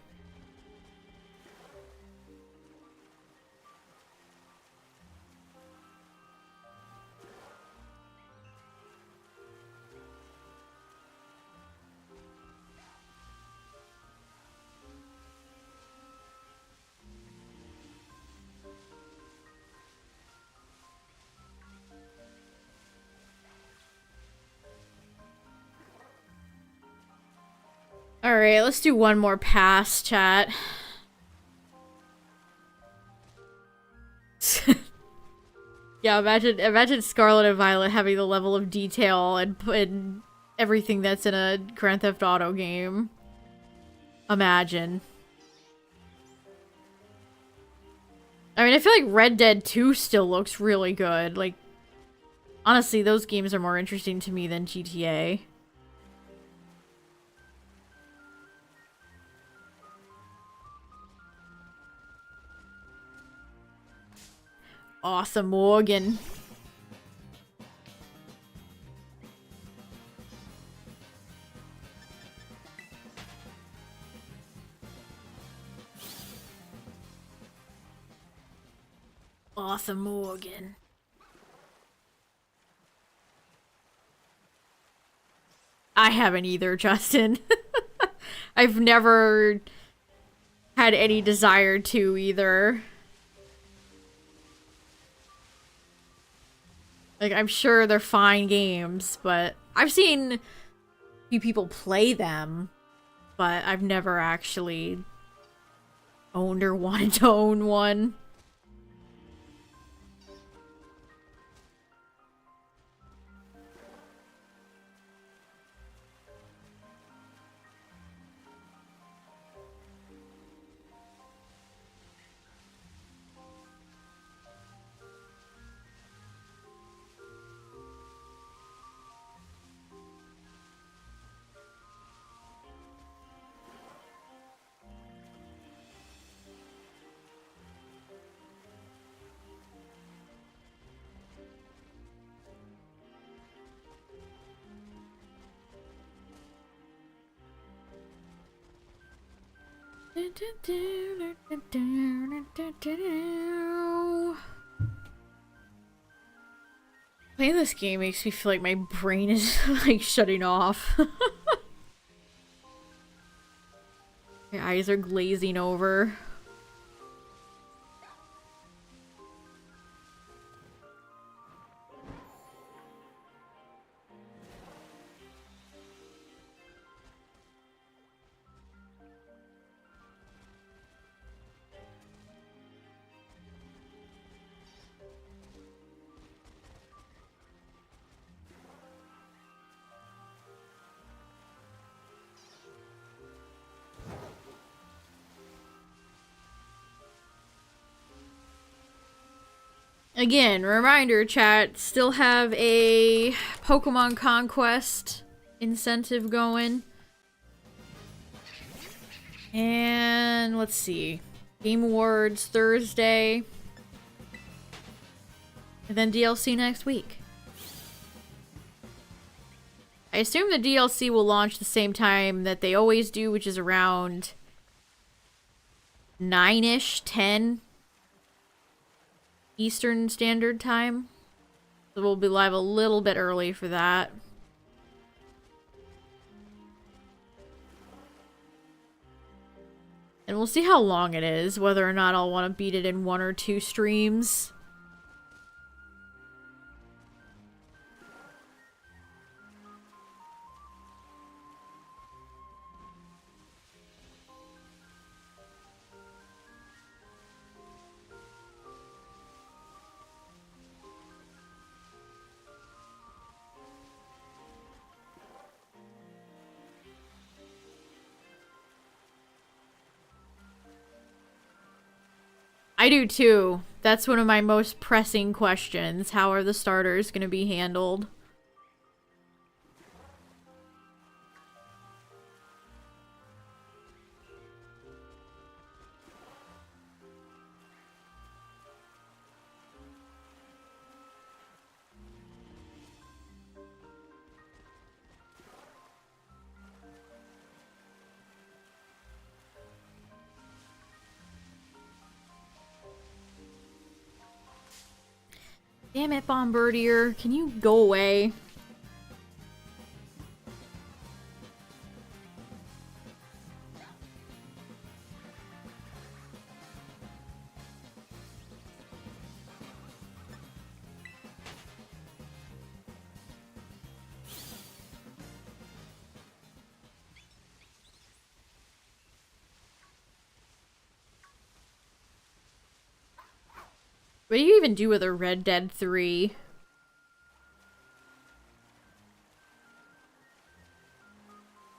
Alright, let's do one more pass, chat. Yeah, imagine Scarlet and Violet having the level of detail and everything that's in a Grand Theft Auto game. Imagine. I mean, I feel like Red Dead 2 still looks really good. Like, honestly, those games are more interesting to me than GTA. Awesome, Morgan. Awesome, Morgan. I haven't either, Justin. I've never had any desire to either. Like, I'm sure they're fine games, but I've seen a few people play them, but I've never actually owned or wanted to own one. Playing this game makes me feel like my brain is like shutting off. My eyes are glazing over. Again, reminder, chat, still have a Pokemon Conquest incentive going. And let's see. Game Awards Thursday. And then DLC next week. I assume the DLC will launch the same time that they always do, which is around 9-ish, 10 Eastern Standard Time. So we'll be live a little bit early for that. And we'll see how long it is, whether or not I'll want to beat it in 1 or 2 streams. I do too. That's one of my most pressing questions. How are the starters going to be handled? Damn it, Bombardier. Can you go away? What do you even do with a Red Dead 3?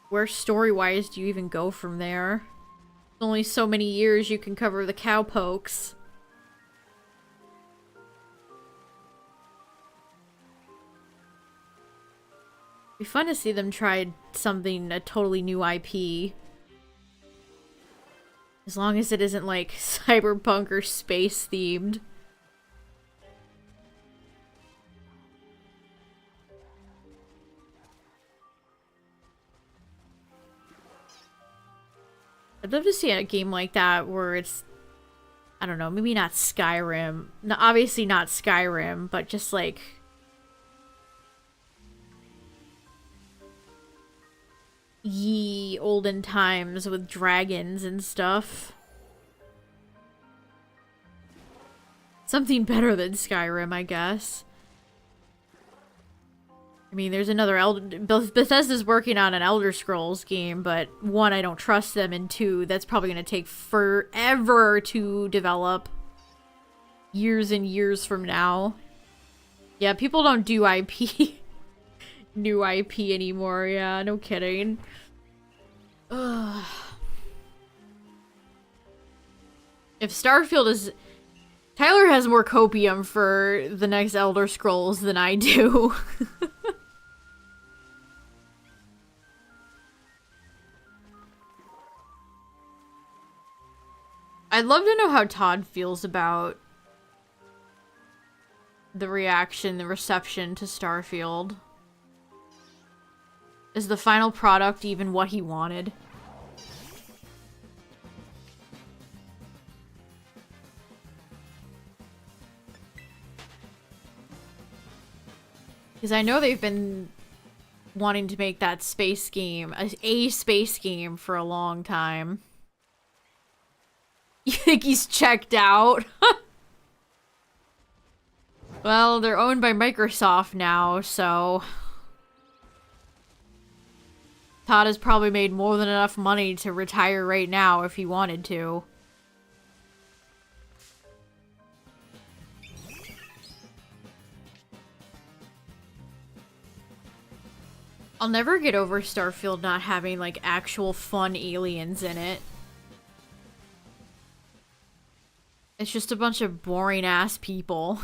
Where story-wise do you even go from there? Only so many years you can cover the cowpokes. Be fun to see them try something, a totally new IP. As long as it isn't like cyberpunk or space themed. I'd love to see a game like that where it's, I don't know, maybe not Skyrim. No, obviously not Skyrim, but just like... ye olden times with dragons and stuff. Something better than Skyrim, I guess. I mean, there's another Bethesda's working on an Elder Scrolls game, but one, I don't trust them, and two, that's probably going to take forever to develop. Years and years from now. Yeah, people don't do IP. New IP anymore, yeah, no kidding. Ugh. If Starfield is... Tyler has more copium for the next Elder Scrolls than I do. I'd love to know how Todd feels about the reaction, the reception to Starfield. Is the final product even what he wanted? Because I know they've been wanting to make that space game, a space game for a long time. You think he's checked out? Well, they're owned by Microsoft now, so... Todd has probably made more than enough money to retire right now if he wanted to. I'll never get over Starfield not having, like, actual fun aliens in it. It's just a bunch of boring-ass people.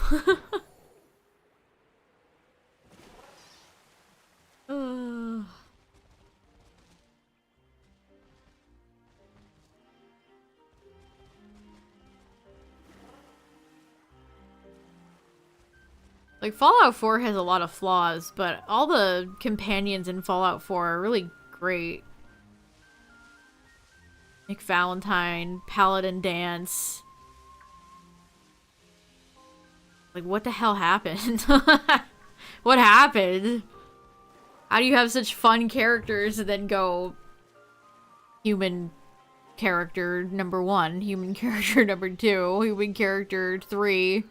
Like, Fallout 4 has a lot of flaws, but all the companions in Fallout 4 are really great. Nick Valentine, Paladin Dance. Like, what the hell happened? What happened? How do you have such fun characters and then go human character number 1, human character number 2, human character 3?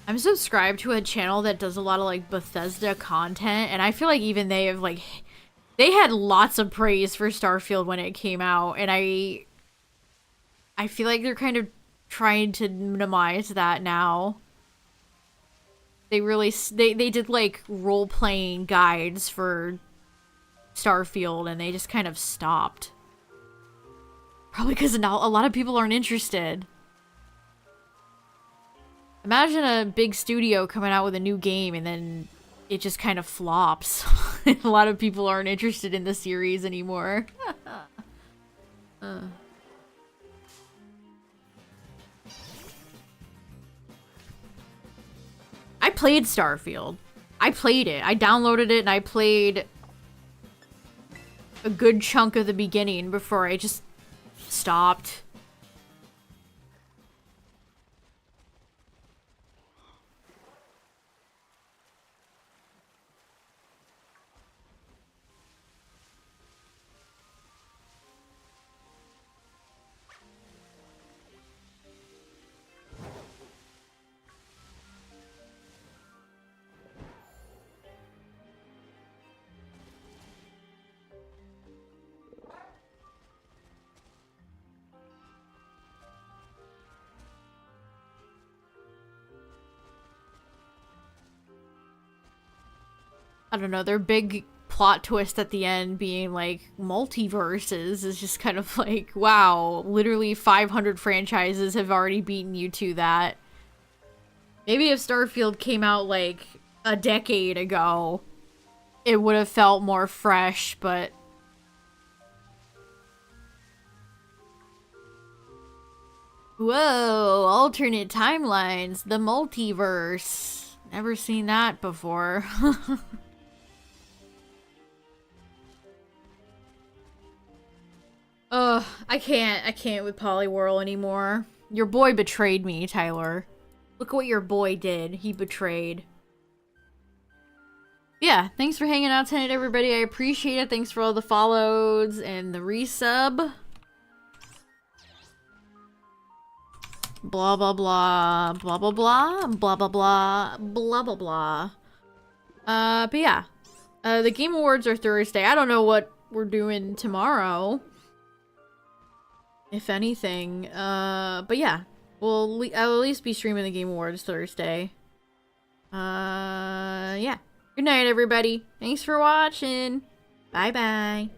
I'm subscribed to a channel that does a lot of, like, Bethesda content, and I feel like even they have, like, they had lots of praise for Starfield when it came out, and I feel like they're kind of trying to minimize that now. They really, they did, like, role-playing guides for Starfield, and they just kind of stopped. Probably because now a lot of people aren't interested. Imagine a big studio coming out with a new game and then it just kind of flops. A lot of people aren't interested in the series anymore. I played Starfield. I played it. I downloaded it and I played a good chunk of the beginning before I just stopped. I don't know, their big plot twist at the end being like multiverses is just kind of like, wow, literally 500 franchises have already beaten you to that. Maybe if Starfield came out like a decade ago, it would have felt more fresh, but whoa, alternate timelines, the multiverse. Never seen that before. Ugh, I can't with Poliwhirl anymore. Your boy betrayed me, Tyler. Look what your boy did. He betrayed. Yeah, thanks for hanging out tonight, everybody. I appreciate it. Thanks for all the follows and the resub. Blah, blah, blah. Blah, blah, blah. Blah, blah, blah. Blah, blah, blah. But yeah. The Game Awards are Thursday. I don't know what we're doing tomorrow, if anything. But yeah. I'll at least be streaming the Game Awards Thursday. Yeah. Good night, everybody. Thanks for watching. Bye-bye.